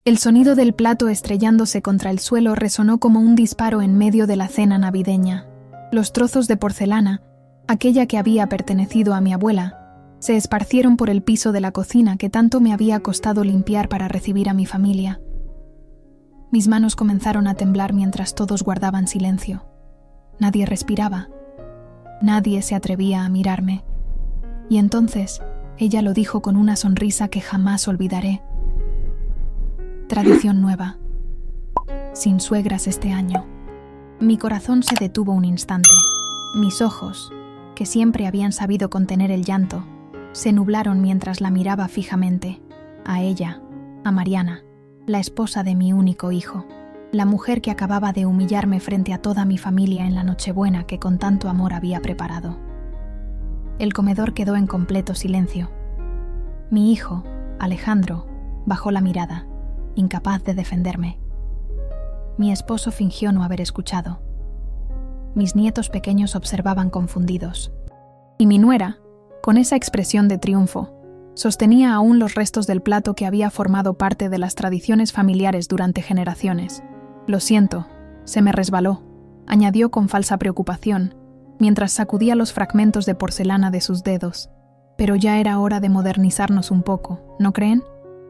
El sonido del plato estrellándose contra el suelo resonó como un disparo en medio de la cena navideña. Los trozos de porcelana, aquella que había pertenecido a mi abuela, se esparcieron por el piso de la cocina que tanto me había costado limpiar para recibir a mi familia. Mis manos comenzaron a temblar mientras todos guardaban silencio. Nadie respiraba. Nadie se atrevía a mirarme. Y entonces, ella lo dijo con una sonrisa que jamás olvidaré. Tradición nueva. Sin suegras este año. Mi corazón se detuvo un instante. Mis ojos, que siempre habían sabido contener el llanto, se nublaron mientras la miraba fijamente. A ella, a Mariana, la esposa de mi único hijo, la mujer que acababa de humillarme frente a toda mi familia en la Nochebuena que con tanto amor había preparado. El comedor quedó en completo silencio. Mi hijo, Alejandro, bajó la mirada, incapaz de defenderme. Mi esposo fingió no haber escuchado. Mis nietos pequeños observaban confundidos. Y mi nuera, con esa expresión de triunfo, sostenía aún los restos del plato que había formado parte de las tradiciones familiares durante generaciones. Lo siento, se me resbaló, añadió con falsa preocupación, mientras sacudía los fragmentos de porcelana de sus dedos. Pero ya era hora de modernizarnos un poco, ¿no creen?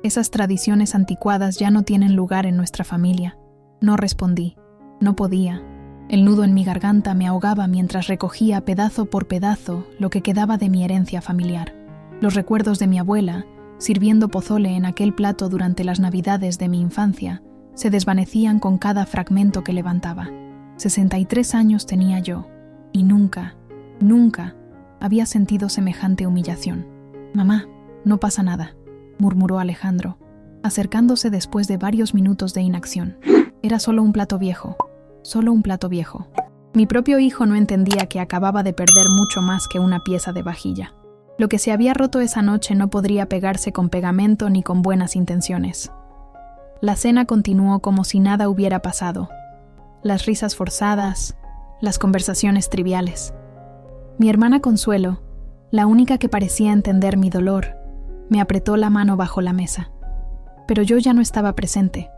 Esas tradiciones anticuadas ya no tienen lugar en nuestra familia. No respondí, no podía. El nudo en mi garganta me ahogaba mientras recogía pedazo por pedazo lo que quedaba de mi herencia familiar. Los recuerdos de mi abuela, sirviendo pozole en aquel plato durante las navidades de mi infancia, se desvanecían con cada fragmento que levantaba. 63 años tenía yo, y nunca había sentido semejante humillación. «Mamá, no pasa nada», murmuró Alejandro, acercándose después de varios minutos de inacción. Era solo un plato viejo. Mi propio hijo no entendía que acababa de perder mucho más que una pieza de vajilla. Lo que se había roto esa noche no podría pegarse con pegamento ni con buenas intenciones. La cena continuó como si nada hubiera pasado. Las risas forzadas, las conversaciones triviales. Mi hermana Consuelo, la única que parecía entender mi dolor, me apretó la mano bajo la mesa. Pero yo ya no estaba presente.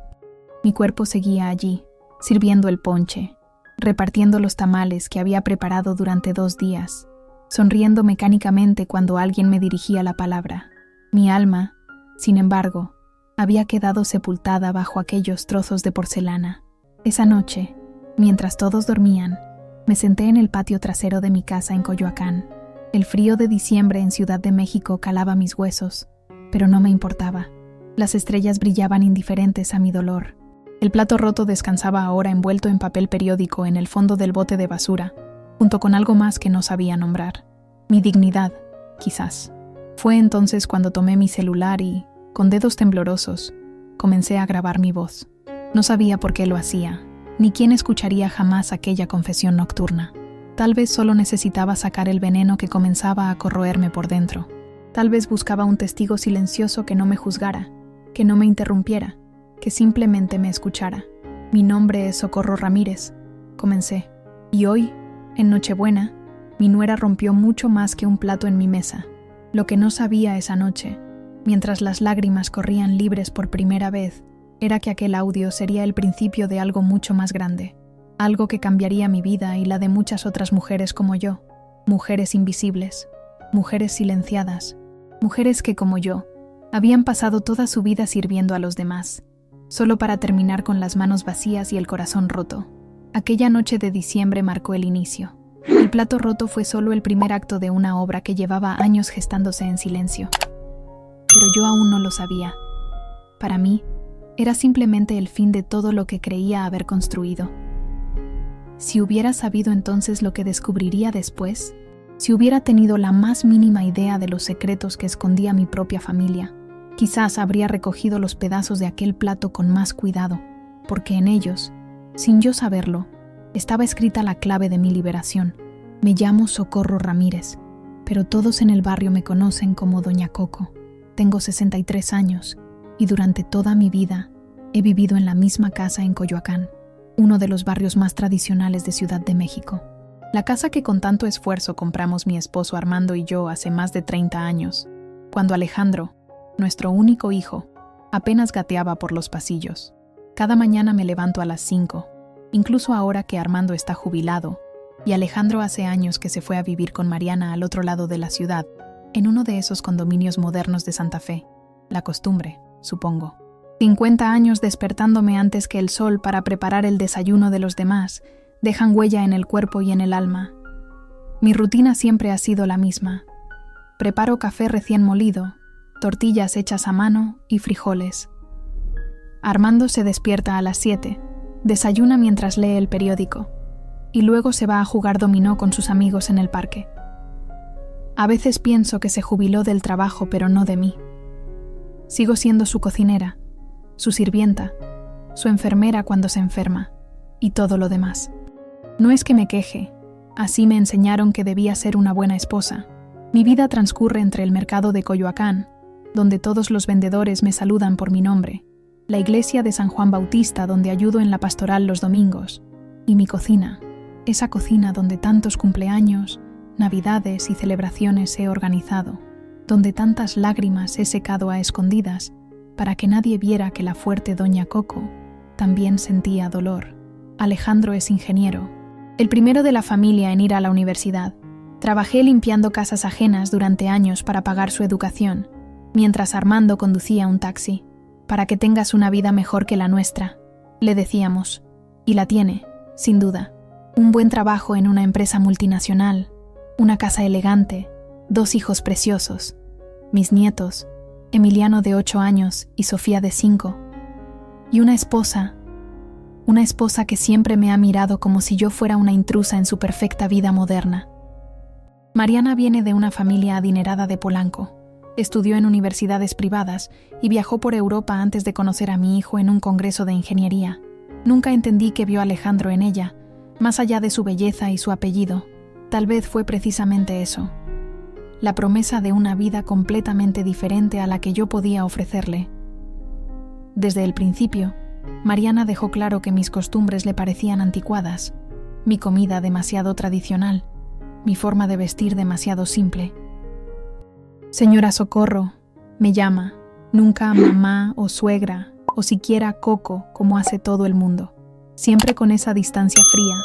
Mi cuerpo seguía allí, sirviendo el ponche, repartiendo los tamales que había preparado durante 2 días, sonriendo mecánicamente cuando alguien me dirigía la palabra. Mi alma, sin embargo, había quedado sepultada bajo aquellos trozos de porcelana. Esa noche, mientras todos dormían, me senté en el patio trasero de mi casa en Coyoacán. El frío de diciembre en Ciudad de México calaba mis huesos, pero no me importaba. Las estrellas brillaban indiferentes a mi dolor. El plato roto descansaba ahora envuelto en papel periódico en el fondo del bote de basura, junto con algo más que no sabía nombrar. Mi dignidad, quizás. Fue entonces cuando tomé mi celular y, con dedos temblorosos, comencé a grabar mi voz. No sabía por qué lo hacía, ni quién escucharía jamás aquella confesión nocturna. Tal vez solo necesitaba sacar el veneno que comenzaba a corroerme por dentro. Tal vez buscaba un testigo silencioso que no me juzgara, que no me interrumpiera, que simplemente me escuchara. Mi nombre es Socorro Ramírez, comencé. Y hoy, en Nochebuena, mi nuera rompió mucho más que un plato en mi mesa. Lo que no sabía esa noche, mientras las lágrimas corrían libres por primera vez, era que aquel audio sería el principio de algo mucho más grande. Algo que cambiaría mi vida y la de muchas otras mujeres como yo. Mujeres invisibles, mujeres silenciadas, mujeres que, como yo, habían pasado toda su vida sirviendo a los demás, solo para terminar con las manos vacías y el corazón roto. Aquella noche de diciembre marcó el inicio. El plato roto fue solo el primer acto de una obra que llevaba años gestándose en silencio. Pero yo aún no lo sabía. Para mí, era simplemente el fin de todo lo que creía haber construido. Si hubiera sabido entonces lo que descubriría después, si hubiera tenido la más mínima idea de los secretos que escondía mi propia familia, quizás habría recogido los pedazos de aquel plato con más cuidado, porque en ellos, sin yo saberlo, estaba escrita la clave de mi liberación. Me llamo Socorro Ramírez, pero todos en el barrio me conocen como Doña Coco. Tengo 63 años y durante toda mi vida he vivido en la misma casa en Coyoacán, uno de los barrios más tradicionales de Ciudad de México. La casa que con tanto esfuerzo compramos mi esposo Armando y yo hace más de 30 años, cuando Alejandro, nuestro único hijo, Apenas gateaba por los pasillos. Cada mañana me levanto a las 5, incluso ahora que Armando está jubilado y Alejandro hace años que se fue a vivir con Mariana al otro lado de la ciudad, en uno de esos condominios modernos de Santa Fe. La costumbre, supongo. 50 años despertándome antes que el sol para preparar el desayuno de los demás dejan huella en el cuerpo y en el alma. Mi rutina siempre ha sido la misma. Preparo café recién molido, tortillas hechas a mano y frijoles. Armando se despierta a las 7, desayuna mientras lee el periódico y luego se va a jugar dominó con sus amigos en el parque. A veces pienso que se jubiló del trabajo, pero no de mí. Sigo siendo su cocinera, su sirvienta, su enfermera cuando se enferma y todo lo demás. No es que me queje, así me enseñaron que debía ser una buena esposa. Mi vida transcurre entre el mercado de Coyoacán, donde todos los vendedores me saludan por mi nombre, la iglesia de San Juan Bautista donde ayudo en la pastoral los domingos, y mi cocina, esa cocina donde tantos cumpleaños, navidades y celebraciones he organizado, donde tantas lágrimas he secado a escondidas para que nadie viera que la fuerte doña Coco también sentía dolor. Alejandro es ingeniero, el primero de la familia en ir a la universidad. Trabajé limpiando casas ajenas durante años para pagar su educación, mientras Armando conducía un taxi. Para que tengas una vida mejor que la nuestra, le decíamos, y la tiene, sin duda. Un buen trabajo en una empresa multinacional, una casa elegante, 2 hijos preciosos, mis nietos, Emiliano de 8 años y Sofía de 5, y una esposa que siempre me ha mirado como si yo fuera una intrusa en su perfecta vida moderna. Mariana viene de una familia adinerada de Polanco. Estudió en universidades privadas y viajó por Europa antes de conocer a mi hijo en un congreso de ingeniería. Nunca entendí qué vio Alejandro en ella, más allá de su belleza y su apellido. Tal vez fue precisamente eso. La promesa de una vida completamente diferente a la que yo podía ofrecerle. Desde el principio, Mariana dejó claro que mis costumbres le parecían anticuadas, mi comida demasiado tradicional, mi forma de vestir demasiado simple. Señora Socorro, me llama, nunca mamá o suegra, o siquiera Coco como hace todo el mundo. Siempre con esa distancia fría,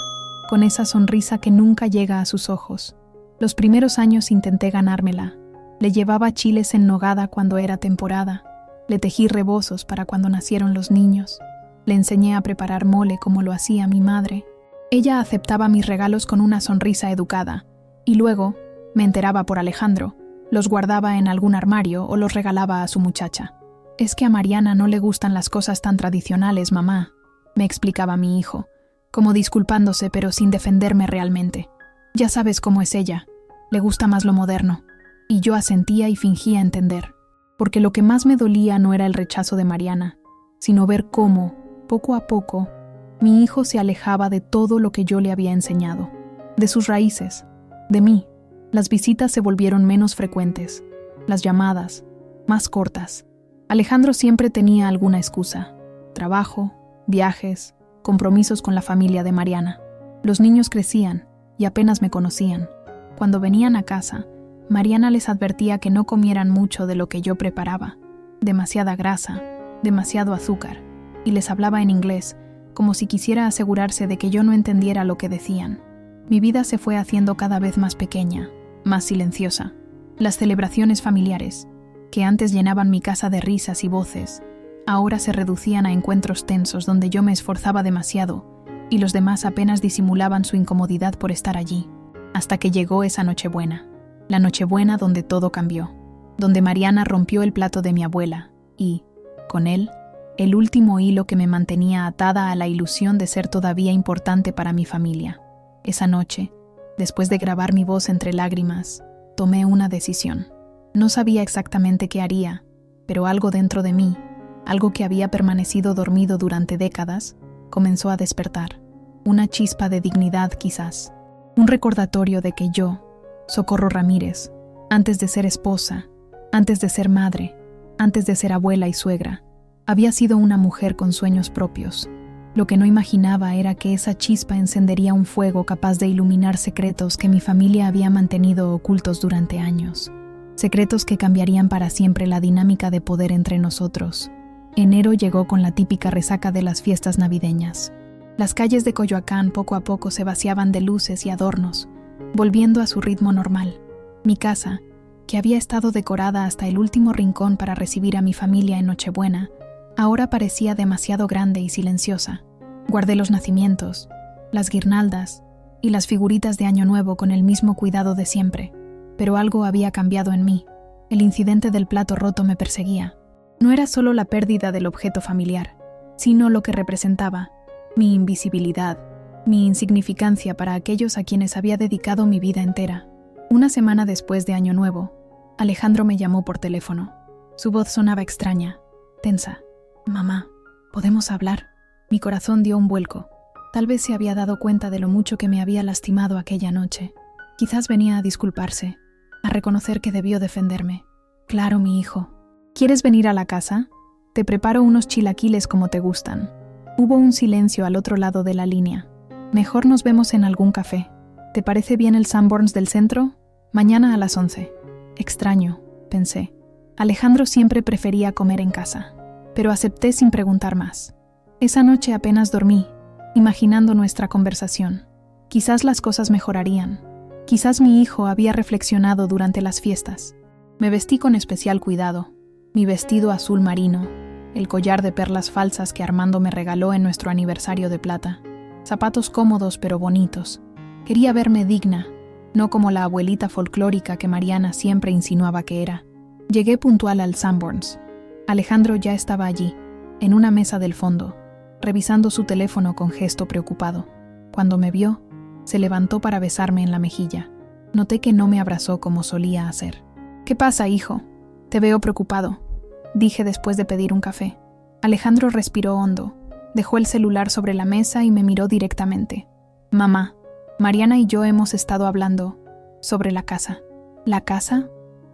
con esa sonrisa que nunca llega a sus ojos. Los primeros años intenté ganármela. Le llevaba chiles en nogada cuando era temporada. Le tejí rebozos para cuando nacieron los niños. Le enseñé a preparar mole como lo hacía mi madre. Ella aceptaba mis regalos con una sonrisa educada. Y luego, me enteraba por Alejandro, los guardaba en algún armario o los regalaba a su muchacha. «Es que a Mariana no le gustan las cosas tan tradicionales, mamá», me explicaba mi hijo, como disculpándose pero sin defenderme realmente. «Ya sabes cómo es ella, le gusta más lo moderno». Y yo asentía y fingía entender, porque lo que más me dolía no era el rechazo de Mariana, sino ver cómo, poco a poco, mi hijo se alejaba de todo lo que yo le había enseñado, de sus raíces, de mí. Las visitas se volvieron menos frecuentes, las llamadas, más cortas. Alejandro siempre tenía alguna excusa: trabajo, viajes, compromisos con la familia de Mariana. Los niños crecían y apenas me conocían. Cuando venían a casa, Mariana les advertía que no comieran mucho de lo que yo preparaba, demasiada grasa, demasiado azúcar, y les hablaba en inglés, como si quisiera asegurarse de que yo no entendiera lo que decían. Mi vida se fue haciendo cada vez más pequeña, más silenciosa. Las celebraciones familiares, que antes llenaban mi casa de risas y voces, ahora se reducían a encuentros tensos donde yo me esforzaba demasiado y los demás apenas disimulaban su incomodidad por estar allí, hasta que llegó esa Nochebuena. La Nochebuena donde todo cambió, donde Mariana rompió el plato de mi abuela y, con él, el último hilo que me mantenía atada a la ilusión de ser todavía importante para mi familia. Esa noche, después de grabar mi voz entre lágrimas, tomé una decisión. No sabía exactamente qué haría, pero algo dentro de mí, algo que había permanecido dormido durante décadas, comenzó a despertar. Una chispa de dignidad quizás, un recordatorio de que yo, Socorro Ramírez, antes de ser esposa, antes de ser madre, antes de ser abuela y suegra, había sido una mujer con sueños propios. Lo que no imaginaba era que esa chispa encendería un fuego capaz de iluminar secretos que mi familia había mantenido ocultos durante años. Secretos que cambiarían para siempre la dinámica de poder entre nosotros. Enero llegó con la típica resaca de las fiestas navideñas. Las calles de Coyoacán poco a poco se vaciaban de luces y adornos, volviendo a su ritmo normal. Mi casa, que había estado decorada hasta el último rincón para recibir a mi familia en Nochebuena, ahora parecía demasiado grande y silenciosa. Guardé los nacimientos, las guirnaldas y las figuritas de Año Nuevo con el mismo cuidado de siempre, pero algo había cambiado en mí. El incidente del plato roto me perseguía. No era solo la pérdida del objeto familiar, sino lo que representaba, mi invisibilidad, mi insignificancia para aquellos a quienes había dedicado mi vida entera. Una semana después de Año Nuevo, Alejandro me llamó por teléfono. Su voz sonaba extraña, tensa. «Mamá, ¿podemos hablar?» Mi corazón dio un vuelco. Tal vez se había dado cuenta de lo mucho que me había lastimado aquella noche. Quizás venía a disculparse, a reconocer que debió defenderme. «Claro, mi hijo. ¿Quieres venir a la casa? Te preparo unos chilaquiles como te gustan». Hubo un silencio al otro lado de la línea. «Mejor nos vemos en algún café. ¿Te parece bien el Sanborns del centro? Mañana a las 11. Extraño, pensé. Alejandro siempre prefería comer en casa, pero acepté sin preguntar más. Esa noche apenas dormí, imaginando nuestra conversación. Quizás las cosas mejorarían. Quizás mi hijo había reflexionado durante las fiestas. Me vestí con especial cuidado. Mi vestido azul marino, el collar de perlas falsas que Armando me regaló en nuestro aniversario de plata, zapatos cómodos pero bonitos. Quería verme digna, no como la abuelita folclórica que Mariana siempre insinuaba que era. Llegué puntual al Sanborns. Alejandro ya estaba allí, en una mesa del fondo, revisando su teléfono con gesto preocupado. Cuando me vio, se levantó para besarme en la mejilla. Noté que no me abrazó como solía hacer. «¿Qué pasa, hijo? Te veo preocupado», dije después de pedir un café. Alejandro respiró hondo, dejó el celular sobre la mesa y me miró directamente. «Mamá, Mariana y yo hemos estado hablando sobre la casa». «¿La casa?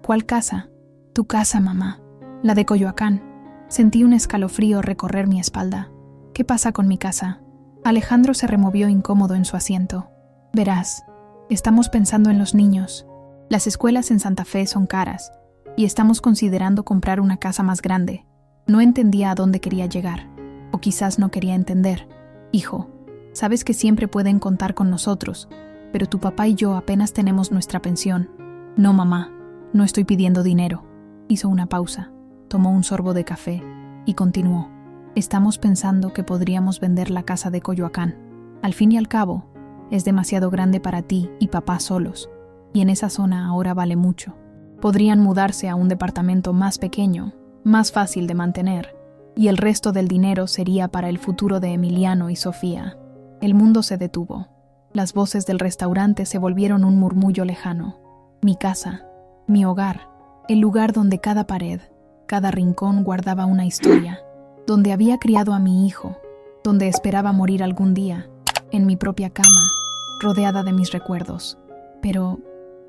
¿Cuál casa?» «Tu casa, mamá. La de Coyoacán». Sentí un escalofrío recorrer mi espalda. «¿Qué pasa con mi casa?» Alejandro se removió incómodo en su asiento. «Verás, estamos pensando en los niños. Las escuelas en Santa Fe son caras y estamos considerando comprar una casa más grande». No entendía a dónde quería llegar, o quizás no quería entender. «Hijo, sabes que siempre pueden contar con nosotros, pero tu papá y yo apenas tenemos nuestra pensión». «No, mamá, no estoy pidiendo dinero». Hizo una pausa, tomó un sorbo de café y continuó. «Estamos pensando que podríamos vender la casa de Coyoacán. Al fin y al cabo, es demasiado grande para ti y papá solos, y en esa zona ahora vale mucho. Podrían mudarse a un departamento más pequeño, más fácil de mantener, y el resto del dinero sería para el futuro de Emiliano y Sofía». El mundo se detuvo. Las voces del restaurante se volvieron un murmullo lejano. Mi casa, mi hogar, el lugar donde cada pared, cada rincón guardaba una historia, donde había criado a mi hijo, donde esperaba morir algún día, en mi propia cama, rodeada de mis recuerdos. Pero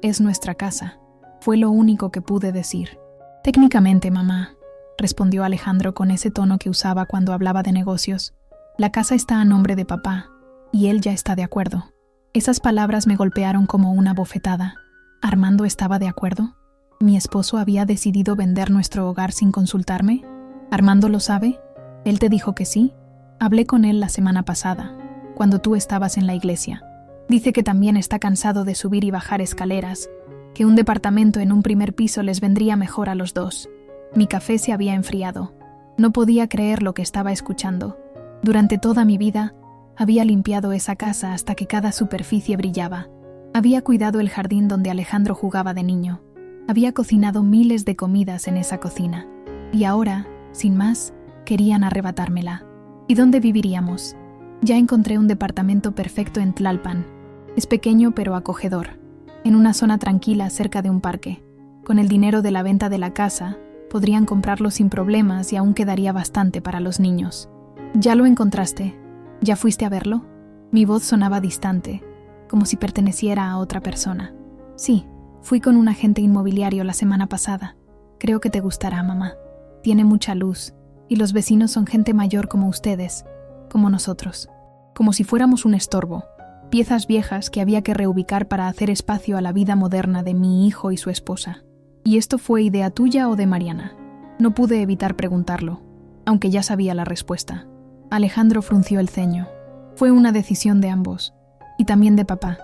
es nuestra casa, fue lo único que pude decir. «Técnicamente, mamá», respondió Alejandro con ese tono que usaba cuando hablaba de negocios. «La casa está a nombre de papá, y él ya está de acuerdo». Esas palabras me golpearon como una bofetada. ¿Armando estaba de acuerdo? ¿Mi esposo había decidido vender nuestro hogar sin consultarme? ¿Armando lo sabe? ¿Él te dijo que sí? Hablé con él la semana pasada, cuando tú estabas en la iglesia. Dice que también está cansado de subir y bajar escaleras, que un departamento en un primer piso les vendría mejor a los dos. Mi café se había enfriado. No podía creer lo que estaba escuchando. Durante toda mi vida, había limpiado esa casa hasta que cada superficie brillaba. Había cuidado el jardín donde Alejandro jugaba de niño. Había cocinado miles de comidas en esa cocina. Y ahora, sin más, querían arrebatármela. ¿Y dónde viviríamos? Ya encontré un departamento perfecto en Tlalpan. Es pequeño pero acogedor, en una zona tranquila cerca de un parque. Con el dinero de la venta de la casa, podrían comprarlo sin problemas y aún quedaría bastante para los niños. ¿Ya lo encontraste? ¿Ya fuiste a verlo? Mi voz sonaba distante, como si perteneciera a otra persona. Sí, fui con un agente inmobiliario la semana pasada. Creo que te gustará, mamá. Tiene mucha luz, y los vecinos son gente mayor como ustedes, como nosotros. Como si fuéramos un estorbo, piezas viejas que había que reubicar para hacer espacio a la vida moderna de mi hijo y su esposa. ¿Y esto fue idea tuya o de Mariana? No pude evitar preguntarlo. aunque ya sabía la respuesta. Alejandro frunció el ceño. Fue una decisión de ambos, y también de papá.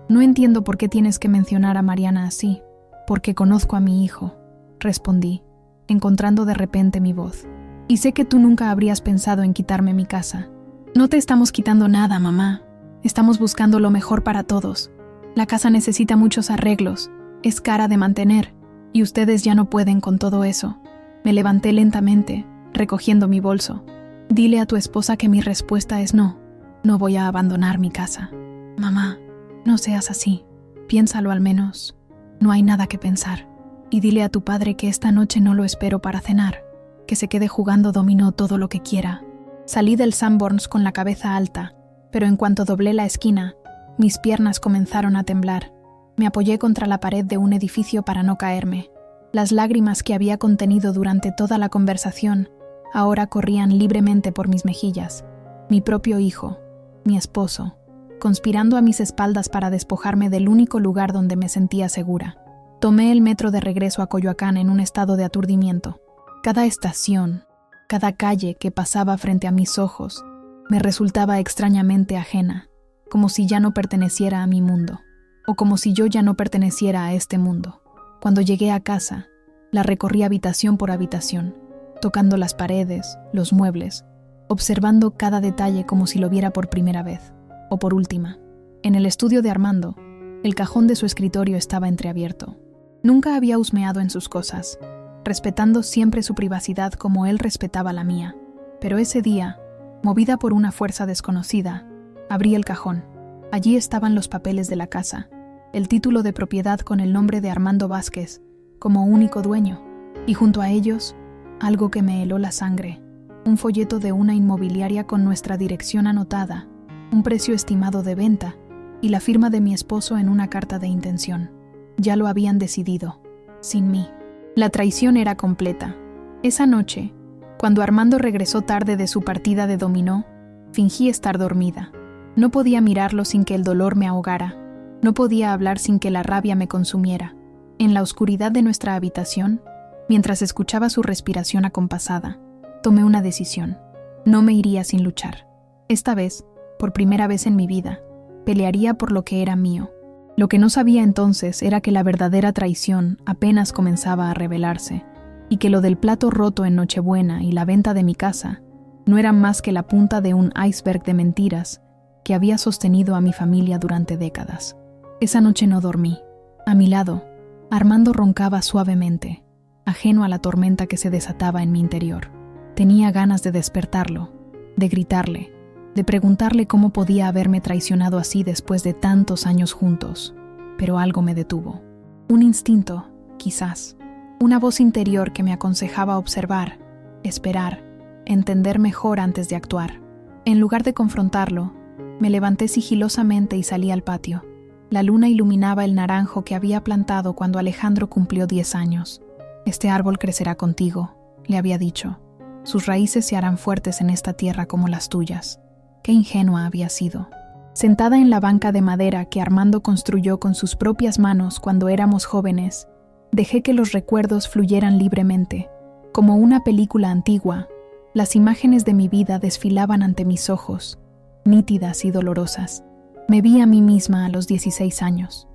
No entiendo por qué tienes que mencionar a Mariana así. Porque conozco a mi hijo, respondí, encontrando de repente mi voz. Y sé que tú nunca habrías pensado en quitarme mi casa. No te estamos quitando nada, mamá. Estamos buscando lo mejor para todos. La casa necesita muchos arreglos, es cara de mantener, y ustedes ya no pueden con todo eso. Me levanté lentamente, recogiendo mi bolso. Dile a tu esposa que mi respuesta es no. No voy a abandonar mi casa. Mamá, no seas así. Piénsalo al menos. No hay nada que pensar. Y dile a tu padre que esta noche no lo espero para cenar, que se quede jugando dominó todo lo que quiera. Salí del Sanborns con la cabeza alta, pero en cuanto doblé la esquina, mis piernas comenzaron a temblar. Me apoyé contra la pared de un edificio para no caerme. Las lágrimas que había contenido durante toda la conversación ahora corrían libremente por mis mejillas. Mi propio hijo, mi esposo, conspirando a mis espaldas para despojarme del único lugar donde me sentía segura. Tomé el metro de regreso a Coyoacán en un estado de aturdimiento. Cada estación, cada calle que pasaba frente a mis ojos, me resultaba extrañamente ajena, como si ya no perteneciera a mi mundo, o como si yo ya no perteneciera a este mundo. Cuando llegué a casa, la recorrí habitación por habitación, tocando las paredes, los muebles, observando cada detalle como si lo viera por primera vez, o por última. En el estudio de Armando, el cajón de su escritorio estaba entreabierto. Nunca había husmeado en sus cosas, respetando siempre su privacidad como él respetaba la mía. Pero ese día, movida por una fuerza desconocida, abrí el cajón. Allí estaban los papeles de la casa, el título de propiedad con el nombre de Armando Vázquez, como único dueño, y junto a ellos, algo que me heló la sangre, un folleto de una inmobiliaria con nuestra dirección anotada, un precio estimado de venta, y la firma de mi esposo en una carta de intención. Ya lo habían decidido, sin mí. La traición era completa. Esa noche, cuando Armando regresó tarde de su partida de dominó, fingí estar dormida. No podía mirarlo sin que el dolor me ahogara. No podía hablar sin que la rabia me consumiera. En la oscuridad de nuestra habitación, mientras escuchaba su respiración acompasada, tomé una decisión. No me iría sin luchar. Esta vez, por primera vez en mi vida, pelearía por lo que era mío. Lo que no sabía entonces era que la verdadera traición apenas comenzaba a revelarse, y que lo del plato roto en Nochebuena y la venta de mi casa no era más que la punta de un iceberg de mentiras que había sostenido a mi familia durante décadas. Esa noche no dormí. A mi lado, Armando roncaba suavemente, ajeno a la tormenta que se desataba en mi interior. Tenía ganas de despertarlo, de gritarle, de preguntarle cómo podía haberme traicionado así después de tantos años juntos, pero algo me detuvo. Un instinto, quizás, una voz interior que me aconsejaba observar, esperar, entender mejor antes de actuar. En lugar de confrontarlo, me levanté sigilosamente y salí al patio. La luna iluminaba el naranjo que había plantado cuando Alejandro cumplió 10 años. Este árbol crecerá contigo, le había dicho. Sus raíces se harán fuertes en esta tierra como las tuyas. Qué ingenua había sido. Sentada en la banca de madera que Armando construyó con sus propias manos cuando éramos jóvenes, dejé que los recuerdos fluyeran libremente. Como una película antigua, las imágenes de mi vida desfilaban ante mis ojos, nítidas y dolorosas. Me vi a mí misma a los 16 años,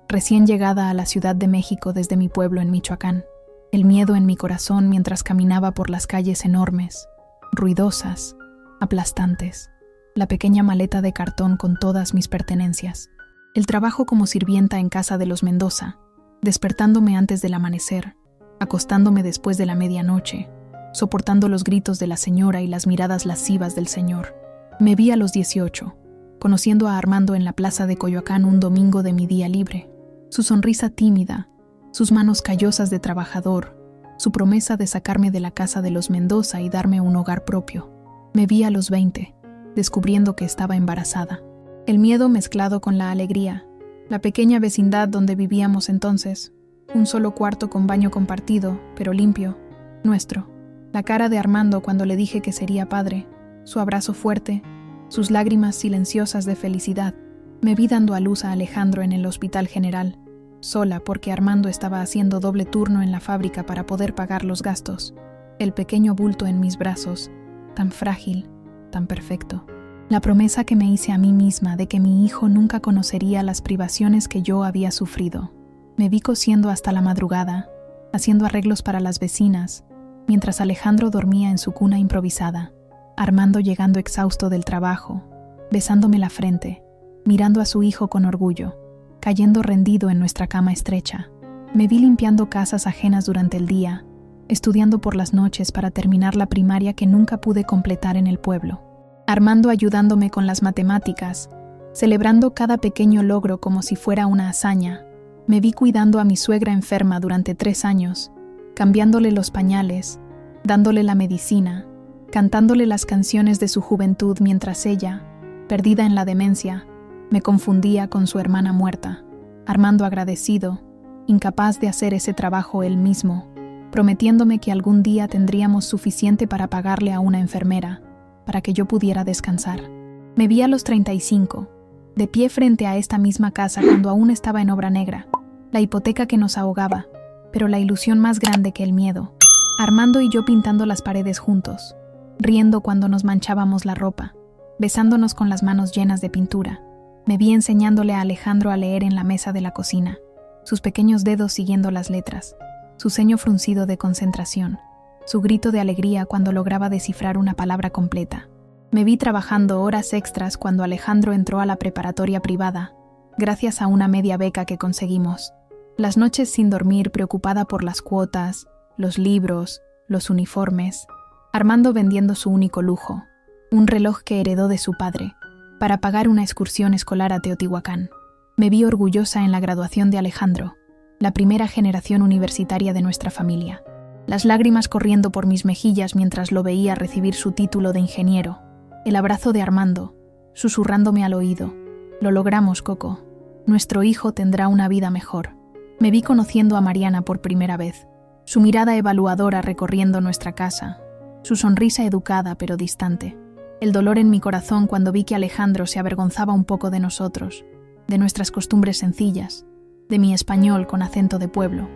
recién llegada a la Ciudad de México desde mi pueblo en Michoacán. El miedo en mi corazón mientras caminaba por las calles enormes, ruidosas, aplastantes. La pequeña maleta de cartón con todas mis pertenencias. El trabajo como sirvienta en casa de los Mendoza, despertándome antes del amanecer, acostándome después de la medianoche, soportando los gritos de la señora y las miradas lascivas del señor. Me vi a los 18, conociendo a Armando en la plaza de Coyoacán un domingo de mi día libre. Su sonrisa tímida, sus manos callosas de trabajador, su promesa de sacarme de la casa de los Mendoza y darme un hogar propio. Me vi a los 20, descubriendo que estaba embarazada. El miedo mezclado con la alegría, la pequeña vecindad donde vivíamos entonces, un solo cuarto con baño compartido, pero limpio, nuestro. La cara de Armando cuando le dije que sería padre, su abrazo fuerte, sus lágrimas silenciosas de felicidad. Me vi dando a luz a Alejandro en el Hospital General, sola porque Armando estaba haciendo doble turno en la fábrica para poder pagar los gastos. el pequeño bulto en mis brazos, tan frágil, tan perfecto. La promesa que me hice a mí misma de que mi hijo nunca conocería las privaciones que yo había sufrido. Me vi cosiendo hasta la madrugada, haciendo arreglos para las vecinas, mientras Alejandro dormía en su cuna improvisada, Armando llegando exhausto del trabajo, besándome la frente, mirando a su hijo con orgullo, cayendo rendido en nuestra cama estrecha. Me vi limpiando casas ajenas durante el día, estudiando por las noches para terminar la primaria que nunca pude completar en el pueblo. Armando ayudándome con las matemáticas, celebrando cada pequeño logro como si fuera una hazaña. Me vi cuidando a mi suegra enferma durante 3 años, cambiándole los pañales, dándole la medicina, cantándole las canciones de su juventud mientras ella, perdida en la demencia, me confundía con su hermana muerta. Armando agradecido, incapaz de hacer ese trabajo él mismo, prometiéndome que algún día tendríamos suficiente para pagarle a una enfermera, para que yo pudiera descansar. Me vi a los 35, de pie frente a esta misma casa cuando aún estaba en obra negra, la hipoteca que nos ahogaba, pero la ilusión más grande que el miedo. Armando y yo pintando las paredes juntos, riendo cuando nos manchábamos la ropa, besándonos con las manos llenas de pintura. Me vi enseñándole a Alejandro a leer en la mesa de la cocina, sus pequeños dedos siguiendo las letras, su ceño fruncido de concentración, su grito de alegría cuando lograba descifrar una palabra completa. Me vi trabajando horas extras cuando Alejandro entró a la preparatoria privada, gracias a una media beca que conseguimos. Las noches sin dormir preocupada por las cuotas, los libros, los uniformes. Armando vendiendo su único lujo, un reloj que heredó de su padre, para pagar una excursión escolar a Teotihuacán. Me vi orgullosa en la graduación de Alejandro, la primera generación universitaria de nuestra familia. Las lágrimas corriendo por mis mejillas mientras lo veía recibir su título de ingeniero. El abrazo de Armando, susurrándome al oído. Lo logramos, Coco. Nuestro hijo tendrá una vida mejor. Me vi conociendo a Mariana por primera vez. Su mirada evaluadora recorriendo nuestra casa. Su sonrisa educada pero distante. El dolor en mi corazón cuando vi que Alejandro se avergonzaba un poco de nosotros, de nuestras costumbres sencillas, de mi español con acento de pueblo.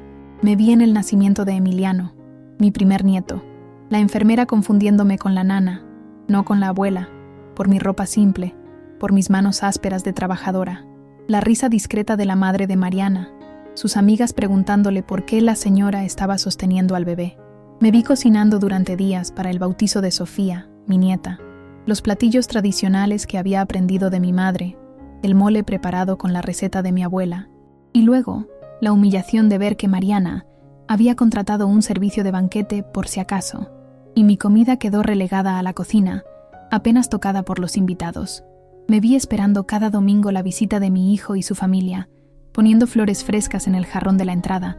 Me vi en el nacimiento de Emiliano, mi primer nieto, la enfermera confundiéndome con la nana, no con la abuela, por mi ropa simple, por mis manos ásperas de trabajadora, la risa discreta de la madre de Mariana, sus amigas preguntándole por qué la señora estaba sosteniendo al bebé. Me vi cocinando durante días para el bautizo de Sofía, mi nieta, los platillos tradicionales que había aprendido de mi madre, el mole preparado con la receta de mi abuela, y luego la humillación de ver que Mariana había contratado un servicio de banquete por si acaso, y mi comida quedó relegada a la cocina, apenas tocada por los invitados. Me vi esperando cada domingo la visita de mi hijo y su familia, poniendo flores frescas en el jarrón de la entrada,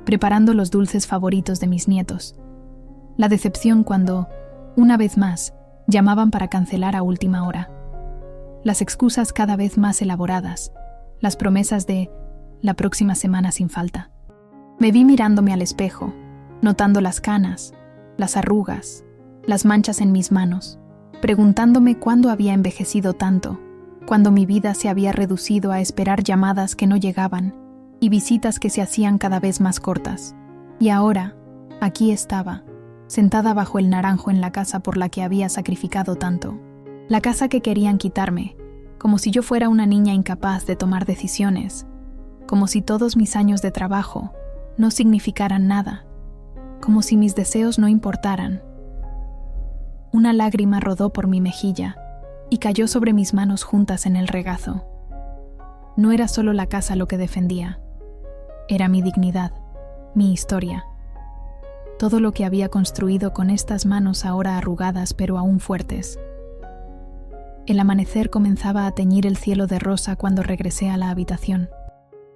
preparando los dulces favoritos de mis nietos. La decepción cuando, una vez más, llamaban para cancelar a última hora. Las excusas cada vez más elaboradas, las promesas de la próxima semana sin falta. Me vi mirándome al espejo, notando las canas, las arrugas, las manchas en mis manos, preguntándome cuándo había envejecido tanto, cuando mi vida se había reducido a esperar llamadas que no llegaban y visitas que se hacían cada vez más cortas. Y ahora, aquí estaba, sentada bajo el naranjo en la casa por la que había sacrificado tanto. La casa que querían quitarme, como si yo fuera una niña incapaz de tomar decisiones, como si todos mis años de trabajo no significaran nada, como si mis deseos no importaran. Una lágrima rodó por mi mejilla y cayó sobre mis manos juntas en el regazo. No era solo la casa lo que defendía, era mi dignidad, mi historia. Todo lo que había construido con estas manos ahora arrugadas pero aún fuertes. El amanecer comenzaba a teñir el cielo de rosa cuando regresé a la habitación.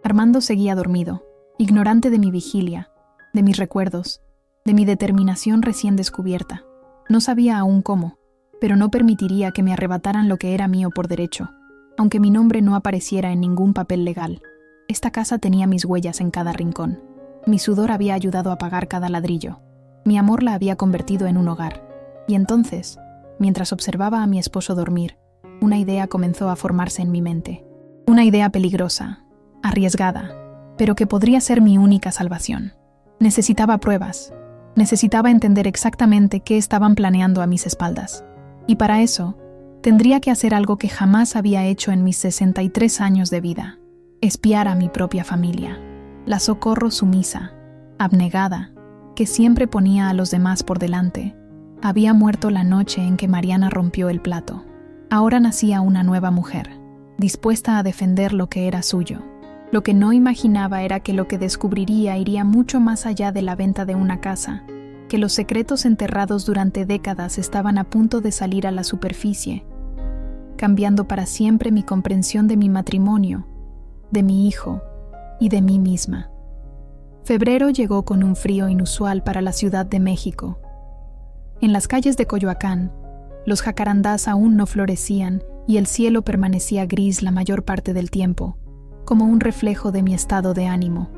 Armando seguía dormido, ignorante de mi vigilia, de mis recuerdos, de mi determinación recién descubierta. No sabía aún cómo, pero no permitiría que me arrebataran lo que era mío por derecho, aunque mi nombre no apareciera en ningún papel legal. Esta casa tenía mis huellas en cada rincón. Mi sudor había ayudado a pagar cada ladrillo. Mi amor la había convertido en un hogar. Y entonces, mientras observaba a mi esposo dormir, una idea comenzó a formarse en mi mente. Una idea peligrosa, arriesgada, pero que podría ser mi única salvación. Necesitaba pruebas, Necesitaba entender exactamente qué estaban planeando a mis espaldas. Y para eso, tendría que hacer algo que jamás había hecho en mis 63 años de vida: espiar a mi propia familia. La Socorro sumisa, abnegada, que siempre ponía a los demás por delante, había muerto la noche en que Mariana rompió el plato. Ahora nacía una nueva mujer, dispuesta a defender lo que era suyo. Lo que no imaginaba era que lo que descubriría iría mucho más allá de la venta de una casa, que los secretos enterrados durante décadas estaban a punto de salir a la superficie, cambiando para siempre mi comprensión de mi matrimonio, de mi hijo y de mí misma. Febrero llegó con un frío inusual para la Ciudad de México. En las calles de Coyoacán, los jacarandás aún no florecían y el cielo permanecía gris la mayor parte del tiempo, como un reflejo de mi estado de ánimo.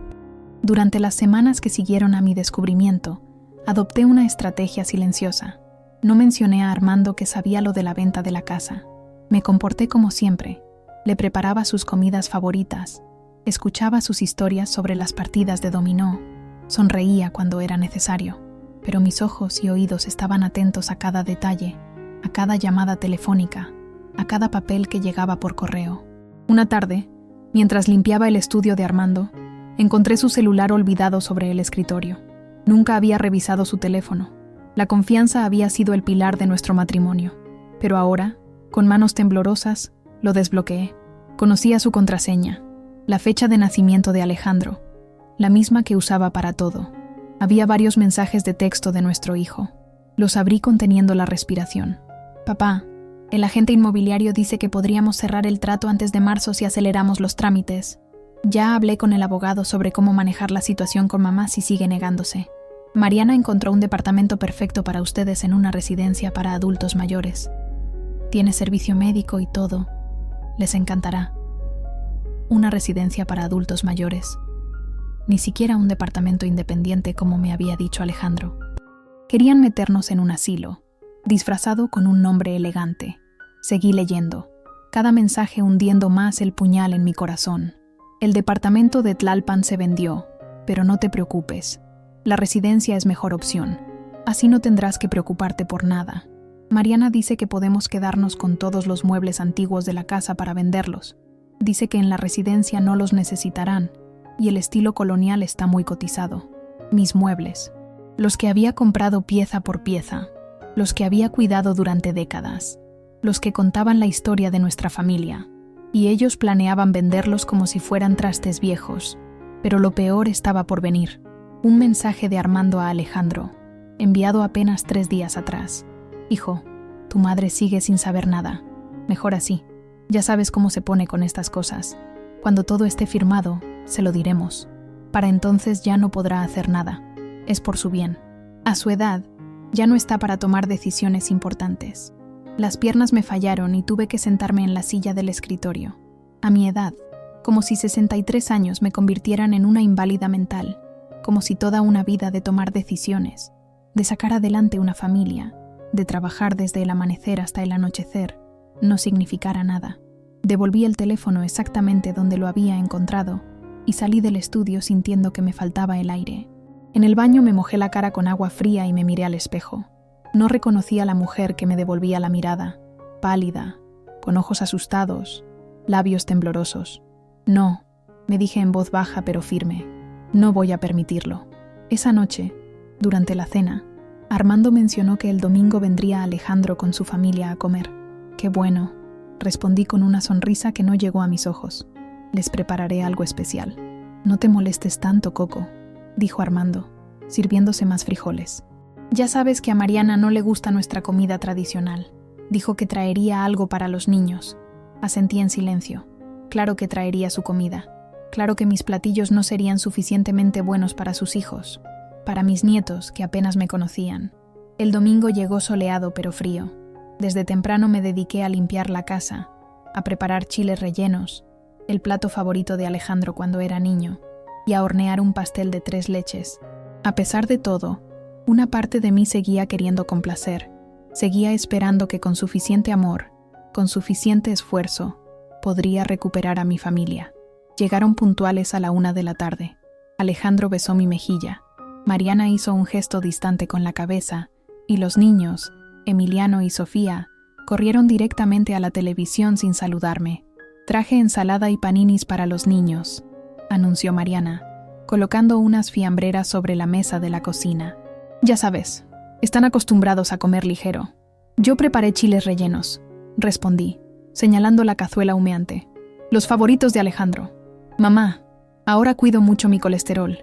Durante las semanas que siguieron a mi descubrimiento, adopté una estrategia silenciosa. No mencioné a Armando que sabía lo de la venta de la casa. Me comporté como siempre. Le preparaba sus comidas favoritas, escuchaba sus historias sobre las partidas de dominó, sonreía cuando era necesario, pero mis ojos y oídos estaban atentos a cada detalle, a cada llamada telefónica, a cada papel que llegaba por correo. Una tarde, mientras limpiaba el estudio de Armando, encontré su celular olvidado sobre el escritorio. Nunca había revisado su teléfono. La confianza había sido el pilar de nuestro matrimonio, pero ahora, con manos temblorosas, lo desbloqueé. Conocía su contraseña, la fecha de nacimiento de Alejandro, la misma que usaba para todo. Había varios mensajes de texto de nuestro hijo. Los abrí conteniendo la respiración. Papá, el agente inmobiliario dice que podríamos cerrar el trato antes de marzo si aceleramos los trámites. Ya hablé con el abogado sobre cómo manejar la situación con mamá si sigue negándose. Mariana encontró un departamento perfecto para ustedes en una residencia para adultos mayores. Tiene servicio médico y todo. Les encantará. Una residencia para adultos mayores. Ni siquiera un departamento independiente como me había dicho Alejandro. Querían meternos en un asilo, disfrazado con un nombre elegante. Seguí leyendo, cada mensaje hundiendo más el puñal en mi corazón. El departamento de Tlalpan se vendió, pero no te preocupes. La residencia es mejor opción. Así no tendrás que preocuparte por nada. Mariana dice que podemos quedarnos con todos los muebles antiguos de la casa para venderlos. Dice que en la residencia no los necesitarán, y el estilo colonial está muy cotizado. Mis muebles, los que había comprado pieza por pieza, los que había cuidado durante décadas, los que contaban la historia de nuestra familia, y ellos planeaban venderlos como si fueran trastes viejos. Pero lo peor estaba por venir. Un mensaje de Armando a Alejandro, enviado apenas 3 días atrás. Hijo, tu madre sigue sin saber nada. Mejor así. Ya sabes cómo se pone con estas cosas. Cuando todo esté firmado, se lo diremos. Para entonces ya no podrá hacer nada. Es por su bien. A su edad, ya no está para tomar decisiones importantes. Las piernas me fallaron y tuve que sentarme en la silla del escritorio. A mi edad, como si 63 años me convirtieran en una inválida mental, como si toda una vida de tomar decisiones, de sacar adelante una familia, de trabajar desde el amanecer hasta el anochecer, no significara nada. Devolví el teléfono exactamente donde lo había encontrado y salí del estudio sintiendo que me faltaba el aire. En el baño me mojé la cara con agua fría y me miré al espejo. No reconocí a la mujer que me devolvía la mirada, pálida, con ojos asustados, labios temblorosos. No, me dije en voz baja pero firme, no voy a permitirlo. Esa noche, durante la cena, Armando mencionó que el domingo vendría Alejandro con su familia a comer. Qué bueno, respondí con una sonrisa que no llegó a mis ojos. Les prepararé algo especial. No te molestes tanto, Coco, dijo Armando, sirviéndose más frijoles. Ya sabes que a Mariana no le gusta nuestra comida tradicional. Dijo que traería algo para los niños. Asentí en silencio. Claro que traería su comida. Claro que mis platillos no serían suficientemente buenos para sus hijos, para mis nietos que apenas me conocían. El domingo llegó soleado pero frío. Desde temprano me dediqué a limpiar la casa, a preparar chiles rellenos, el plato favorito de Alejandro cuando era niño, y a hornear un pastel de 3 leches. A pesar de todo, una parte de mí seguía queriendo complacer, seguía esperando que con suficiente amor, con suficiente esfuerzo, podría recuperar a mi familia. Llegaron puntuales a la 1 de la tarde. Alejandro besó mi mejilla. Mariana hizo un gesto distante con la cabeza, y los niños, Emiliano y Sofía, corrieron directamente a la televisión sin saludarme. «Traje ensalada y paninis para los niños», anunció Mariana, colocando unas fiambreras sobre la mesa de la cocina. «Ya sabes, están acostumbrados a comer ligero». «Yo preparé chiles rellenos», respondí, señalando la cazuela humeante. «Los favoritos de Alejandro». «Mamá, ahora cuido mucho mi colesterol»,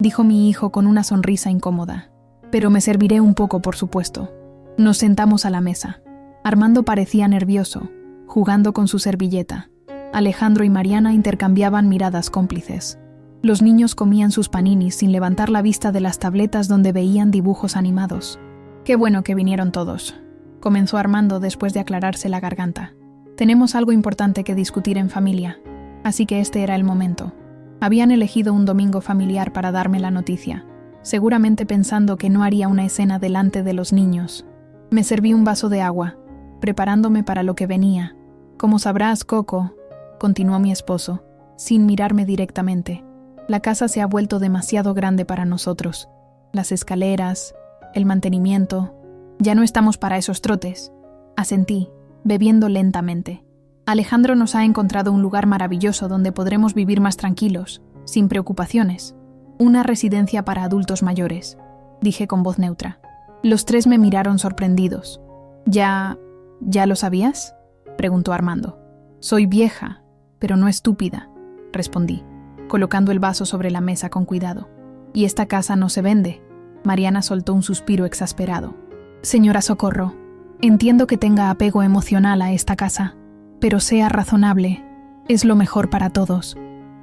dijo mi hijo con una sonrisa incómoda. «Pero me serviré un poco, por supuesto». Nos sentamos a la mesa. Armando parecía nervioso, jugando con su servilleta. Alejandro y Mariana intercambiaban miradas cómplices. Los niños comían sus paninis sin levantar la vista de las tabletas donde veían dibujos animados. «Qué bueno que vinieron todos», comenzó Armando después de aclararse la garganta. «Tenemos algo importante que discutir en familia, así que este era el momento». Habían elegido un domingo familiar para darme la noticia, seguramente pensando que no haría una escena delante de los niños. Me serví un vaso de agua, preparándome para lo que venía. «Como sabrás, Coco», continuó mi esposo, sin mirarme directamente, «la casa se ha vuelto demasiado grande para nosotros. Las escaleras, el mantenimiento, ya no estamos para esos trotes». Asentí, bebiendo lentamente. «Alejandro nos ha encontrado un lugar maravilloso donde podremos vivir más tranquilos, sin preocupaciones. Una residencia para adultos mayores», dije con voz neutra. Los tres me miraron sorprendidos. ¿Ya lo sabías?», preguntó Armando. «Soy vieja, pero no estúpida», respondí, colocando el vaso sobre la mesa con cuidado. «Y esta casa no se vende». Mariana soltó un suspiro exasperado. «Señora Socorro, entiendo que tenga apego emocional a esta casa, pero sea razonable. Es lo mejor para todos.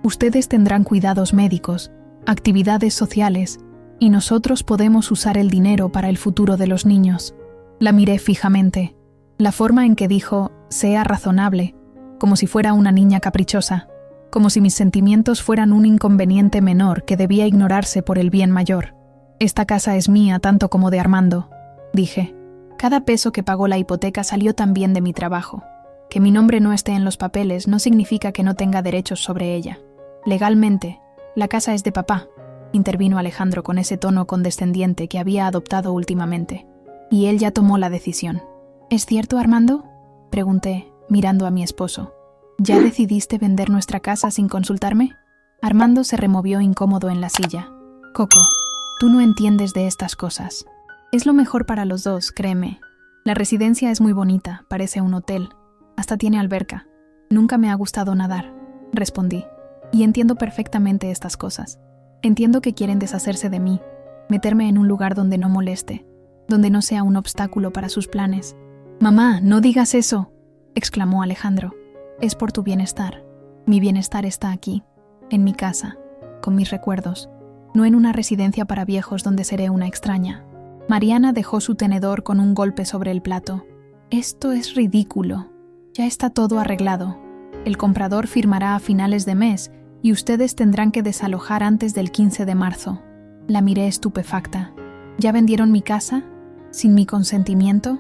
Ustedes tendrán cuidados médicos, actividades sociales, y nosotros podemos usar el dinero para el futuro de los niños». La miré fijamente. La forma en que dijo «sea razonable», como si fuera una niña caprichosa, como si mis sentimientos fueran un inconveniente menor que debía ignorarse por el bien mayor. «Esta casa es mía tanto como de Armando», dije. «Cada peso que pagó la hipoteca salió también de mi trabajo. Que mi nombre no esté en los papeles no significa que no tenga derechos sobre ella. Legalmente, la casa es de papá», intervino Alejandro con ese tono condescendiente que había adoptado últimamente. «Y él ya tomó la decisión». «¿Es cierto, Armando?», pregunté, mirando a mi esposo. «¿Ya decidiste vender nuestra casa sin consultarme?». Armando se removió incómodo en la silla. «Coco, tú no entiendes de estas cosas. Es lo mejor para los dos, créeme. La residencia es muy bonita, parece un hotel. Hasta tiene alberca. Nunca me ha gustado nadar», respondí. «Y entiendo perfectamente estas cosas. Entiendo que quieren deshacerse de mí, meterme en un lugar donde no moleste, donde no sea un obstáculo para sus planes». «Mamá, no digas eso», exclamó Alejandro. «Es por tu bienestar. Mi bienestar está aquí, en mi casa, con mis recuerdos, no en una residencia para viejos donde seré una extraña». Mariana dejó su tenedor con un golpe sobre el plato. «Esto es ridículo. Ya está todo arreglado. El comprador firmará a finales de mes y ustedes tendrán que desalojar antes del 15 de marzo. La miré estupefacta. ¿Ya vendieron mi casa? ¿Sin mi consentimiento?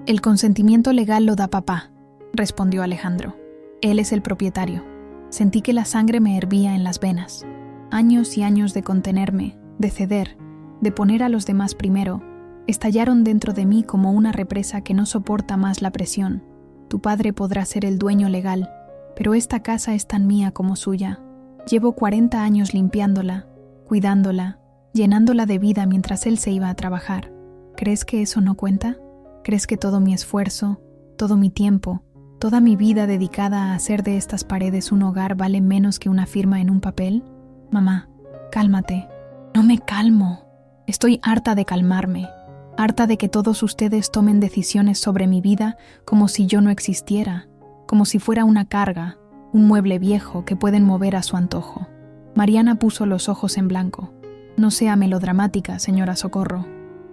«El consentimiento legal lo da papá», respondió Alejandro. «Él es el propietario». Sentí que la sangre me hervía en las venas. Años y años de contenerme, de ceder, de poner a los demás primero, estallaron dentro de mí como una represa que no soporta más la presión. «Tu padre podrá ser el dueño legal, pero esta casa es tan mía como suya. Llevo 40 años limpiándola, cuidándola, llenándola de vida mientras él se iba a trabajar. ¿Crees que eso no cuenta? ¿Crees que todo mi esfuerzo, todo mi tiempo, toda mi vida dedicada a hacer de estas paredes un hogar vale menos que una firma en un papel? Mamá, cálmate». «No me calmo. Estoy harta de calmarme, harta de que todos ustedes tomen decisiones sobre mi vida como si yo no existiera, como si fuera una carga, un mueble viejo que pueden mover a su antojo». Mariana puso los ojos en blanco. «No sea melodramática, señora Socorro.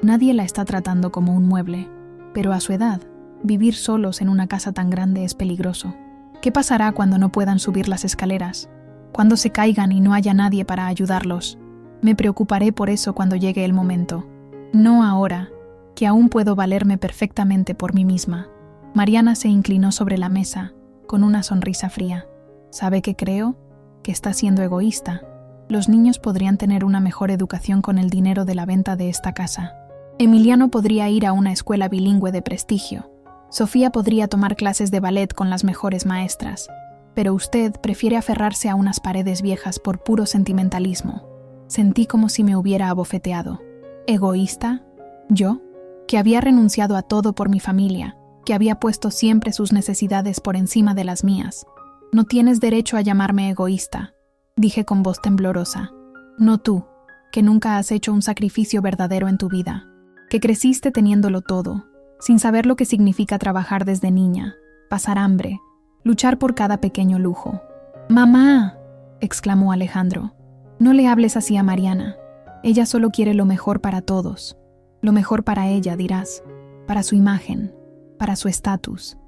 Nadie la está tratando como un mueble. Pero a su edad, vivir solos en una casa tan grande es peligroso. ¿Qué pasará cuando no puedan subir las escaleras? ¿Cuando se caigan y no haya nadie para ayudarlos? Me preocuparé por eso cuando llegue el momento. No ahora, que aún puedo valerme perfectamente por mí misma». Mariana se inclinó sobre la mesa, con una sonrisa fría. «¿Sabe qué creo? Que está siendo egoísta. Los niños podrían tener una mejor educación con el dinero de la venta de esta casa. Emiliano podría ir a una escuela bilingüe de prestigio. Sofía podría tomar clases de ballet con las mejores maestras. Pero usted prefiere aferrarse a unas paredes viejas por puro sentimentalismo. Sentí como si me hubiera abofeteado. ¿Egoísta? ¿Yo? Que había renunciado a todo por mi familia, que había puesto siempre sus necesidades por encima de las mías. No tienes derecho a llamarme egoísta, dije con voz temblorosa. No tú, que nunca has hecho un sacrificio verdadero en tu vida, que creciste teniéndolo todo, sin saber lo que significa trabajar desde niña, pasar hambre, luchar por cada pequeño lujo. ¡Mamá!, exclamó Alejandro. No le hables así a Mariana. Ella solo quiere lo mejor para todos. Lo mejor para ella, dirás, para su imagen, para su estatus,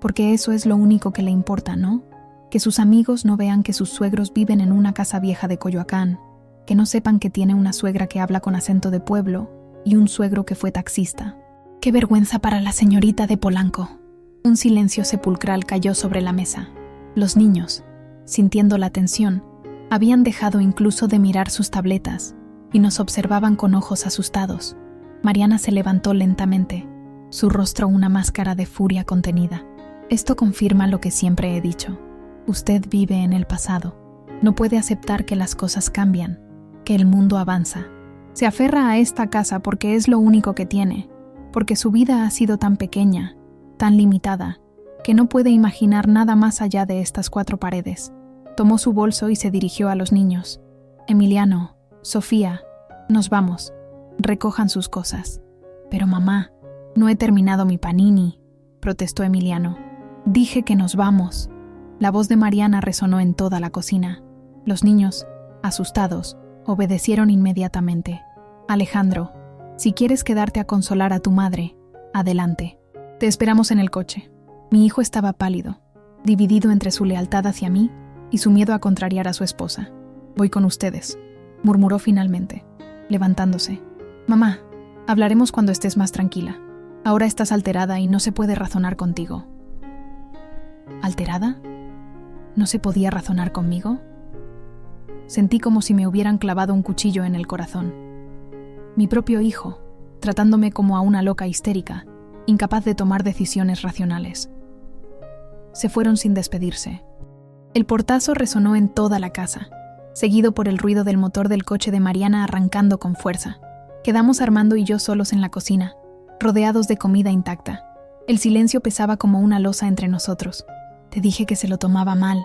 porque eso es lo único que le importa, ¿no? Que sus amigos no vean que sus suegros viven en una casa vieja de Coyoacán, que no sepan que tiene una suegra que habla con acento de pueblo y un suegro que fue taxista. ¡Qué vergüenza para la señorita de Polanco! Un silencio sepulcral cayó sobre la mesa. Los niños, sintiendo la tensión, habían dejado incluso de mirar sus tabletas y nos observaban con ojos asustados. Mariana se levantó lentamente, su rostro una máscara de furia contenida. Esto confirma lo que siempre he dicho. Usted vive en el pasado. No puede aceptar que las cosas cambian, que el mundo avanza. Se aferra a esta casa porque es lo único que tiene, porque su vida ha sido tan pequeña, tan limitada, que no puede imaginar nada más allá de estas 4 paredes. Tomó su bolso y se dirigió a los niños. Emiliano, Sofía, nos vamos. Recojan sus cosas. Pero mamá, no he terminado mi panini, protestó Emiliano. Dije que nos vamos. La voz de Mariana resonó en toda la cocina. Los niños, asustados, obedecieron inmediatamente. Alejandro, si quieres quedarte a consolar a tu madre, adelante. Te esperamos en el coche. Mi hijo estaba pálido, dividido entre su lealtad hacia mí y su miedo a contrariar a su esposa. Voy con ustedes, murmuró finalmente, levantándose. Mamá, hablaremos cuando estés más tranquila. Ahora estás alterada y no se puede razonar contigo. ¿Alterada? ¿No se podía razonar conmigo? Sentí como si me hubieran clavado un cuchillo en el corazón. Mi propio hijo, tratándome como a una loca histérica, incapaz de tomar decisiones racionales. Se fueron sin despedirse. El portazo resonó en toda la casa, seguido por el ruido del motor del coche de Mariana arrancando con fuerza. Quedamos Armando y yo solos en la cocina, rodeados de comida intacta. El silencio pesaba como una losa entre nosotros. Te dije que se lo tomaba mal,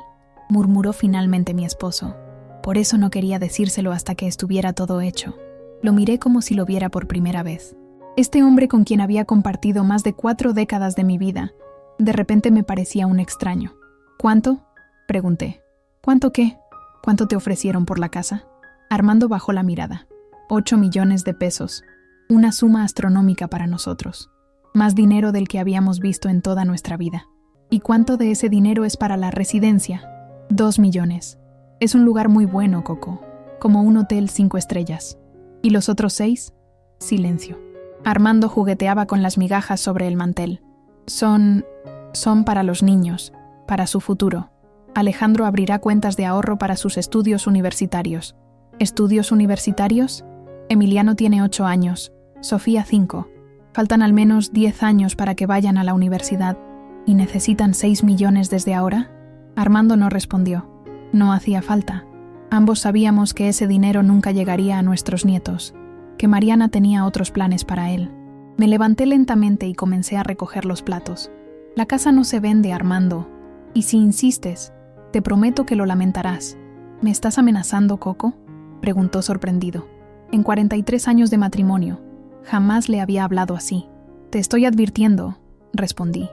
murmuró finalmente mi esposo. Por eso no quería decírselo hasta que estuviera todo hecho. Lo miré como si lo viera por primera vez. Este hombre con quien había compartido más de 4 décadas de mi vida, de repente me parecía un extraño. ¿Cuánto?, pregunté. ¿Cuánto qué? ¿Cuánto te ofrecieron por la casa? Armando bajó la mirada. 8 millones de pesos. Una suma astronómica para nosotros. Más dinero del que habíamos visto en toda nuestra vida. ¿Y cuánto de ese dinero es para la residencia? 2 millones. Es un lugar muy bueno, Coco. Como un hotel 5 estrellas. ¿Y los otros 6? Silencio. Armando jugueteaba con las migajas sobre el mantel. Son para los niños, para su futuro. Alejandro abrirá cuentas de ahorro para sus estudios universitarios. ¿Estudios universitarios? Emiliano tiene 8 años, Sofía 5. Faltan al menos 10 años para que vayan a la universidad. ¿Y necesitan 6 millones desde ahora? Armando no respondió. No hacía falta. Ambos sabíamos que ese dinero nunca llegaría a nuestros nietos, que Mariana tenía otros planes para él. Me levanté lentamente y comencé a recoger los platos. La casa no se vende, Armando. Y si insistes, te prometo que lo lamentarás. ¿Me estás amenazando, Coco?, preguntó sorprendido. En 43 años de matrimonio, jamás le había hablado así. Te estoy advirtiendo, respondí.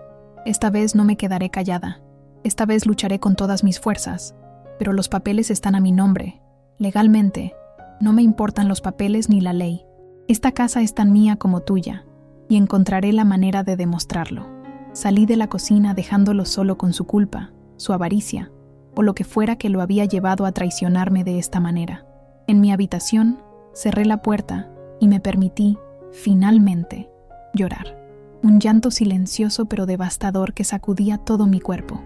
Esta vez no me quedaré callada. Esta vez lucharé con todas mis fuerzas. Pero los papeles están a mi nombre. Legalmente, no me importan los papeles ni la ley. Esta casa es tan mía como tuya, y encontraré la manera de demostrarlo. Salí de la cocina dejándolo solo con su culpa, su avaricia, o lo que fuera que lo había llevado a traicionarme de esta manera. En mi habitación, cerré la puerta y me permití, finalmente, llorar. Un llanto silencioso pero devastador que sacudía todo mi cuerpo.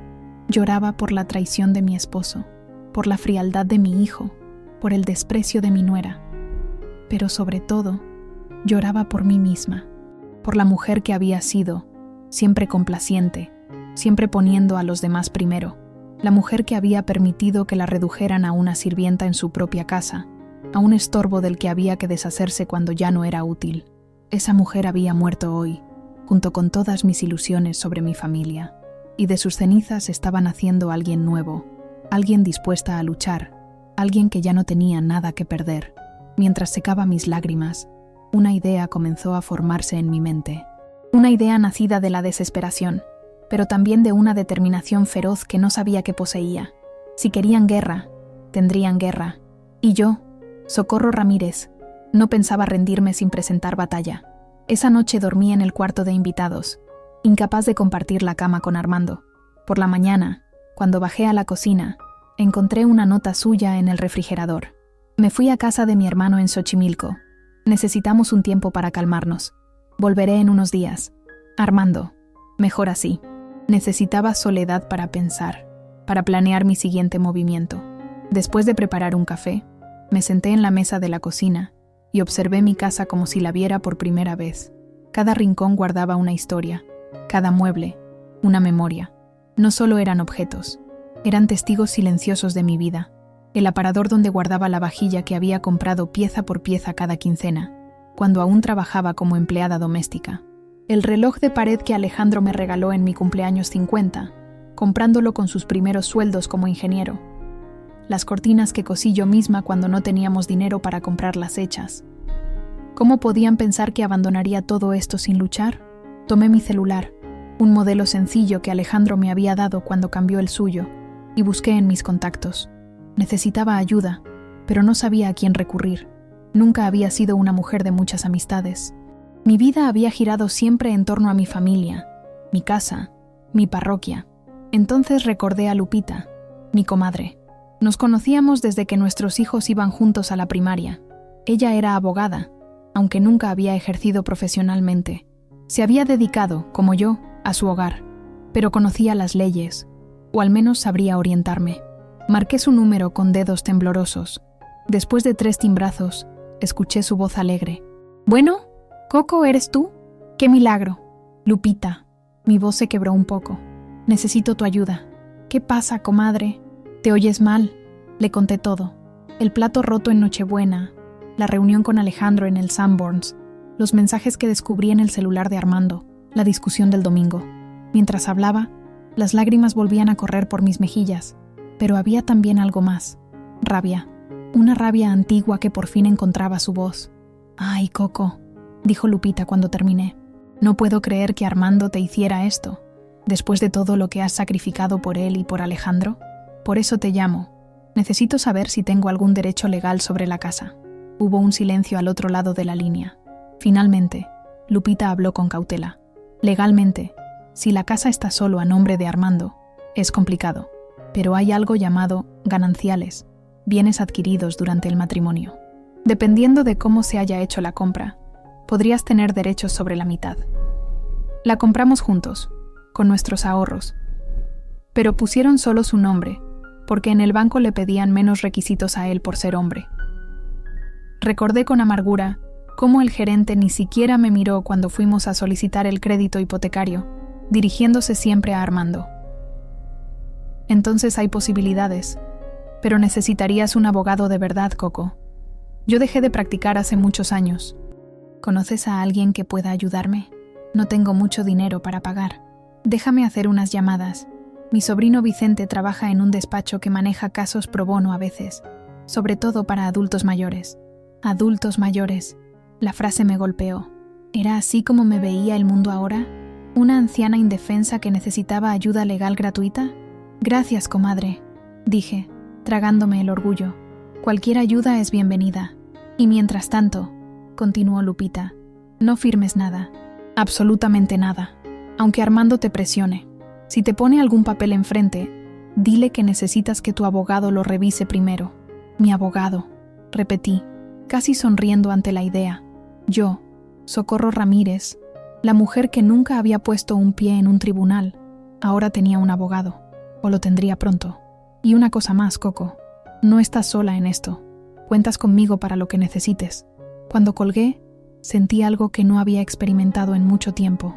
Lloraba por la traición de mi esposo, por la frialdad de mi hijo, por el desprecio de mi nuera, pero sobre todo, lloraba por mí misma, por la mujer que había sido, siempre complaciente, siempre poniendo a los demás primero, la mujer que había permitido que la redujeran a una sirvienta en su propia casa, a un estorbo del que había que deshacerse cuando ya no era útil. Esa mujer había muerto hoy, junto con todas mis ilusiones sobre mi familia, y de sus cenizas estaba naciendo alguien nuevo, alguien dispuesta a luchar, alguien que ya no tenía nada que perder. Mientras secaba mis lágrimas, una idea comenzó a formarse en mi mente. Una idea nacida de la desesperación, pero también de una determinación feroz que no sabía que poseía. Si querían guerra, tendrían guerra. Y yo, Socorro Ramírez, no pensaba rendirme sin presentar batalla. Esa noche dormí en el cuarto de invitados, incapaz de compartir la cama con Armando. Por la mañana, cuando bajé a la cocina, encontré una nota suya en el refrigerador. Me fui a casa de mi hermano en Xochimilco. Necesitamos un tiempo para calmarnos. Volveré en unos días. Armando, mejor así. Necesitaba soledad para pensar, para planear mi siguiente movimiento. Después de preparar un café, me senté en la mesa de la cocina y observé mi casa como si la viera por primera vez. Cada rincón guardaba una historia, cada mueble, una memoria. No solo eran objetos, eran testigos silenciosos de mi vida. El aparador donde guardaba la vajilla que había comprado pieza por pieza cada quincena, cuando aún trabajaba como empleada doméstica. El reloj de pared que Alejandro me regaló en mi cumpleaños 50, comprándolo con sus primeros sueldos como ingeniero. Las cortinas que cosí yo misma cuando no teníamos dinero para comprarlas hechas. ¿Cómo podían pensar que abandonaría todo esto sin luchar? Tomé mi celular, un modelo sencillo que Alejandro me había dado cuando cambió el suyo, y busqué en mis contactos. Necesitaba ayuda, pero no sabía a quién recurrir. Nunca había sido una mujer de muchas amistades. Mi vida había girado siempre en torno a mi familia, mi casa, mi parroquia. Entonces recordé a Lupita, mi comadre. Nos conocíamos desde que nuestros hijos iban juntos a la primaria. Ella era abogada, aunque nunca había ejercido profesionalmente. Se había dedicado, como yo, a su hogar, pero conocía las leyes, o al menos sabría orientarme. Marqué su número con dedos temblorosos. Después de 3 timbrazos, escuché su voz alegre. «Bueno, Coco, ¿eres tú? ¡Qué milagro!» «Lupita». Mi voz se quebró un poco. «Necesito tu ayuda». «¿Qué pasa, comadre? ¿Te oyes mal?» Le conté todo. El plato roto en Nochebuena, la reunión con Alejandro en el Sanborns, los mensajes que descubrí en el celular de Armando, la discusión del domingo. Mientras hablaba, las lágrimas volvían a correr por mis mejillas, pero había también algo más. Rabia. Una rabia antigua que por fin encontraba su voz. «Ay, Coco», dijo Lupita cuando terminé. «No puedo creer que Armando te hiciera esto, después de todo lo que has sacrificado por él y por Alejandro. Por eso te llamo. Necesito saber si tengo algún derecho legal sobre la casa». Hubo un silencio al otro lado de la línea. Finalmente, Lupita habló con cautela. «Legalmente, si la casa está solo a nombre de Armando, es complicado, pero hay algo llamado gananciales, bienes adquiridos durante el matrimonio. Dependiendo de cómo se haya hecho la compra, podrías tener derechos sobre la mitad. La compramos juntos, con nuestros ahorros, pero pusieron solo su nombre, porque en el banco le pedían menos requisitos a él por ser hombre. Recordé con amargura cómo el gerente ni siquiera me miró cuando fuimos a solicitar el crédito hipotecario, dirigiéndose siempre a Armando. Entonces hay posibilidades, pero necesitarías un abogado de verdad, Coco. Yo dejé de practicar hace muchos años. ¿Conoces a alguien que pueda ayudarme? No tengo mucho dinero para pagar. Déjame hacer unas llamadas. Mi sobrino Vicente trabaja en un despacho que maneja casos pro bono a veces, sobre todo para adultos mayores. Adultos mayores. La frase me golpeó. ¿Era así como me veía el mundo ahora? ¿Una anciana indefensa que necesitaba ayuda legal gratuita? Gracias, comadre, dije, tragándome el orgullo. Cualquier ayuda es bienvenida. Y mientras tanto, continuó Lupita, no firmes nada. Absolutamente nada. Aunque Armando te presione. Si te pone algún papel enfrente, dile que necesitas que tu abogado lo revise primero. Mi abogado, repetí, casi sonriendo ante la idea. Yo, Socorro Ramírez, la mujer que nunca había puesto un pie en un tribunal, ahora tenía un abogado, o lo tendría pronto. Y una cosa más, Coco, no estás sola en esto. Cuentas conmigo para lo que necesites. Cuando colgué, sentí algo que no había experimentado en mucho tiempo.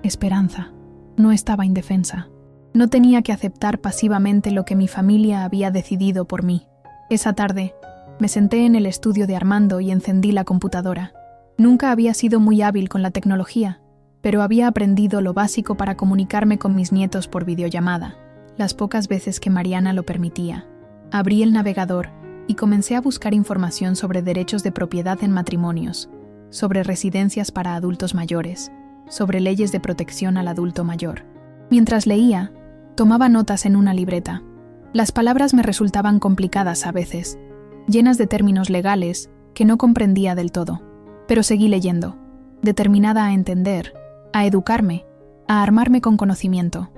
Esperanza. No estaba indefensa. No tenía que aceptar pasivamente lo que mi familia había decidido por mí. Esa tarde, me senté en el estudio de Armando y encendí la computadora. Nunca había sido muy hábil con la tecnología, pero había aprendido lo básico para comunicarme con mis nietos por videollamada, las pocas veces que Mariana lo permitía. Abrí el navegador y comencé a buscar información sobre derechos de propiedad en matrimonios, sobre residencias para adultos mayores, sobre leyes de protección al adulto mayor. Mientras leía, tomaba notas en una libreta. Las palabras me resultaban complicadas a veces, llenas de términos legales que no comprendía del todo. Pero seguí leyendo, determinada a entender, a educarme, a armarme con conocimiento.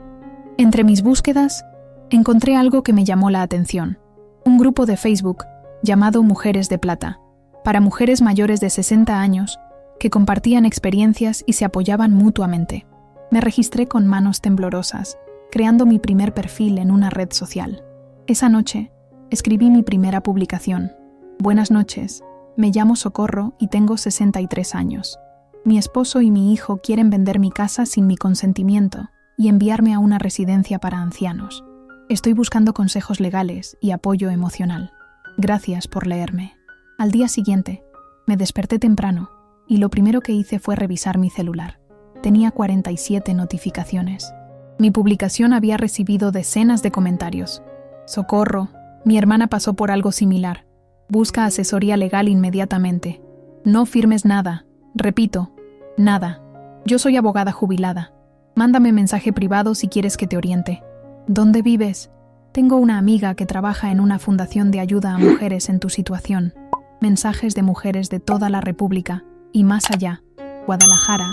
Entre mis búsquedas, encontré algo que me llamó la atención. Un grupo de Facebook llamado Mujeres de Plata, para mujeres mayores de 60 años que compartían experiencias y se apoyaban mutuamente. Me registré con manos temblorosas, creando mi primer perfil en una red social. Esa noche, escribí mi primera publicación. Buenas noches, me llamo Socorro y tengo 63 años. Mi esposo y mi hijo quieren vender mi casa sin mi consentimiento y enviarme a una residencia para ancianos. Estoy buscando consejos legales y apoyo emocional. Gracias por leerme. Al día siguiente, me desperté temprano y lo primero que hice fue revisar mi celular. Tenía 47 notificaciones. Mi publicación había recibido decenas de comentarios. Socorro, mi hermana pasó por algo similar. Busca asesoría legal inmediatamente. No firmes nada. Repito, nada. Yo soy abogada jubilada. Mándame mensaje privado si quieres que te oriente. ¿Dónde vives? Tengo una amiga que trabaja en una fundación de ayuda a mujeres en tu situación. Mensajes de mujeres de toda la República y más allá. Guadalajara,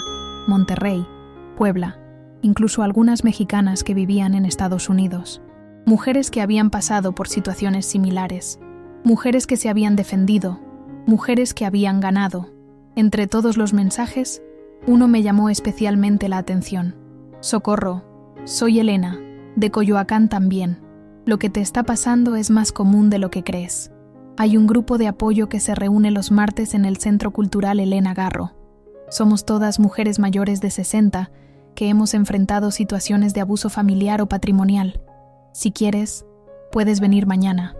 Monterrey, Puebla, incluso algunas mexicanas que vivían en Estados Unidos. Mujeres que habían pasado por situaciones similares. Mujeres que se habían defendido. Mujeres que habían ganado. Entre todos los mensajes, uno me llamó especialmente la atención. Socorro, soy Elena, de Coyoacán también. Lo que te está pasando es más común de lo que crees. Hay un grupo de apoyo que se reúne los martes en el Centro Cultural Elena Garro. Somos todas mujeres mayores de 60 que hemos enfrentado situaciones de abuso familiar o patrimonial. Si quieres, puedes venir mañana.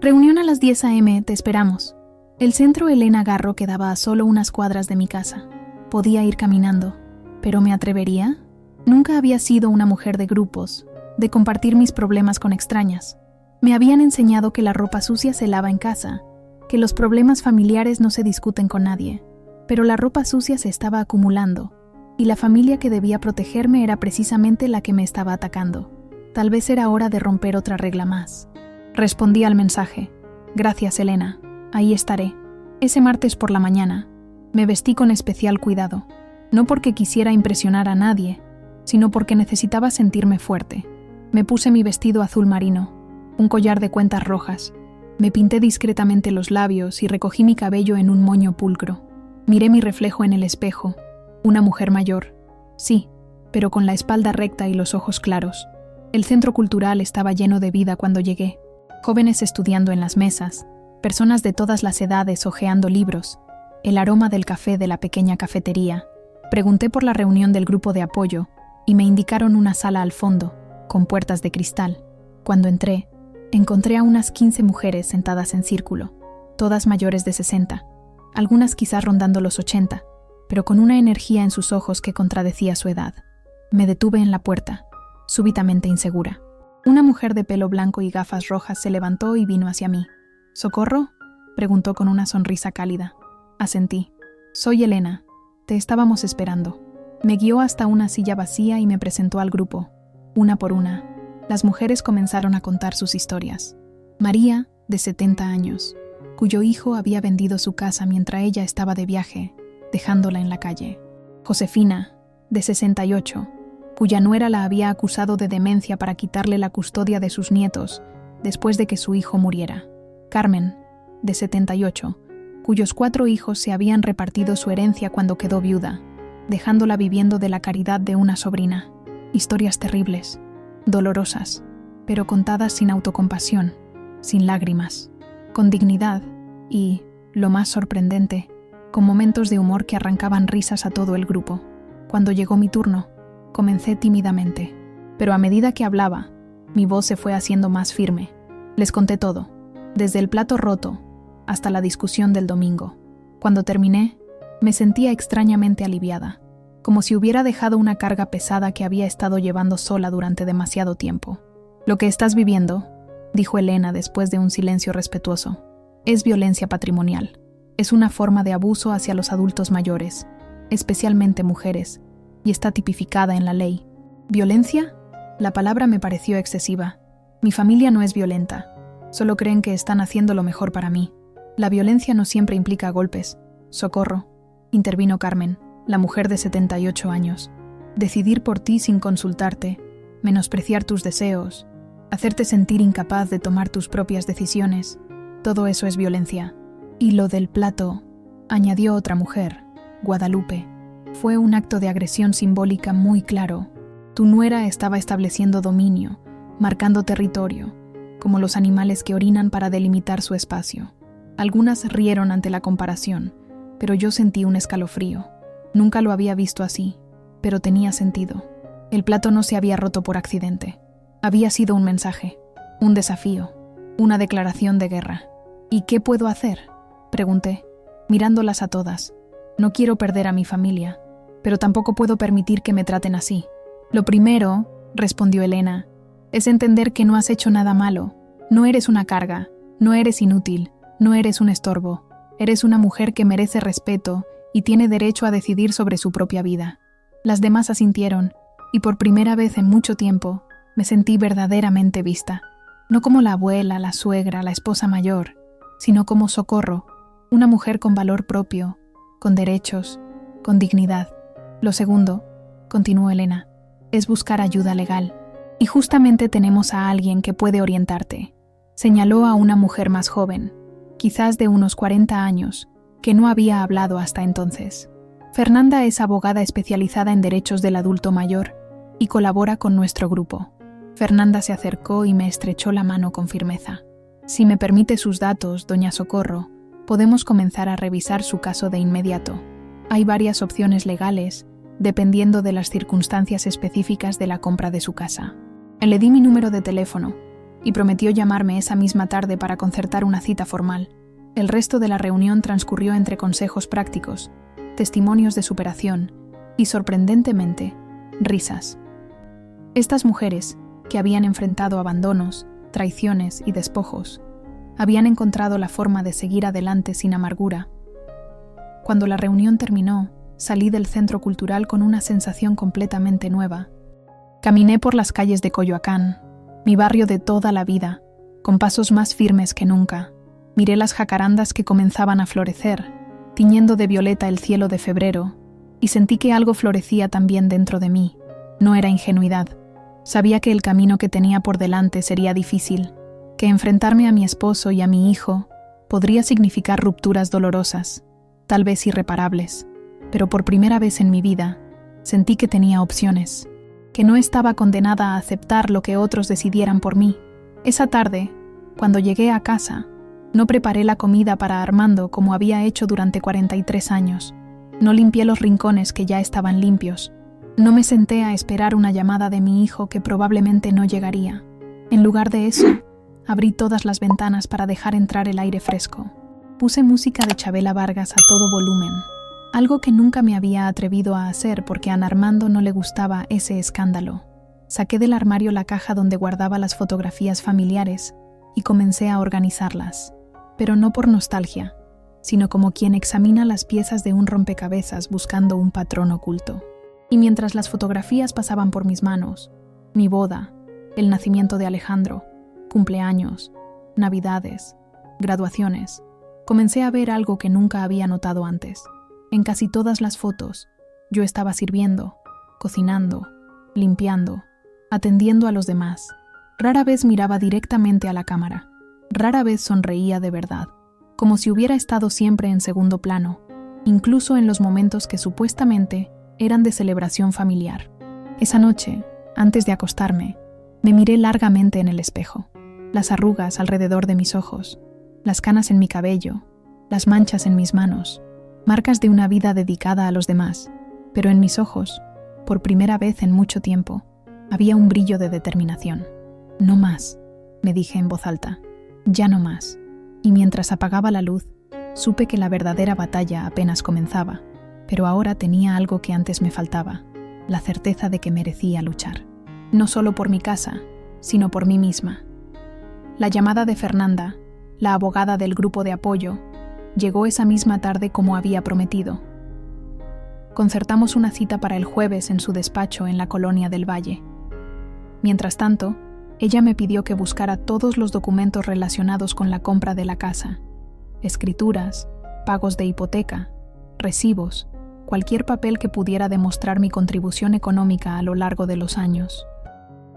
Reunión a las 10 a.m., te esperamos. El Centro Elena Garro quedaba a solo unas cuadras de mi casa. Podía ir caminando, pero ¿me atrevería? Nunca había sido una mujer de grupos, de compartir mis problemas con extrañas. Me habían enseñado que la ropa sucia se lava en casa, que los problemas familiares no se discuten con nadie, pero la ropa sucia se estaba acumulando, y la familia que debía protegerme era precisamente la que me estaba atacando. Tal vez era hora de romper otra regla más. Respondí al mensaje. Gracias, Elena. Ahí estaré. Ese martes por la mañana, me vestí con especial cuidado, no porque quisiera impresionar a nadie, sino porque necesitaba sentirme fuerte. Me puse mi vestido azul marino, un collar de cuentas rojas, me pinté discretamente los labios y recogí mi cabello en un moño pulcro. Miré mi reflejo en el espejo, una mujer mayor, sí, pero con la espalda recta y los ojos claros. El centro cultural estaba lleno de vida cuando llegué, jóvenes estudiando en las mesas, personas de todas las edades hojeando libros, el aroma del café de la pequeña cafetería. Pregunté por la reunión del grupo de apoyo y me indicaron una sala al fondo, con puertas de cristal. Cuando entré, encontré a unas 15 mujeres sentadas en círculo, todas mayores de 60, algunas quizás rondando los 80, pero con una energía en sus ojos que contradecía su edad. Me detuve en la puerta, súbitamente insegura. Una mujer de pelo blanco y gafas rojas se levantó y vino hacia mí. ¿Socorro?, preguntó con una sonrisa cálida. Asentí. Soy Elena. Te estábamos esperando. Me guió hasta una silla vacía y me presentó al grupo. Una por una, las mujeres comenzaron a contar sus historias. María, de 70 años, cuyo hijo había vendido su casa mientras ella estaba de viaje, dejándola en la calle. Josefina, de 68, cuya nuera la había acusado de demencia para quitarle la custodia de sus nietos después de que su hijo muriera. Carmen, de 78, cuyos 4 hijos se habían repartido su herencia cuando quedó viuda, dejándola viviendo de la caridad de una sobrina. Historias terribles, dolorosas, pero contadas sin autocompasión, sin lágrimas, con dignidad, y, lo más sorprendente, con momentos de humor que arrancaban risas a todo el grupo. Cuando llegó mi turno, comencé tímidamente, pero a medida que hablaba, mi voz se fue haciendo más firme. Les conté todo, desde el plato roto hasta la discusión del domingo. Cuando terminé, me sentía extrañamente aliviada, como si hubiera dejado una carga pesada que había estado llevando sola durante demasiado tiempo. Lo que estás viviendo, dijo Elena después de un silencio respetuoso, es violencia patrimonial. Es una forma de abuso hacia los adultos mayores, especialmente mujeres, y está tipificada en la ley. ¿Violencia? La palabra me pareció excesiva. Mi familia no es violenta, solo creen que están haciendo lo mejor para mí. La violencia no siempre implica golpes. Socorro, intervino Carmen, la mujer de 78 años. Decidir por ti sin consultarte, menospreciar tus deseos, hacerte sentir incapaz de tomar tus propias decisiones, todo eso es violencia. Y lo del plato, añadió otra mujer, Guadalupe, fue un acto de agresión simbólica muy claro. Tu nuera estaba estableciendo dominio, marcando territorio, como los animales que orinan para delimitar su espacio. Algunas rieron ante la comparación, pero yo sentí un escalofrío. Nunca lo había visto así, pero tenía sentido. El plato no se había roto por accidente. Había sido un mensaje, un desafío, una declaración de guerra. ¿Y qué puedo hacer?, pregunté, mirándolas a todas. No quiero perder a mi familia, pero tampoco puedo permitir que me traten así. Lo primero, respondió Elena, es entender que no has hecho nada malo. No eres una carga, no eres inútil, no eres un estorbo. Eres una mujer que merece respeto y tiene derecho a decidir sobre su propia vida. Las demás asintieron, y por primera vez en mucho tiempo me sentí verdaderamente vista. No como la abuela, la suegra, la esposa mayor, sino como Socorro, una mujer con valor propio, con derechos, con dignidad. Lo segundo, continuó Elena, es buscar ayuda legal. Y justamente tenemos a alguien que puede orientarte. Señaló a una mujer más joven, quizás de unos 40 años, que no había hablado hasta entonces. Fernanda es abogada especializada en derechos del adulto mayor y colabora con nuestro grupo. Fernanda se acercó y me estrechó la mano con firmeza. Si me permite sus datos, doña Socorro, podemos comenzar a revisar su caso de inmediato. Hay varias opciones legales, dependiendo de las circunstancias específicas de la compra de su casa. Le di mi número de teléfono y prometió llamarme esa misma tarde para concertar una cita formal. El resto de la reunión transcurrió entre consejos prácticos, testimonios de superación y, sorprendentemente, risas. Estas mujeres, que habían enfrentado abandonos, traiciones y despojos, habían encontrado la forma de seguir adelante sin amargura. Cuando la reunión terminó, salí del centro cultural con una sensación completamente nueva. Caminé por las calles de Coyoacán, mi barrio de toda la vida, con pasos más firmes que nunca. Miré las jacarandas que comenzaban a florecer, tiñendo de violeta el cielo de febrero, y sentí que algo florecía también dentro de mí. No era ingenuidad. Sabía que el camino que tenía por delante sería difícil, que enfrentarme a mi esposo y a mi hijo podría significar rupturas dolorosas, tal vez irreparables, pero por primera vez en mi vida sentí que tenía opciones, que no estaba condenada a aceptar lo que otros decidieran por mí. Esa tarde, cuando llegué a casa, no preparé la comida para Armando como había hecho durante 43 años. No limpié los rincones que ya estaban limpios. No me senté a esperar una llamada de mi hijo que probablemente no llegaría. En lugar de eso, abrí todas las ventanas para dejar entrar el aire fresco. Puse música de Chabela Vargas a todo volumen, algo que nunca me había atrevido a hacer porque a Armando no le gustaba ese escándalo. Saqué del armario la caja donde guardaba las fotografías familiares y comencé a organizarlas, pero no por nostalgia, sino como quien examina las piezas de un rompecabezas buscando un patrón oculto. Y mientras las fotografías pasaban por mis manos, mi boda, el nacimiento de Alejandro, cumpleaños, navidades, graduaciones, comencé a ver algo que nunca había notado antes. En casi todas las fotos, yo estaba sirviendo, cocinando, limpiando, atendiendo a los demás. Rara vez miraba directamente a la cámara. Rara vez sonreía de verdad, como si hubiera estado siempre en segundo plano, incluso en los momentos que supuestamente eran de celebración familiar. Esa noche, antes de acostarme, me miré largamente en el espejo. Las arrugas alrededor de mis ojos, las canas en mi cabello, las manchas en mis manos, marcas de una vida dedicada a los demás, pero en mis ojos, por primera vez en mucho tiempo, había un brillo de determinación. No más, me dije en voz alta, ya no más. Y mientras apagaba la luz, supe que la verdadera batalla apenas comenzaba, pero ahora tenía algo que antes me faltaba, la certeza de que merecía luchar. No solo por mi casa, sino por mí misma. La llamada de Fernanda, la abogada del grupo de apoyo, llegó esa misma tarde como había prometido. Concertamos una cita para el jueves en su despacho en la Colonia del Valle. Mientras tanto, ella me pidió que buscara todos los documentos relacionados con la compra de la casa: escrituras, pagos de hipoteca, recibos, cualquier papel que pudiera demostrar mi contribución económica a lo largo de los años.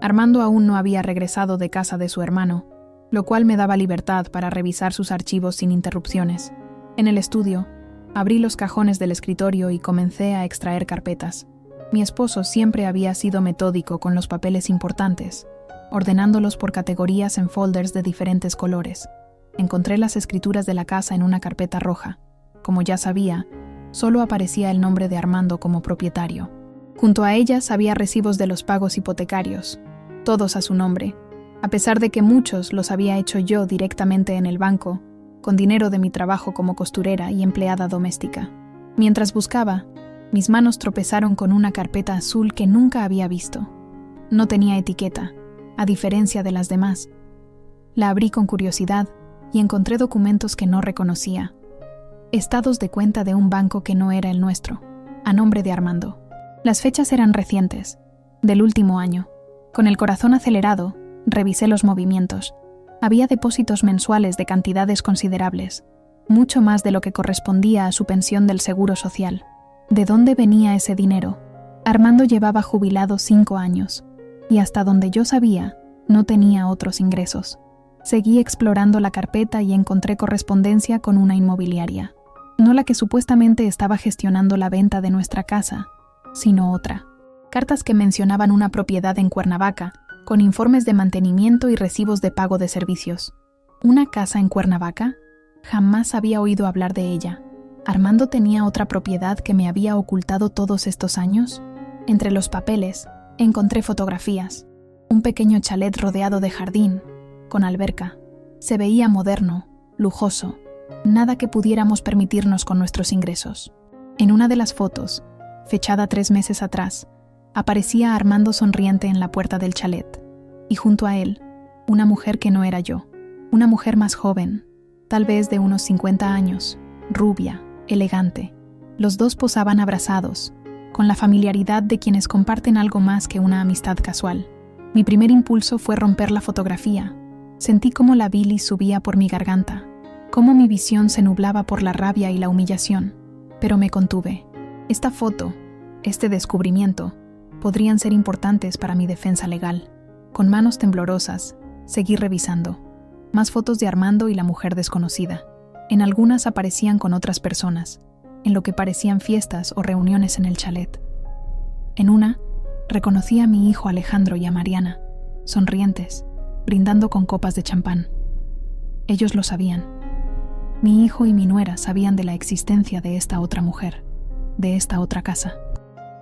Armando aún no había regresado de casa de su hermano, lo cual me daba libertad para revisar sus archivos sin interrupciones. En el estudio, abrí los cajones del escritorio y comencé a extraer carpetas. Mi esposo siempre había sido metódico con los papeles importantes, ordenándolos por categorías en folders de diferentes colores. Encontré las escrituras de la casa en una carpeta roja. Como ya sabía, solo aparecía el nombre de Armando como propietario. Junto a ellas había recibos de los pagos hipotecarios, todos a su nombre, a pesar de que muchos los había hecho yo directamente en el banco, con dinero de mi trabajo como costurera y empleada doméstica. Mientras buscaba, mis manos tropezaron con una carpeta azul que nunca había visto. No tenía etiqueta, a diferencia de las demás. La abrí con curiosidad y encontré documentos que no reconocía. Estados de cuenta de un banco que no era el nuestro, a nombre de Armando. Las fechas eran recientes, del último año. Con el corazón acelerado, revisé los movimientos. Había depósitos mensuales de cantidades considerables, mucho más de lo que correspondía a su pensión del Seguro Social. ¿De dónde venía ese dinero? Armando llevaba jubilado 5 años, y hasta donde yo sabía, no tenía otros ingresos. Seguí explorando la carpeta y encontré correspondencia con una inmobiliaria. No la que supuestamente estaba gestionando la venta de nuestra casa, sino otra. Cartas que mencionaban una propiedad en Cuernavaca, con informes de mantenimiento y recibos de pago de servicios. ¿Una casa en Cuernavaca? Jamás había oído hablar de ella. ¿Armando tenía otra propiedad que me había ocultado todos estos años? Entre los papeles, encontré fotografías. Un pequeño chalet rodeado de jardín, con alberca. Se veía moderno, lujoso, nada que pudiéramos permitirnos con nuestros ingresos. En una de las fotos, fechada 3 meses atrás, aparecía Armando sonriente en la puerta del chalet, y junto a él, una mujer que no era yo, una mujer más joven, tal vez de unos 50 años, rubia, elegante. Los dos posaban abrazados, con la familiaridad de quienes comparten algo más que una amistad casual. Mi primer impulso fue romper la fotografía. Sentí cómo la bilis subía por mi garganta, cómo mi visión se nublaba por la rabia y la humillación, pero me contuve. Esta foto, este descubrimiento, podrían ser importantes para mi defensa legal. Con manos temblorosas, seguí revisando. Más fotos de Armando y la mujer desconocida. En algunas aparecían con otras personas, en lo que parecían fiestas o reuniones en el chalet. En una, reconocí a mi hijo Alejandro y a Mariana, sonrientes, brindando con copas de champán. Ellos lo sabían. Mi hijo y mi nuera sabían de la existencia de esta otra mujer, de esta otra casa.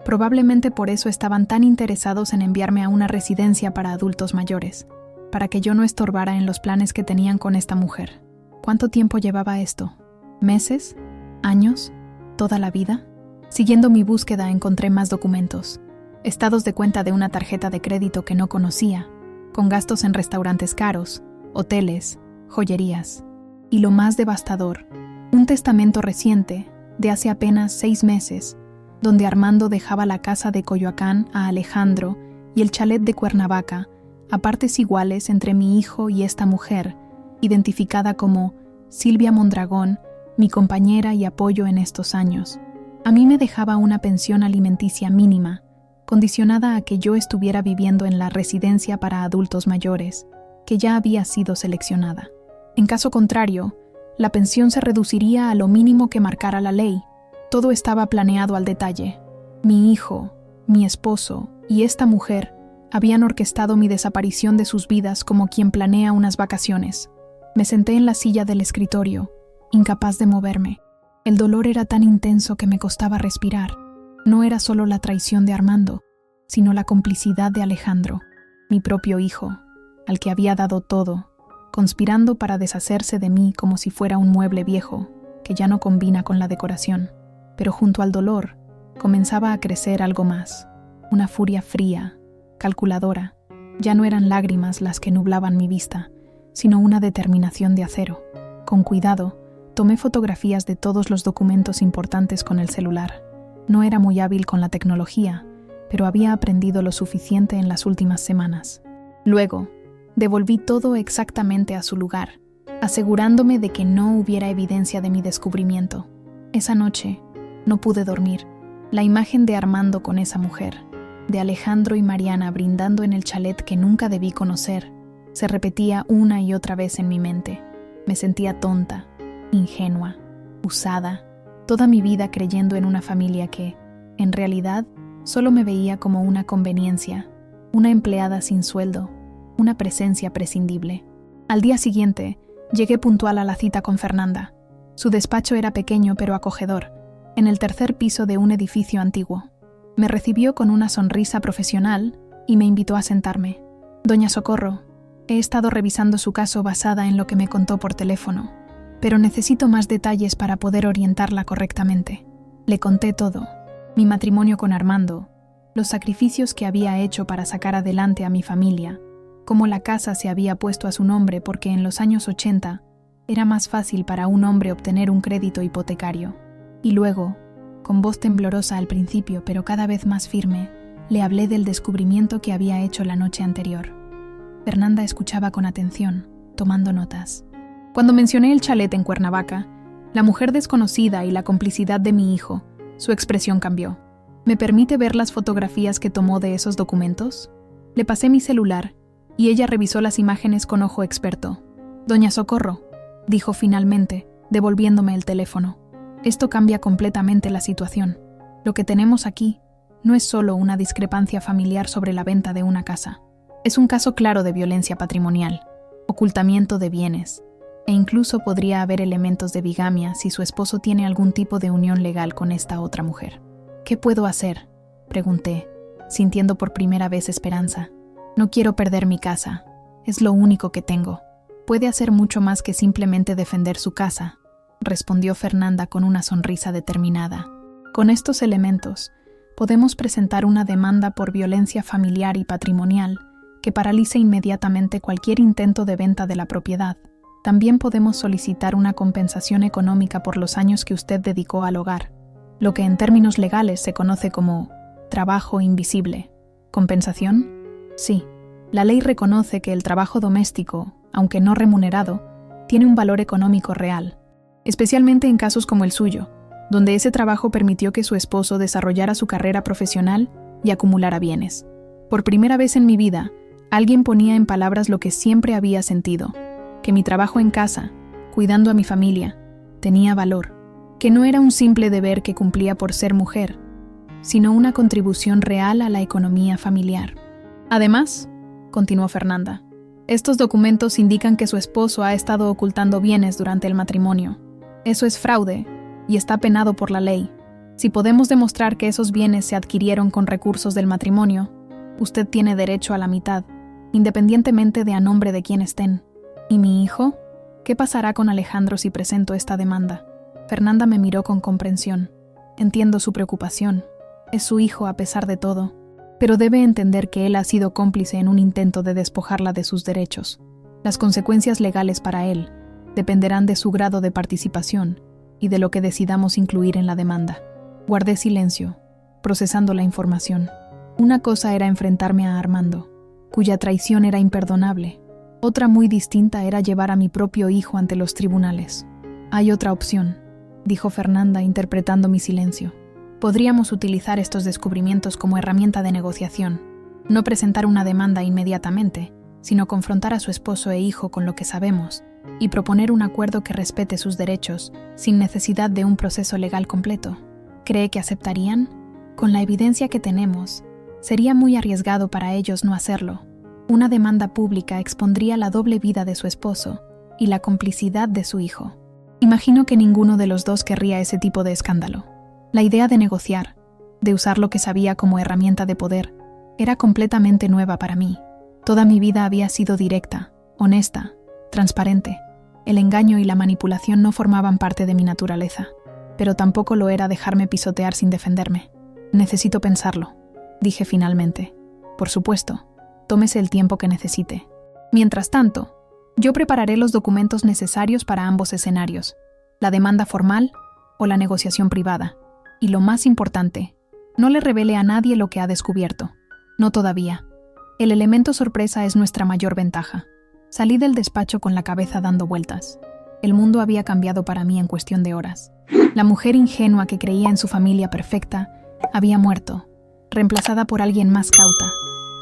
Probablemente por eso estaban tan interesados en enviarme a una residencia para adultos mayores, para que yo no estorbara en los planes que tenían con esta mujer. ¿Cuánto tiempo llevaba esto? ¿Meses? ¿Años? ¿Toda la vida? Siguiendo mi búsqueda encontré más documentos. Estados de cuenta de una tarjeta de crédito que no conocía, con gastos en restaurantes caros, hoteles, joyerías. Y lo más devastador, un testamento reciente, de hace apenas 6 meses, donde Armando dejaba la casa de Coyoacán a Alejandro y el chalet de Cuernavaca, a partes iguales entre mi hijo y esta mujer, identificada como Silvia Mondragón, mi compañera y apoyo en estos años. A mí me dejaba una pensión alimenticia mínima, condicionada a que yo estuviera viviendo en la residencia para adultos mayores, que ya había sido seleccionada. En caso contrario, la pensión se reduciría a lo mínimo que marcara la ley. Todo estaba planeado al detalle. Mi hijo, mi esposo y esta mujer habían orquestado mi desaparición de sus vidas como quien planea unas vacaciones. Me senté en la silla del escritorio, incapaz de moverme. El dolor era tan intenso que me costaba respirar. No era solo la traición de Armando, sino la complicidad de Alejandro, mi propio hijo, al que había dado todo, conspirando para deshacerse de mí como si fuera un mueble viejo, que ya no combina con la decoración. Pero junto al dolor, comenzaba a crecer algo más, una furia fría, calculadora. Ya no eran lágrimas las que nublaban mi vista, sino una determinación de acero. Con cuidado, tomé fotografías de todos los documentos importantes con el celular. No era muy hábil con la tecnología, pero había aprendido lo suficiente en las últimas semanas. Luego, devolví todo exactamente a su lugar, asegurándome de que no hubiera evidencia de mi descubrimiento. Esa noche, no pude dormir. La imagen de Armando con esa mujer, de Alejandro y Mariana brindando en el chalet que nunca debí conocer, se repetía una y otra vez en mi mente. Me sentía tonta, ingenua, usada, toda mi vida creyendo en una familia que, en realidad, solo me veía como una conveniencia, una empleada sin sueldo, una presencia prescindible. Al día siguiente, llegué puntual a la cita con Fernanda. Su despacho era pequeño pero acogedor, en el tercer piso de un edificio antiguo. Me recibió con una sonrisa profesional y me invitó a sentarme. Doña Socorro, he estado revisando su caso basada en lo que me contó por teléfono, pero necesito más detalles para poder orientarla correctamente. Le conté todo, mi matrimonio con Armando, los sacrificios que había hecho para sacar adelante a mi familia, cómo la casa se había puesto a su nombre porque en los años 80 era más fácil para un hombre obtener un crédito hipotecario. Y luego, con voz temblorosa al principio pero cada vez más firme, le hablé del descubrimiento que había hecho la noche anterior. Fernanda escuchaba con atención, tomando notas. Cuando mencioné el chalet en Cuernavaca, la mujer desconocida y la complicidad de mi hijo, su expresión cambió. ¿Me permite ver las fotografías que tomó de esos documentos? Le pasé mi celular y ella revisó las imágenes con ojo experto. Doña Socorro, dijo finalmente, devolviéndome el teléfono. Esto cambia completamente la situación. Lo que tenemos aquí no es solo una discrepancia familiar sobre la venta de una casa. Es un caso claro de violencia patrimonial, ocultamiento de bienes, e incluso podría haber elementos de bigamia si su esposo tiene algún tipo de unión legal con esta otra mujer. ¿Qué puedo hacer?, pregunté, sintiendo por primera vez esperanza. No quiero perder mi casa. Es lo único que tengo. Puede hacer mucho más que simplemente defender su casa, respondió Fernanda con una sonrisa determinada. Con estos elementos, podemos presentar una demanda por violencia familiar y patrimonial que paralice inmediatamente cualquier intento de venta de la propiedad. También podemos solicitar una compensación económica por los años que usted dedicó al hogar, lo que en términos legales se conoce como trabajo invisible. ¿Compensación? Sí. La ley reconoce que el trabajo doméstico, aunque no remunerado, tiene un valor económico real, especialmente en casos como el suyo, donde ese trabajo permitió que su esposo desarrollara su carrera profesional y acumulara bienes. Por primera vez en mi vida, alguien ponía en palabras lo que siempre había sentido, que mi trabajo en casa, cuidando a mi familia, tenía valor, que no era un simple deber que cumplía por ser mujer, sino una contribución real a la economía familiar. Además, continuó Fernanda, estos documentos indican que su esposo ha estado ocultando bienes durante el matrimonio. Eso es fraude y está penado por la ley. Si podemos demostrar que esos bienes se adquirieron con recursos del matrimonio, usted tiene derecho a la mitad, independientemente de a nombre de quién estén. ¿Y mi hijo? ¿Qué pasará con Alejandro si presento esta demanda? Fernanda me miró con comprensión. Entiendo su preocupación. Es su hijo a pesar de todo, pero debe entender que él ha sido cómplice en un intento de despojarla de sus derechos. Las consecuencias legales para él dependerán de su grado de participación y de lo que decidamos incluir en la demanda. Guardé silencio, procesando la información. Una cosa era enfrentarme a Armando, cuya traición era imperdonable. Otra muy distinta era llevar a mi propio hijo ante los tribunales. Hay otra opción, dijo Fernanda interpretando mi silencio. Podríamos utilizar estos descubrimientos como herramienta de negociación. No presentar una demanda inmediatamente, sino confrontar a su esposo e hijo con lo que sabemos y proponer un acuerdo que respete sus derechos sin necesidad de un proceso legal completo. ¿Cree que aceptarían? Con la evidencia que tenemos, sería muy arriesgado para ellos no hacerlo. Una demanda pública expondría la doble vida de su esposo y la complicidad de su hijo. Imagino que ninguno de los dos querría ese tipo de escándalo. La idea de negociar, de usar lo que sabía como herramienta de poder, era completamente nueva para mí. Toda mi vida había sido directa, honesta, transparente. El engaño y la manipulación no formaban parte de mi naturaleza, pero tampoco lo era dejarme pisotear sin defenderme. Necesito pensarlo, dije finalmente. Por supuesto, tómese el tiempo que necesite. Mientras tanto, yo prepararé los documentos necesarios para ambos escenarios, la demanda formal o la negociación privada. Y lo más importante, no le revele a nadie lo que ha descubierto. No todavía. El elemento sorpresa es nuestra mayor ventaja. Salí del despacho con la cabeza dando vueltas. El mundo había cambiado para mí en cuestión de horas. La mujer ingenua que creía en su familia perfecta había muerto, reemplazada por alguien más cauta,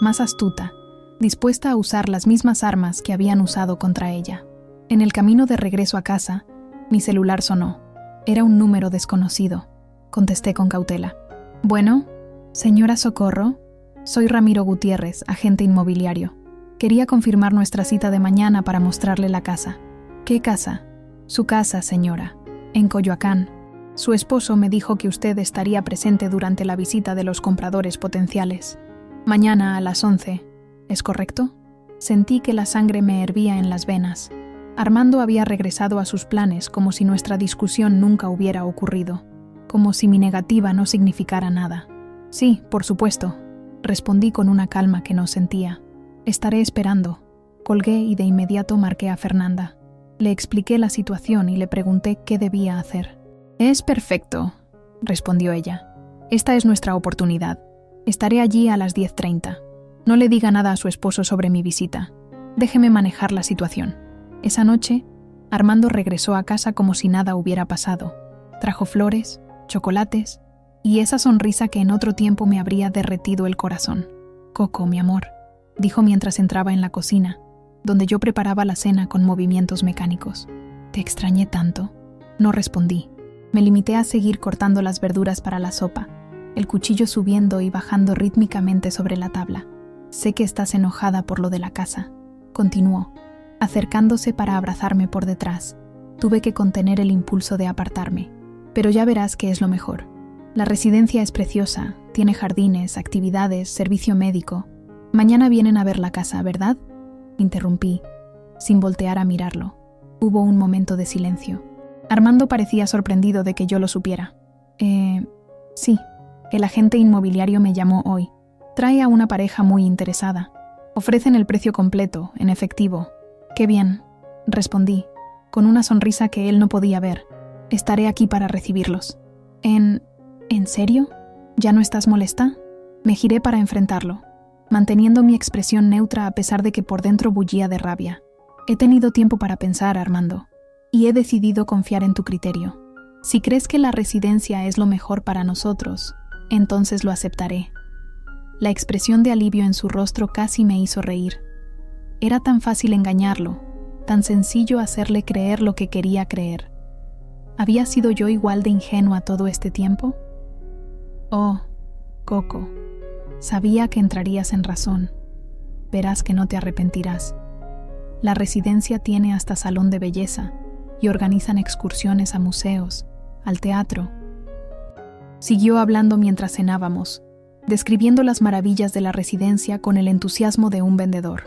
más astuta, dispuesta a usar las mismas armas que habían usado contra ella. En el camino de regreso a casa, mi celular sonó. Era un número desconocido. Contesté con cautela. Bueno, señora Socorro, soy Ramiro Gutiérrez, agente inmobiliario. Quería confirmar nuestra cita de mañana para mostrarle la casa. ¿Qué casa? Su casa, señora, en Coyoacán. Su esposo me dijo que usted estaría presente durante la visita de los compradores potenciales. Mañana a las 11, ¿es correcto? Sentí que la sangre me hervía en las venas. Armando había regresado a sus planes como si nuestra discusión nunca hubiera ocurrido, como si mi negativa no significara nada. Sí, por supuesto, respondí con una calma que no sentía. Estaré esperando. Colgué y de inmediato marqué a Fernanda. Le expliqué la situación y le pregunté qué debía hacer. Es perfecto, respondió ella. Esta es nuestra oportunidad. Estaré allí a las 10:30. No le diga nada a su esposo sobre mi visita. Déjeme manejar la situación. Esa noche, Armando regresó a casa como si nada hubiera pasado. Trajo flores, chocolates y esa sonrisa que en otro tiempo me habría derretido el corazón. Coco, mi amor, dijo mientras entraba en la cocina, donde yo preparaba la cena con movimientos mecánicos. ¿Te extrañé tanto? No respondí. Me limité a seguir cortando las verduras para la sopa, el cuchillo subiendo y bajando rítmicamente sobre la tabla. Sé que estás enojada por lo de la casa, continuó, acercándose para abrazarme por detrás. Tuve que contener el impulso de apartarme, pero ya verás que es lo mejor. La residencia es preciosa, tiene jardines, actividades, servicio médico. Mañana vienen a ver la casa, ¿verdad? Interrumpí, sin voltear a mirarlo. Hubo un momento de silencio. Armando parecía sorprendido de que yo lo supiera. Sí, el agente inmobiliario me llamó hoy. Trae a una pareja muy interesada. Ofrecen el precio completo, en efectivo. Qué bien, respondí, con una sonrisa que él no podía ver. Estaré aquí para recibirlos. ¿En serio? ¿Ya no estás molesta? Me giré para enfrentarlo, manteniendo mi expresión neutra a pesar de que por dentro bullía de rabia. He tenido tiempo para pensar, Armando, y he decidido confiar en tu criterio. Si crees que la residencia es lo mejor para nosotros, entonces lo aceptaré. La expresión de alivio en su rostro casi me hizo reír. Era tan fácil engañarlo, tan sencillo hacerle creer lo que quería creer. ¿Había sido yo igual de ingenua todo este tiempo? Oh, Coco, sabía que entrarías en razón. Verás que no te arrepentirás. La residencia tiene hasta salón de belleza y organizan excursiones a museos, al teatro. Siguió hablando mientras cenábamos, describiendo las maravillas de la residencia con el entusiasmo de un vendedor.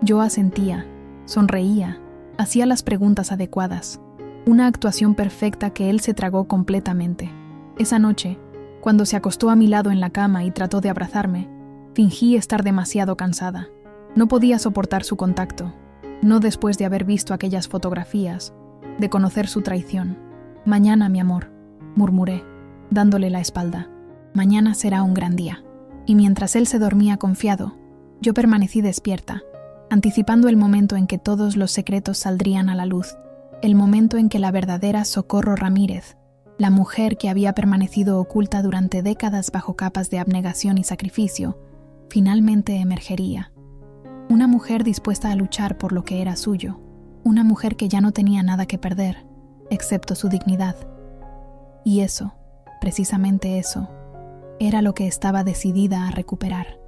Yo asentía, sonreía, hacía las preguntas adecuadas. Una actuación perfecta que él se tragó completamente. Esa noche, cuando se acostó a mi lado en la cama y trató de abrazarme, fingí estar demasiado cansada. No podía soportar su contacto, no después de haber visto aquellas fotografías, de conocer su traición. Mañana, mi amor, murmuré, dándole la espalda. Mañana será un gran día. Y mientras él se dormía confiado, yo permanecí despierta, anticipando el momento en que todos los secretos saldrían a la luz, el momento en que la verdadera Socorro Ramírez, la mujer que había permanecido oculta durante décadas bajo capas de abnegación y sacrificio, finalmente emergería. Una mujer dispuesta a luchar por lo que era suyo, una mujer que ya no tenía nada que perder, excepto su dignidad. Y eso, precisamente eso, era lo que estaba decidida a recuperar.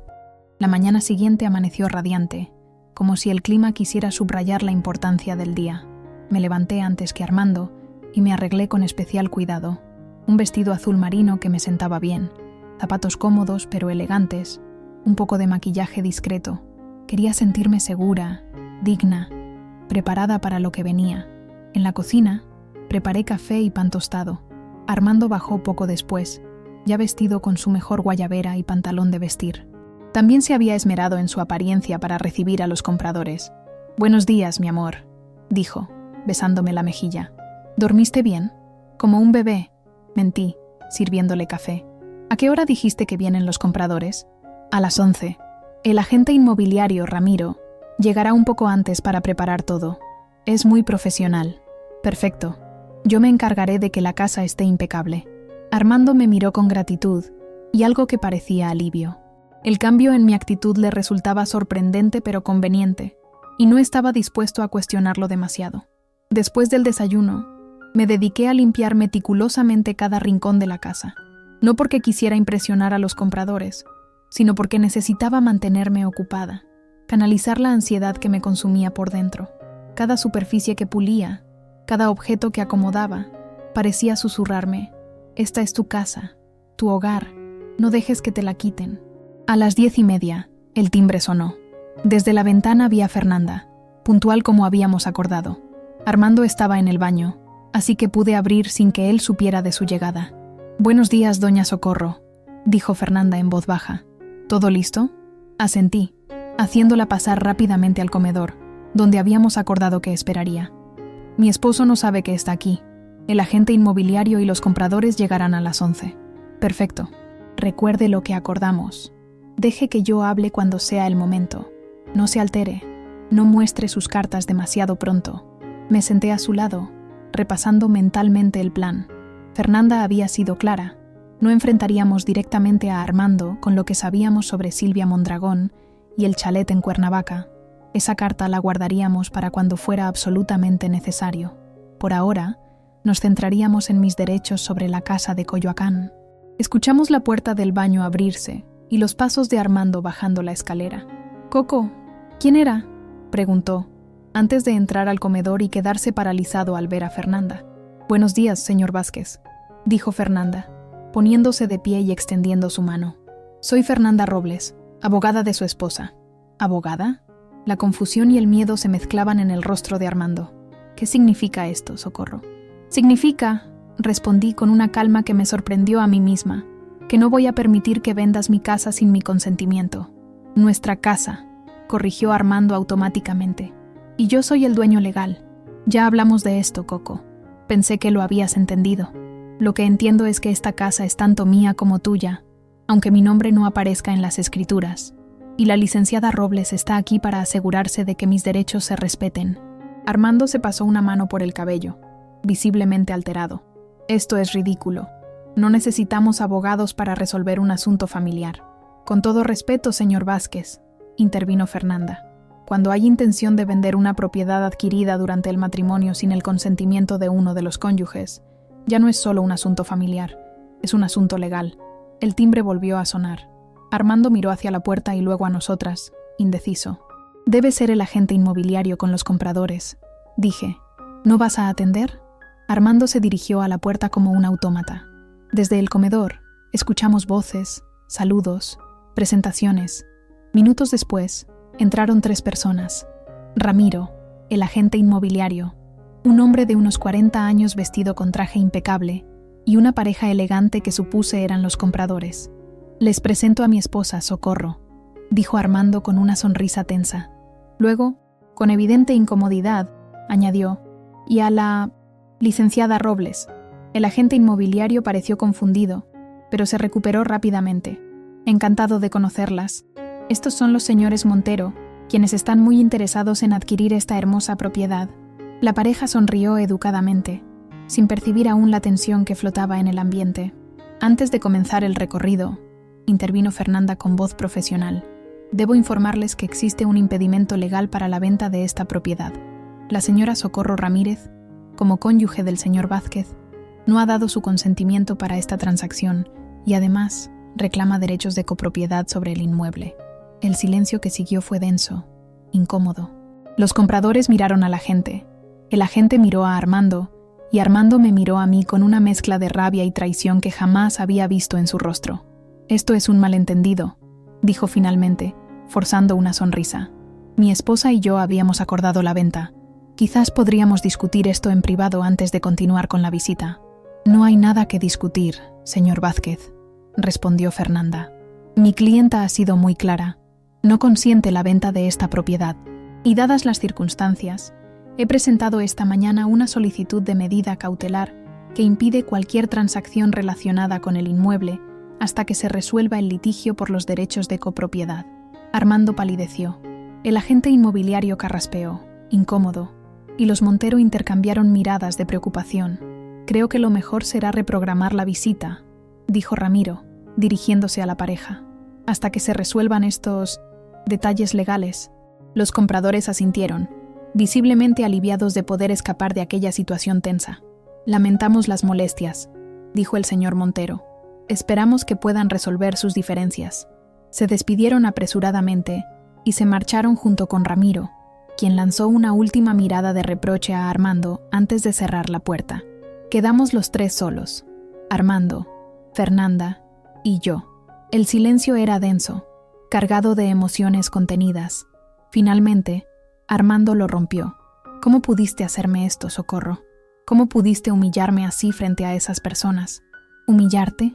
La mañana siguiente amaneció radiante, como si el clima quisiera subrayar la importancia del día. Me levanté antes que Armando y me arreglé con especial cuidado. Un vestido azul marino que me sentaba bien, zapatos cómodos pero elegantes, un poco de maquillaje discreto. Quería sentirme segura, digna, preparada para lo que venía. En la cocina, preparé café y pan tostado. Armando bajó poco después, ya vestido con su mejor guayabera y pantalón de vestir. También se había esmerado en su apariencia para recibir a los compradores. «Buenos días, mi amor», dijo, besándome la mejilla. «¿Dormiste bien?» «Como un bebé», mentí, sirviéndole café. «¿A qué hora dijiste que vienen los compradores?» «A las 11. El agente inmobiliario, Ramiro, llegará un poco antes para preparar todo. Es muy profesional». «Perfecto. Yo me encargaré de que la casa esté impecable». Armando me miró con gratitud y algo que parecía alivio. El cambio en mi actitud le resultaba sorprendente pero conveniente, y no estaba dispuesto a cuestionarlo demasiado. Después del desayuno, me dediqué a limpiar meticulosamente cada rincón de la casa, no porque quisiera impresionar a los compradores, sino porque necesitaba mantenerme ocupada, canalizar la ansiedad que me consumía por dentro. Cada superficie que pulía, cada objeto que acomodaba, parecía susurrarme: «Esta es tu casa, tu hogar, no dejes que te la quiten». A las 10:30, el timbre sonó. Desde la ventana vi a Fernanda, puntual como habíamos acordado. Armando estaba en el baño, así que pude abrir sin que él supiera de su llegada. «Buenos días, doña Socorro», dijo Fernanda en voz baja. «¿Todo listo?» Asentí, haciéndola pasar rápidamente al comedor, donde habíamos acordado que esperaría. «Mi esposo no sabe que está aquí. El agente inmobiliario y los compradores llegarán a las 11. «Perfecto. Recuerde lo que acordamos. Deje que yo hable cuando sea el momento. No se altere. No muestre sus cartas demasiado pronto». Me senté a su lado, repasando mentalmente el plan. Fernanda había sido clara. No enfrentaríamos directamente a Armando con lo que sabíamos sobre Silvia Mondragón y el chalet en Cuernavaca. Esa carta la guardaríamos para cuando fuera absolutamente necesario. Por ahora, nos centraríamos en mis derechos sobre la casa de Coyoacán. Escuchamos la puerta del baño abrirse y los pasos de Armando bajando la escalera. «Coco, ¿quién era?», preguntó, antes de entrar al comedor y quedarse paralizado al ver a Fernanda. «Buenos días, señor Vázquez», dijo Fernanda, poniéndose de pie y extendiendo su mano. «Soy Fernanda Robles, abogada de su esposa». «¿Abogada?». La confusión y el miedo se mezclaban en el rostro de Armando. «¿Qué significa esto, Socorro?». «Significa», respondí con una calma que me sorprendió a mí misma, «que no voy a permitir que vendas mi casa sin mi consentimiento». «Nuestra casa», corrigió Armando automáticamente. «Y yo soy el dueño legal. Ya hablamos de esto, Coco. Pensé que lo habías entendido. Lo que entiendo es que esta casa es tanto mía como tuya, aunque mi nombre no aparezca en las escrituras. Y la licenciada Robles está aquí para asegurarse de que mis derechos se respeten». Armando se pasó una mano por el cabello, visiblemente alterado. «Esto es ridículo. No necesitamos abogados para resolver un asunto familiar». «Con todo respeto, señor Vázquez», intervino Fernanda. «Cuando hay intención de vender una propiedad adquirida durante el matrimonio sin el consentimiento de uno de los cónyuges, ya no es solo un asunto familiar, es un asunto legal». El timbre volvió a sonar. Armando miró hacia la puerta y luego a nosotras, indeciso. «Debe ser el agente inmobiliario con los compradores», dije. «¿No vas a atender?». Armando se dirigió a la puerta como un autómata. Desde el comedor, escuchamos voces, saludos, presentaciones. Minutos después, entraron 3 personas. Ramiro, el agente inmobiliario, un hombre de unos 40 años vestido con traje impecable, y una pareja elegante que supuse eran los compradores. «Les presento a mi esposa, Socorro», dijo Armando con una sonrisa tensa. Luego, con evidente incomodidad, añadió: «Y a la licenciada Robles». El agente inmobiliario pareció confundido, pero se recuperó rápidamente. «Encantado de conocerlas. Estos son los señores Montero, quienes están muy interesados en adquirir esta hermosa propiedad». La pareja sonrió educadamente, sin percibir aún la tensión que flotaba en el ambiente. Antes de comenzar el recorrido, intervino Fernanda con voz profesional. «Debo informarles que existe un impedimento legal para la venta de esta propiedad. La señora Socorro Ramírez, como cónyuge del señor Vázquez, no ha dado su consentimiento para esta transacción y además reclama derechos de copropiedad sobre el inmueble». El silencio que siguió fue denso, incómodo. Los compradores miraron al agente. El agente miró a Armando y Armando me miró a mí con una mezcla de rabia y traición que jamás había visto en su rostro. «Esto es un malentendido», dijo finalmente, forzando una sonrisa. «Mi esposa y yo habíamos acordado la venta. Quizás podríamos discutir esto en privado antes de continuar con la visita». «No hay nada que discutir, señor Vázquez», respondió Fernanda. «Mi clienta ha sido muy clara. No consiente la venta de esta propiedad. Y dadas las circunstancias, he presentado esta mañana una solicitud de medida cautelar que impide cualquier transacción relacionada con el inmueble hasta que se resuelva el litigio por los derechos de copropiedad». Armando palideció. El agente inmobiliario carraspeó, incómodo, y los Montero intercambiaron miradas de preocupación. «Creo que lo mejor será reprogramar la visita», dijo Ramiro, dirigiéndose a la pareja, «hasta que se resuelvan estos detalles legales». Los compradores asintieron, visiblemente aliviados de poder escapar de aquella situación tensa. «Lamentamos las molestias», dijo el señor Montero. «Esperamos que puedan resolver sus diferencias». Se despidieron apresuradamente y se marcharon junto con Ramiro, quien lanzó una última mirada de reproche a Armando antes de cerrar la puerta. Quedamos los tres solos, Armando, Fernanda y yo. El silencio era denso, cargado de emociones contenidas. Finalmente, Armando lo rompió. «¿Cómo pudiste hacerme esto, Socorro? ¿Cómo pudiste humillarme así frente a esas personas?» «¿Humillarte?»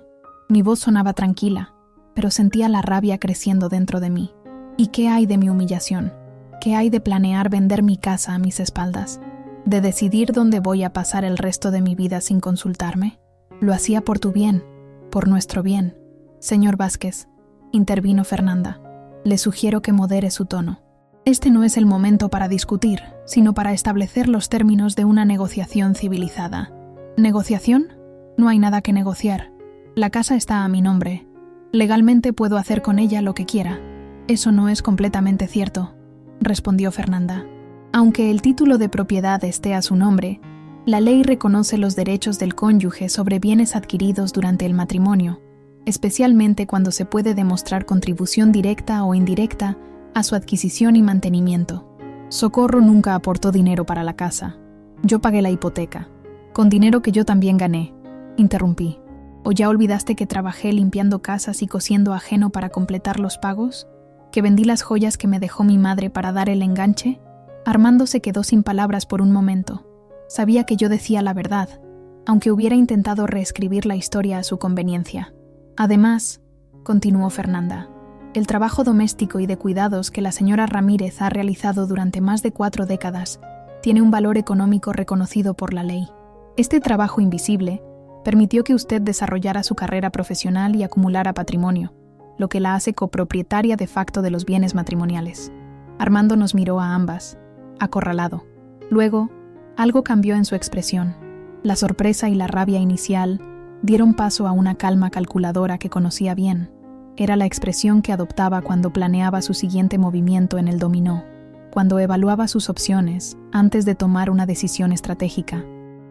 Mi voz sonaba tranquila, pero sentía la rabia creciendo dentro de mí. ¿Y qué hay de mi humillación? ¿Qué hay de planear vender mi casa a mis espaldas? ¿De decidir dónde voy a pasar el resto de mi vida sin consultarme? Lo hacía por tu bien, por nuestro bien. Señor Vázquez, intervino Fernanda, le sugiero que modere su tono. Este no es el momento para discutir, sino para establecer los términos de una negociación civilizada. ¿Negociación? No hay nada que negociar. La casa está a mi nombre. Legalmente puedo hacer con ella lo que quiera. Eso no es completamente cierto, respondió Fernanda. Aunque el título de propiedad esté a su nombre, la ley reconoce los derechos del cónyuge sobre bienes adquiridos durante el matrimonio, especialmente cuando se puede demostrar contribución directa o indirecta a su adquisición y mantenimiento. Socorro nunca aportó dinero para la casa. Yo pagué la hipoteca, con dinero que yo también gané, interrumpí. ¿O ya olvidaste que trabajé limpiando casas y cosiendo ajeno para completar los pagos? ¿Que vendí las joyas que me dejó mi madre para dar el enganche? Armando se quedó sin palabras por un momento. Sabía que yo decía la verdad, aunque hubiera intentado reescribir la historia a su conveniencia. Además, continuó Fernanda, el trabajo doméstico y de cuidados que la señora Ramírez ha realizado durante más de 4 décadas tiene un valor económico reconocido por la ley. Este trabajo invisible permitió que usted desarrollara su carrera profesional y acumulara patrimonio, lo que la hace copropietaria de facto de los bienes matrimoniales. Armando nos miró a ambas, acorralado. Luego, algo cambió en su expresión. La sorpresa y la rabia inicial dieron paso a una calma calculadora que conocía bien. Era la expresión que adoptaba cuando planeaba su siguiente movimiento en el dominó, cuando evaluaba sus opciones antes de tomar una decisión estratégica.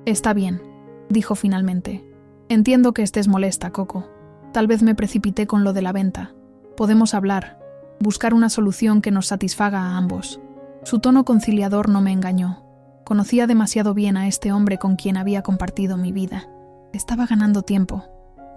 «Está bien», dijo finalmente. «Entiendo que estés molesta, Coco. Tal vez me precipité con lo de la venta. Podemos hablar, buscar una solución que nos satisfaga a ambos». Su tono conciliador no me engañó. Conocía demasiado bien a este hombre con quien había compartido mi vida. Estaba ganando tiempo,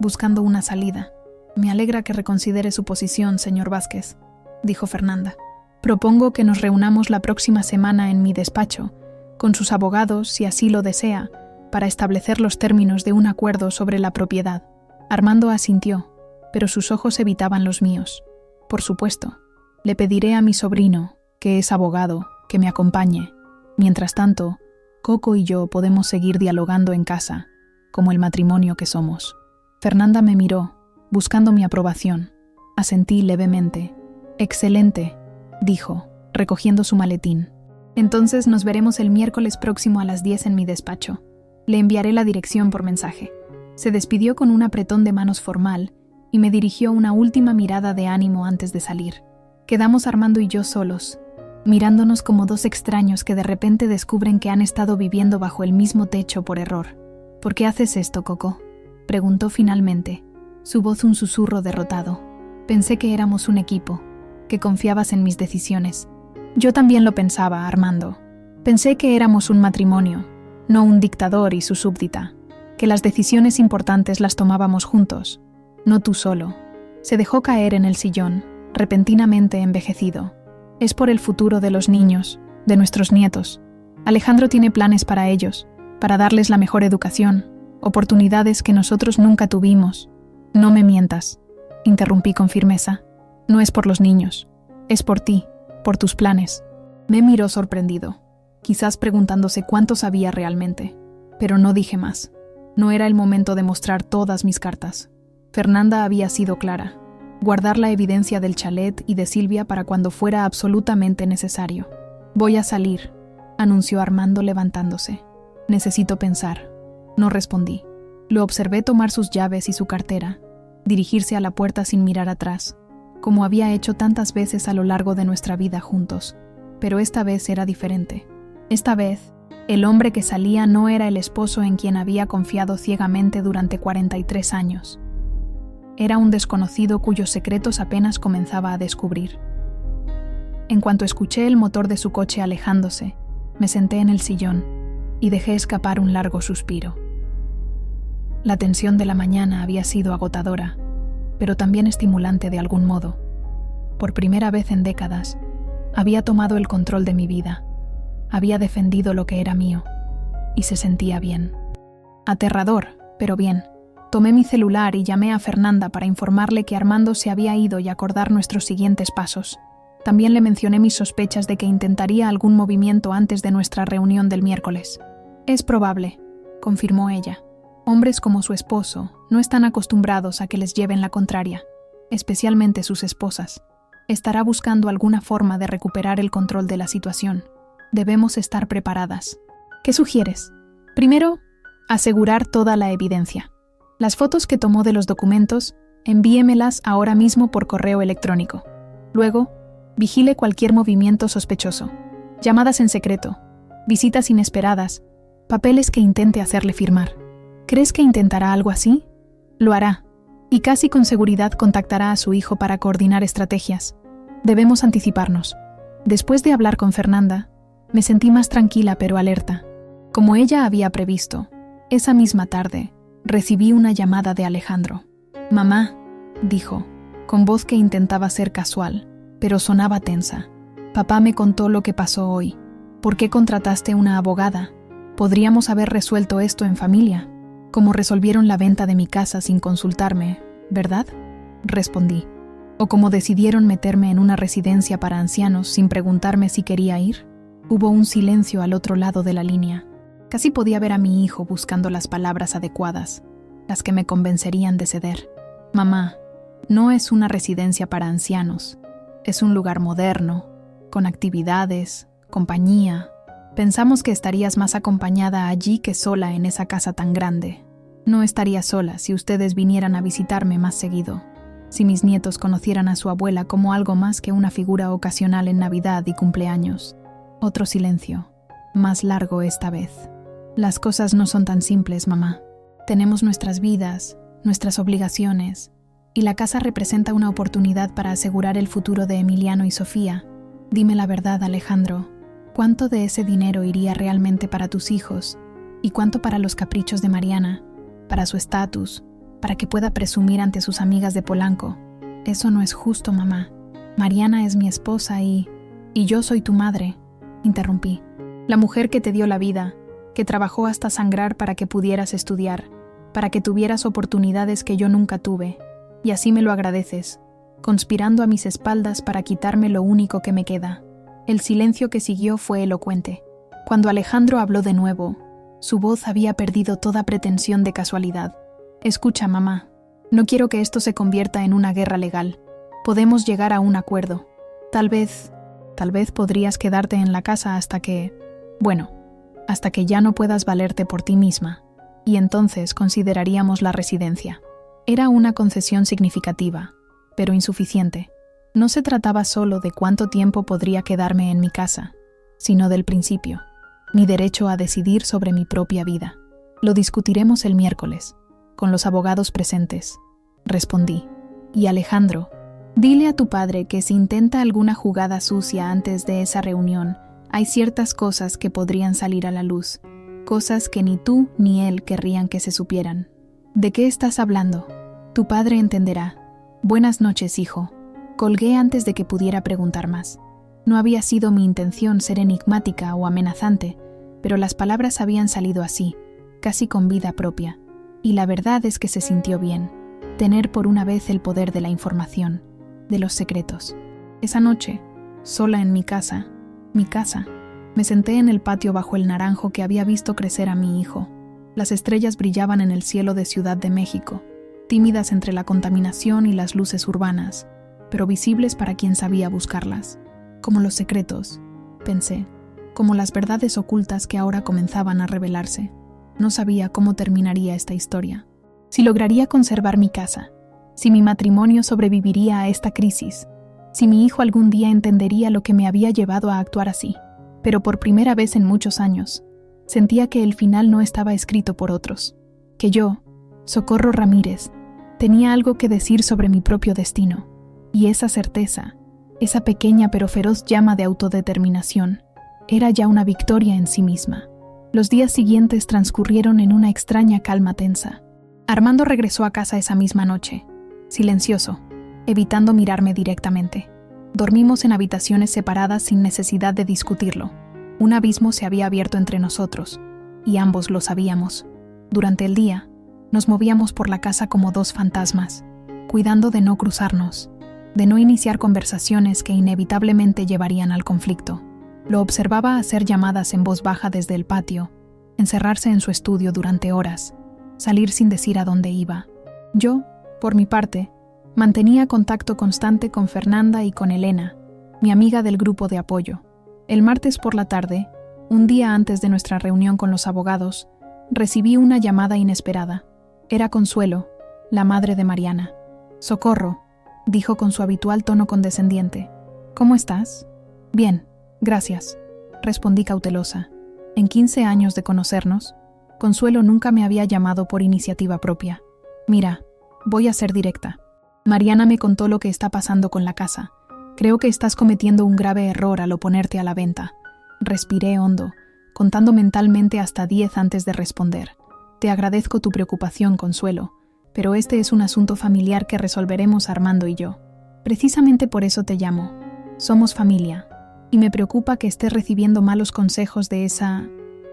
buscando una salida. «Me alegra que reconsidere su posición, señor Vázquez», dijo Fernanda. «Propongo que nos reunamos la próxima semana en mi despacho, con sus abogados, si así lo desea, para establecer los términos de un acuerdo sobre la propiedad». Armando asintió, pero sus ojos evitaban los míos. «Por supuesto. Le pediré a mi sobrino, que es abogado, que me acompañe. Mientras tanto, Coco y yo podemos seguir dialogando en casa, como el matrimonio que somos». Fernanda me miró, buscando mi aprobación. Asentí levemente. «Excelente», dijo, recogiendo su maletín. «Entonces nos veremos el miércoles próximo a las 10 en mi despacho. Le enviaré la dirección por mensaje». Se despidió con un apretón de manos formal y me dirigió una última mirada de ánimo antes de salir. Quedamos Armando y yo solos, mirándonos como dos extraños que de repente descubren que han estado viviendo bajo el mismo techo por error. «¿Por qué haces esto, Coco?», preguntó finalmente, su voz un susurro derrotado. «Pensé que éramos un equipo, que confiabas en mis decisiones». «Yo también lo pensaba, Armando. Pensé que éramos un matrimonio, no un dictador y su súbdita, que las decisiones importantes las tomábamos juntos, no tú solo. Se dejó caer en el sillón, repentinamente envejecido. Es por el futuro de los niños, de nuestros nietos. Alejandro tiene planes para ellos, para darles la mejor educación, oportunidades que nosotros nunca tuvimos. No me mientas, interrumpí con firmeza. No es por los niños, es por ti, por tus planes. Me miró sorprendido, quizás preguntándose cuánto sabía realmente, pero no dije más. No era el momento de mostrar todas mis cartas. Fernanda había sido clara: guardar la evidencia del chalet y de Silvia para cuando fuera absolutamente necesario. Voy a salir, anunció Armando levantándose. Necesito pensar. No respondí. Lo observé tomar sus llaves y su cartera, dirigirse a la puerta sin mirar atrás, como había hecho tantas veces a lo largo de nuestra vida juntos. Pero esta vez era diferente. Esta vez, el hombre que salía no era el esposo en quien había confiado ciegamente durante 43 años. Era un desconocido cuyos secretos apenas comenzaba a descubrir. En cuanto escuché el motor de su coche alejándose, me senté en el sillón y dejé escapar un largo suspiro. La tensión de la mañana había sido agotadora, pero también estimulante de algún modo. Por primera vez en décadas, había tomado el control de mi vida, había defendido lo que era mío, y se sentía bien. Aterrador, pero bien. Tomé mi celular y llamé a Fernanda para informarle que Armando se había ido y acordar nuestros siguientes pasos. También le mencioné mis sospechas de que intentaría algún movimiento antes de nuestra reunión del miércoles. Es probable, confirmó ella. Hombres como su esposo no están acostumbrados a que les lleven la contraria, especialmente sus esposas. Estará buscando alguna forma de recuperar el control de la situación. Debemos estar preparadas. ¿Qué sugieres? Primero, asegurar toda la evidencia. Las fotos que tomó de los documentos, envíemelas ahora mismo por correo electrónico. Luego, vigile cualquier movimiento sospechoso. Llamadas en secreto, visitas inesperadas, papeles que intente hacerle firmar. ¿Crees que intentará algo así? Lo hará, y casi con seguridad contactará a su hijo para coordinar estrategias. Debemos anticiparnos. Después de hablar con Fernanda, me sentí más tranquila pero alerta. Como ella había previsto, esa misma tarde, recibí una llamada de Alejandro. «Mamá», dijo, con voz que intentaba ser casual, pero sonaba tensa. «Papá me contó lo que pasó hoy. ¿Por qué contrataste una abogada? Podríamos haber resuelto esto en familia, como resolvieron la venta de mi casa sin consultarme, ¿verdad?», respondí. «O como decidieron meterme en una residencia para ancianos sin preguntarme si quería ir». Hubo un silencio al otro lado de la línea. Casi podía ver a mi hijo buscando las palabras adecuadas, las que me convencerían de ceder. «Mamá, no es una residencia para ancianos. Es un lugar moderno, con actividades, compañía. Pensamos que estarías más acompañada allí que sola en esa casa tan grande. No estaría sola si ustedes vinieran a visitarme más seguido, si mis nietos conocieran a su abuela como algo más que una figura ocasional en Navidad y cumpleaños». Otro silencio, más largo esta vez. «Las cosas no son tan simples, mamá. Tenemos nuestras vidas, nuestras obligaciones, y la casa representa una oportunidad para asegurar el futuro de Emiliano y Sofía. Dime la verdad, Alejandro. ¿Cuánto de ese dinero iría realmente para tus hijos? ¿Y cuánto para los caprichos de Mariana? Para su estatus, para que pueda presumir ante sus amigas de Polanco. Eso no es justo, mamá. Mariana es mi esposa y yo soy tu madre», interrumpí. «La mujer que te dio la vida, que trabajó hasta sangrar para que pudieras estudiar, para que tuvieras oportunidades que yo nunca tuve, y así me lo agradeces, conspirando a mis espaldas para quitarme lo único que me queda». El silencio que siguió fue elocuente. Cuando Alejandro habló de nuevo, su voz había perdido toda pretensión de casualidad. «Escucha, mamá, no quiero que esto se convierta en una guerra legal. Podemos llegar a un acuerdo. Tal vez podrías quedarte en la casa hasta que ya no puedas valerte por ti misma, y entonces consideraríamos la residencia». Era una concesión significativa, pero insuficiente. No se trataba solo de cuánto tiempo podría quedarme en mi casa, sino del principio, mi derecho a decidir sobre mi propia vida. «Lo discutiremos el miércoles, con los abogados presentes», respondí. «Y Alejandro, dile a tu padre que si intenta alguna jugada sucia antes de esa reunión, hay ciertas cosas que podrían salir a la luz. cosas que ni tú ni él querrían que se supieran. ¿De qué estás hablando? Tu padre entenderá. Buenas noches, hijo. Colgué antes de que pudiera preguntar más. No había sido mi intención ser enigmática o amenazante, pero las palabras habían salido así, casi con vida propia. Y la verdad es que se sintió bien, tener por una vez el poder de la información, de los secretos. Esa noche, sola en mi casa, me senté en el patio bajo el naranjo que había visto crecer a mi hijo. Las estrellas brillaban en el cielo de Ciudad de México, tímidas entre la contaminación y las luces urbanas, pero visibles para quien sabía buscarlas. Como los secretos, pensé, como las verdades ocultas que ahora comenzaban a revelarse. No sabía cómo terminaría esta historia. Si lograría conservar mi casa, si mi matrimonio sobreviviría a esta crisis, si mi hijo algún día entendería lo que me había llevado a actuar así. Pero por primera vez en muchos años, sentía que el final no estaba escrito por otros, que yo, Socorro Ramírez, tenía algo que decir sobre mi propio destino, y esa certeza, esa pequeña pero feroz llama de autodeterminación, era ya una victoria en sí misma. Los días siguientes transcurrieron en una extraña calma tensa. Armando regresó a casa esa misma noche, silencioso, evitando mirarme directamente. Dormimos en habitaciones separadas sin necesidad de discutirlo. Un abismo se había abierto entre nosotros, y ambos lo sabíamos. Durante el día, nos movíamos por la casa como dos fantasmas, cuidando de no cruzarnos, de no iniciar conversaciones que inevitablemente llevarían al conflicto. Lo observaba hacer llamadas en voz baja desde el patio, encerrarse en su estudio durante horas, salir sin decir a dónde iba. Yo, por mi parte, mantenía contacto constante con Fernanda y con Elena, mi amiga del grupo de apoyo. El martes por la tarde, un día antes de nuestra reunión con los abogados, recibí una llamada inesperada. Era Consuelo, la madre de Mariana. «Socorro», dijo con su habitual tono condescendiente. «¿Cómo estás?» «Bien, gracias», respondí cautelosa. En 15 años de conocernos, Consuelo nunca me había llamado por iniciativa propia. «Mira, voy a ser directa. Mariana me contó lo que está pasando con la casa. Creo que estás cometiendo un grave error al oponerte a la venta». Respiré hondo, contando mentalmente hasta 10 antes de responder. «Te agradezco tu preocupación, Consuelo, pero este es un asunto familiar que resolveremos Armando y yo. Precisamente por eso te llamo. Somos familia, y me preocupa que estés recibiendo malos consejos de esa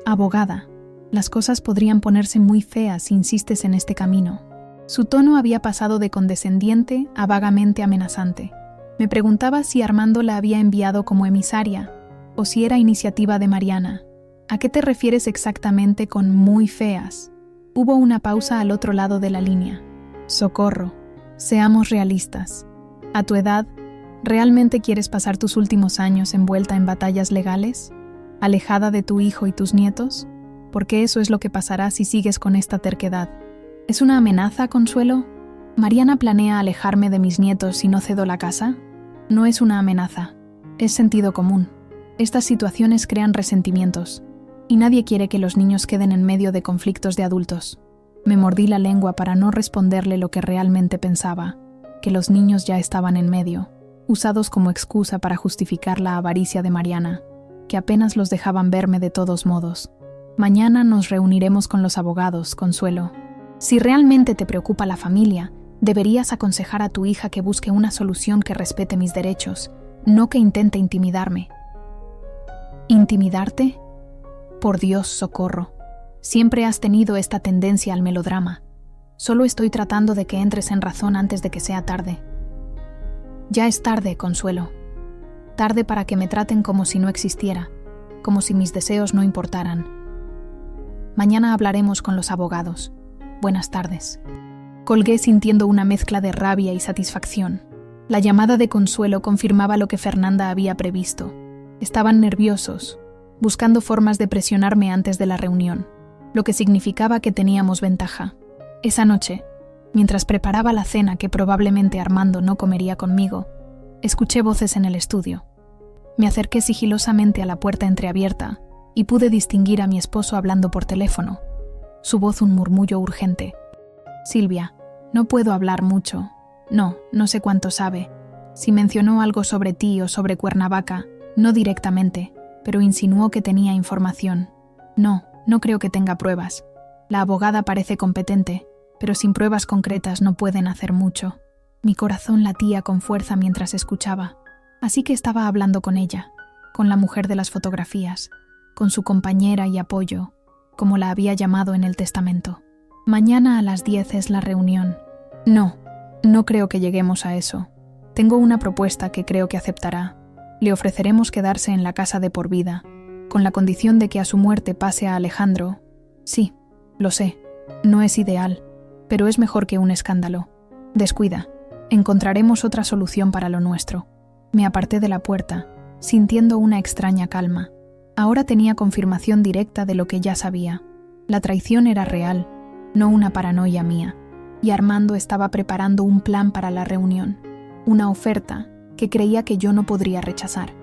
abogada. Las cosas podrían ponerse muy feas si insistes en este camino». Su tono había pasado de condescendiente a vagamente amenazante. Me preguntaba si Armando la había enviado como emisaria, o si era iniciativa de Mariana. «¿A qué te refieres exactamente con muy feas?» Hubo una pausa al otro lado de la línea. «Socorro, seamos realistas. A tu edad, ¿realmente quieres pasar tus últimos años envuelta en batallas legales? ¿Alejada de tu hijo y tus nietos? Porque eso es lo que pasará si sigues con esta terquedad». ¿Es una amenaza, Consuelo? ¿Mariana planea alejarme de mis nietos si no cedo la casa? No es una amenaza, es sentido común. Estas situaciones crean resentimientos, y nadie quiere que los niños queden en medio de conflictos de adultos. Me mordí la lengua para no responderle lo que realmente pensaba, que los niños ya estaban en medio, usados como excusa para justificar la avaricia de Mariana, que apenas los dejaban verme de todos modos. Mañana nos reuniremos con los abogados, Consuelo. Si realmente te preocupa la familia, deberías aconsejar a tu hija que busque una solución que respete mis derechos, no que intente intimidarme. ¿Intimidarte? Por Dios, Socorro. Siempre has tenido esta tendencia al melodrama. Solo estoy tratando de que entres en razón antes de que sea tarde. Ya es tarde, Consuelo. Tarde para que me traten como si no existiera, como si mis deseos no importaran. Mañana hablaremos con los abogados. Buenas tardes. Colgué sintiendo una mezcla de rabia y satisfacción. La llamada de Consuelo confirmaba lo que Fernanda había previsto. Estaban nerviosos, buscando formas de presionarme antes de la reunión, lo que significaba que teníamos ventaja. Esa noche, mientras preparaba la cena que probablemente Armando no comería conmigo, escuché voces en el estudio. Me acerqué sigilosamente a la puerta entreabierta y pude distinguir a mi esposo hablando por teléfono. Su voz un murmullo urgente. «Silvia, no puedo hablar mucho. No sé cuánto sabe. Si mencionó algo sobre ti o sobre Cuernavaca, no directamente, pero insinuó que tenía información. No No creo que tenga pruebas. La abogada parece competente, pero sin pruebas concretas no pueden hacer mucho. Mi corazón latía con fuerza mientras escuchaba, así que estaba hablando con ella, con la mujer de las fotografías, con su compañera y apoyo, como la había llamado en el testamento. Mañana a las 10 es la reunión. No creo que lleguemos a eso. Tengo una propuesta que creo que aceptará. Le ofreceremos quedarse en la casa de por vida, con la condición de que a su muerte pase a Alejandro. Sí, lo sé, no es ideal, pero es mejor que un escándalo. Descuida, encontraremos otra solución para lo nuestro. Me aparté de la puerta, sintiendo una extraña calma. Ahora tenía confirmación directa de lo que ya sabía. La traición era real, no una paranoia mía, y Armando estaba preparando un plan para la reunión, una oferta que creía que yo no podría rechazar.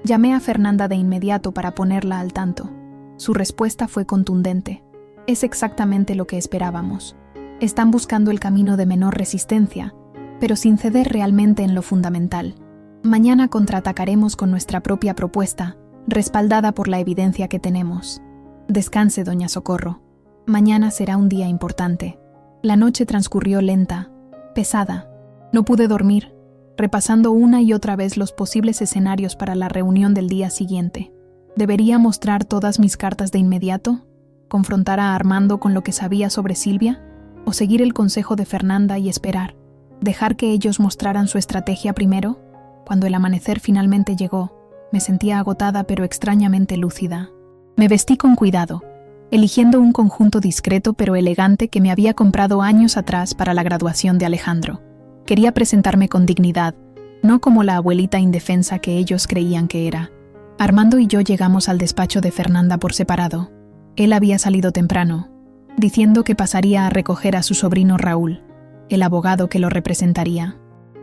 Llamé a Fernanda de inmediato para ponerla al tanto. Su respuesta fue contundente. Es exactamente lo que esperábamos. Están buscando el camino de menor resistencia, pero sin ceder realmente en lo fundamental. Mañana contraatacaremos con nuestra propia propuesta, respaldada por la evidencia que tenemos. Descanse, doña Socorro. Mañana será un día importante. La noche transcurrió lenta, pesada. No pude dormir, repasando una y otra vez los posibles escenarios para la reunión del día siguiente. ¿Debería mostrar todas mis cartas de inmediato? ¿Confrontar a Armando con lo que sabía sobre Silvia? ¿O seguir el consejo de Fernanda y esperar? ¿Dejar que ellos mostraran su estrategia primero? Cuando el amanecer finalmente llegó, me sentía agotada pero extrañamente lúcida. Me vestí con cuidado, eligiendo un conjunto discreto pero elegante que me había comprado años atrás para la graduación de Alejandro. Quería presentarme con dignidad, no como la abuelita indefensa que ellos creían que era. Armando y yo llegamos al despacho de Fernanda por separado. Él había salido temprano, diciendo que pasaría a recoger a su sobrino Raúl, el abogado que lo representaría.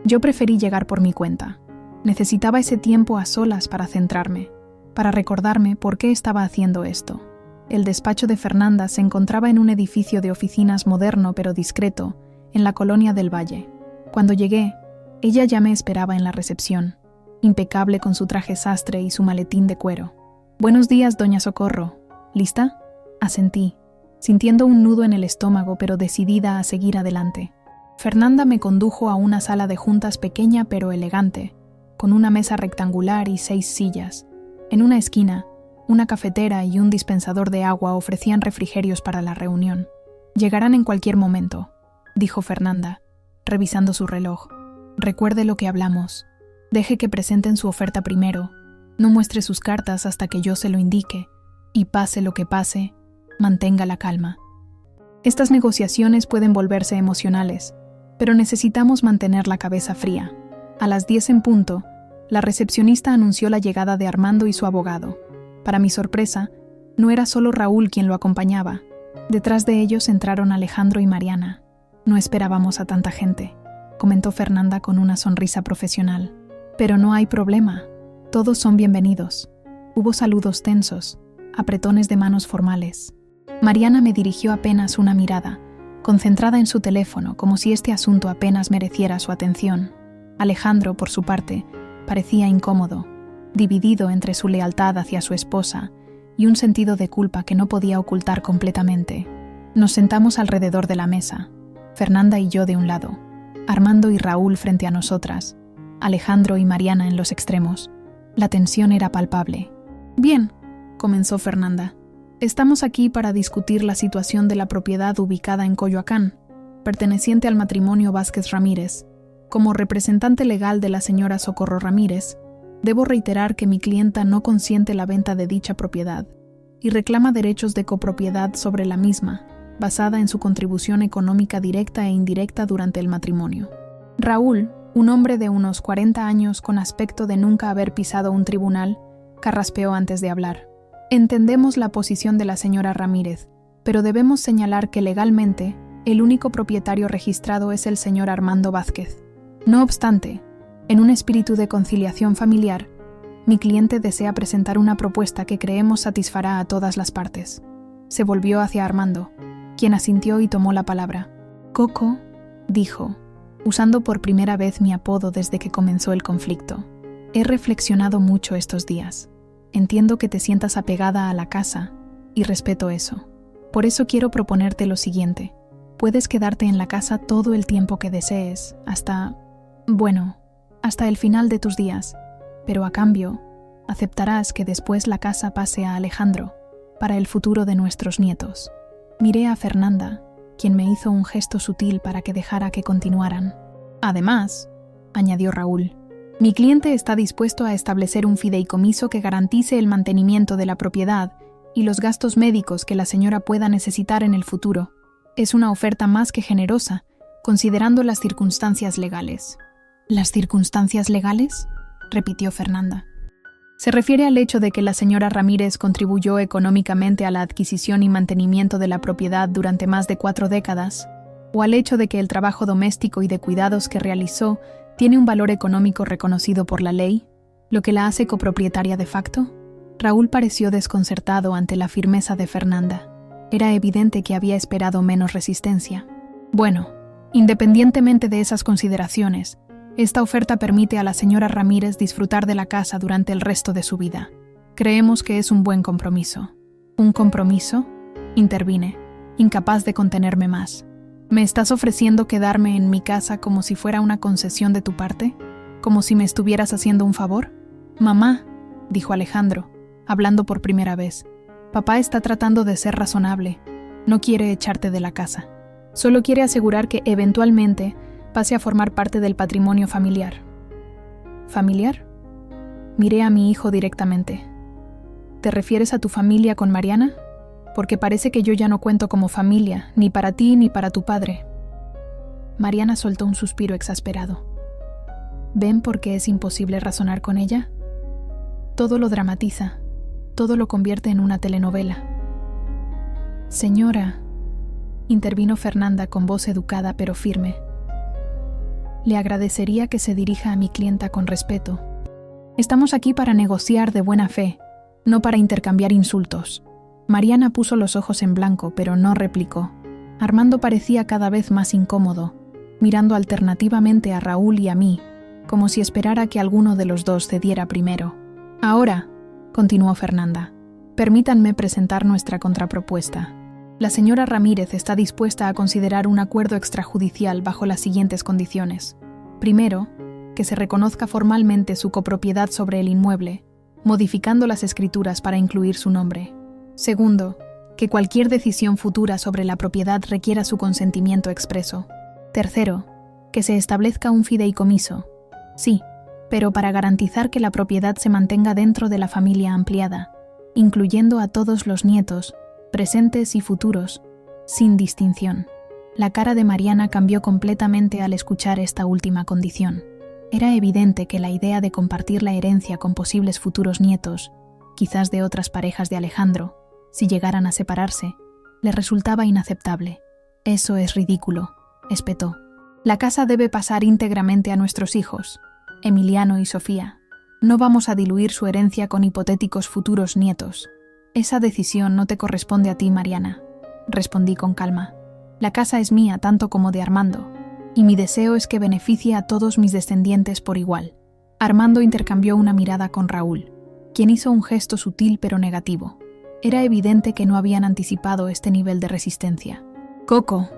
Yo preferí llegar por mi cuenta. Necesitaba ese tiempo a solas para centrarme, para recordarme por qué estaba haciendo esto. El despacho de Fernanda se encontraba en un edificio de oficinas moderno pero discreto, en la colonia del Valle. Cuando llegué, ella ya me esperaba en la recepción, impecable con su traje sastre y su maletín de cuero. «Buenos días, doña Socorro. ¿Lista?», asentí, sintiendo un nudo en el estómago pero decidida a seguir adelante. Fernanda me condujo a una sala de juntas pequeña pero elegante, con una mesa rectangular y 6 sillas. En una esquina, una cafetera y un dispensador de agua ofrecían refrigerios para la reunión. «Llegarán en cualquier momento», dijo Fernanda, revisando su reloj. «Recuerde lo que hablamos. Deje que presenten su oferta primero. No muestre sus cartas hasta que yo se lo indique. Y pase lo que pase, mantenga la calma. Estas negociaciones pueden volverse emocionales, pero necesitamos mantener la cabeza fría». A las 10 en punto, la recepcionista anunció la llegada de Armando y su abogado. Para mi sorpresa, no era solo Raúl quien lo acompañaba. Detrás de ellos entraron Alejandro y Mariana. «No esperábamos a tanta gente», comentó Fernanda con una sonrisa profesional. «Pero no hay problema. Todos son bienvenidos». Hubo saludos tensos, apretones de manos formales. Mariana me dirigió apenas una mirada, concentrada en su teléfono, como si este asunto apenas mereciera su atención. Alejandro, por su parte, parecía incómodo, dividido entre su lealtad hacia su esposa y un sentido de culpa que no podía ocultar completamente. Nos sentamos alrededor de la mesa, Fernanda y yo de un lado, Armando y Raúl frente a nosotras, Alejandro y Mariana en los extremos. La tensión era palpable. «Bien», comenzó Fernanda, «estamos aquí para discutir la situación de la propiedad ubicada en Coyoacán, perteneciente al matrimonio Vázquez Ramírez. Como representante legal de la señora Socorro Ramírez, debo reiterar que mi clienta no consiente la venta de dicha propiedad y reclama derechos de copropiedad sobre la misma, basada en su contribución económica directa e indirecta durante el matrimonio». Raúl, un hombre de unos 40 años con aspecto de nunca haber pisado un tribunal, carraspeó antes de hablar. «Entendemos la posición de la señora Ramírez, pero debemos señalar que legalmente el único propietario registrado es el señor Armando Vázquez. No obstante, en un espíritu de conciliación familiar, mi cliente desea presentar una propuesta que creemos satisfará a todas las partes». Se volvió hacia Armando, quien asintió y tomó la palabra. «Coco», dijo, usando por primera vez mi apodo desde que comenzó el conflicto. «He reflexionado mucho estos días. Entiendo que te sientas apegada a la casa, y respeto eso. Por eso quiero proponerte lo siguiente. Puedes quedarte en la casa todo el tiempo que desees, hasta el final de tus días, pero a cambio, aceptarás que después la casa pase a Alejandro, para el futuro de nuestros nietos. Miré a Fernanda, quien me hizo un gesto sutil para que dejara que continuaran. Además, añadió Raúl, mi cliente está dispuesto a establecer un fideicomiso que garantice el mantenimiento de la propiedad y los gastos médicos que la señora pueda necesitar en el futuro. Es una oferta más que generosa, considerando las circunstancias legales. ¿Las circunstancias legales?, repitió Fernanda. Se refiere al hecho de que la señora Ramírez contribuyó económicamente a la adquisición y mantenimiento de la propiedad durante más de 4 décadas, o al hecho de que el trabajo doméstico y de cuidados que realizó tiene un valor económico reconocido por la ley, lo que la hace copropietaria de facto. Raúl pareció desconcertado ante la firmeza de Fernanda. Era evidente que había esperado menos resistencia. Bueno, independientemente de esas consideraciones, esta oferta permite a la señora Ramírez disfrutar de la casa durante el resto de su vida. Creemos que es un buen compromiso. ¿Un compromiso?, intervine, incapaz de contenerme más. ¿Me estás ofreciendo quedarme en mi casa como si fuera una concesión de tu parte? ¿Como si me estuvieras haciendo un favor? Mamá, dijo Alejandro, hablando por primera vez. Papá está tratando de ser razonable. No quiere echarte de la casa. Solo quiere asegurar que eventualmente pase a formar parte del patrimonio familiar. ¿Familiar? Miré a mi hijo directamente. ¿Te refieres a tu familia con Mariana? Porque parece que yo ya no cuento como familia, ni para ti ni para tu padre. Mariana soltó un suspiro exasperado. ¿Ven por qué es imposible razonar con ella? Todo lo dramatiza, todo lo convierte en una telenovela. Señora, intervino Fernanda con voz educada pero firme. Le agradecería que se dirija a mi clienta con respeto. Estamos aquí para negociar de buena fe, no para intercambiar insultos. Mariana puso los ojos en blanco, pero no replicó. Armando parecía cada vez más incómodo, mirando alternativamente a Raúl y a mí, como si esperara que alguno de los dos cediera primero. Ahora, continuó Fernanda, permítanme presentar nuestra contrapropuesta. La señora Ramírez está dispuesta a considerar un acuerdo extrajudicial bajo las siguientes condiciones. Primero, que se reconozca formalmente su copropiedad sobre el inmueble, modificando las escrituras para incluir su nombre. Segundo, que cualquier decisión futura sobre la propiedad requiera su consentimiento expreso. Tercero, que se establezca un fideicomiso. Sí, pero para garantizar que la propiedad se mantenga dentro de la familia ampliada, incluyendo a todos los nietos, presentes y futuros, sin distinción. La cara de Mariana cambió completamente al escuchar esta última condición. Era evidente que la idea de compartir la herencia con posibles futuros nietos, quizás de otras parejas de Alejandro, si llegaran a separarse, le resultaba inaceptable. Eso es ridículo, espetó. La casa debe pasar íntegramente a nuestros hijos, Emiliano y Sofía. No vamos a diluir su herencia con hipotéticos futuros nietos. Esa decisión no te corresponde a ti, Mariana, respondí con calma. La casa es mía tanto como de Armando, y mi deseo es que beneficie a todos mis descendientes por igual. Armando intercambió una mirada con Raúl, quien hizo un gesto sutil pero negativo. Era evidente que no habían anticipado este nivel de resistencia. Coco,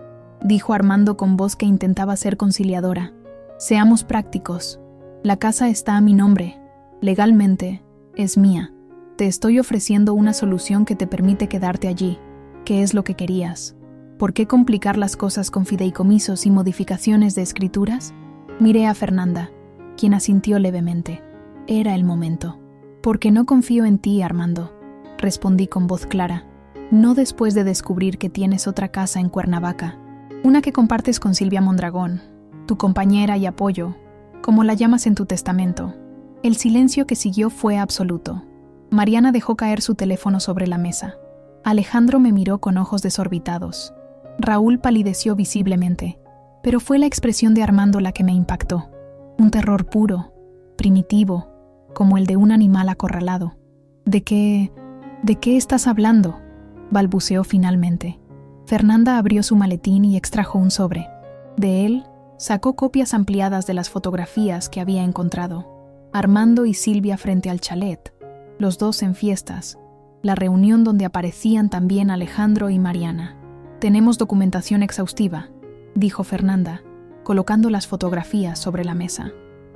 dijo Armando con voz que intentaba ser conciliadora, seamos prácticos. La casa está a mi nombre. Legalmente, es mía. Te estoy ofreciendo una solución que te permite quedarte allí, que es lo que querías. ¿Por qué complicar las cosas con fideicomisos y modificaciones de escrituras? Miré a Fernanda, quien asintió levemente. Era el momento. Porque no confío en ti, Armando, respondí con voz clara. No después de descubrir que tienes otra casa en Cuernavaca, una que compartes con Silvia Mondragón, tu compañera y apoyo, como la llamas en tu testamento. El silencio que siguió fue absoluto. Mariana dejó caer su teléfono sobre la mesa. Alejandro me miró con ojos desorbitados. Raúl palideció visiblemente, pero fue la expresión de Armando la que me impactó. Un terror puro, primitivo, como el de un animal acorralado. ¿De qué estás hablando?, balbuceó finalmente. Fernanda abrió su maletín y extrajo un sobre. De él, sacó copias ampliadas de las fotografías que había encontrado. Armando y Silvia frente al chalet, los dos en fiestas, la reunión donde aparecían también Alejandro y Mariana. «Tenemos documentación exhaustiva», dijo Fernanda, colocando las fotografías sobre la mesa.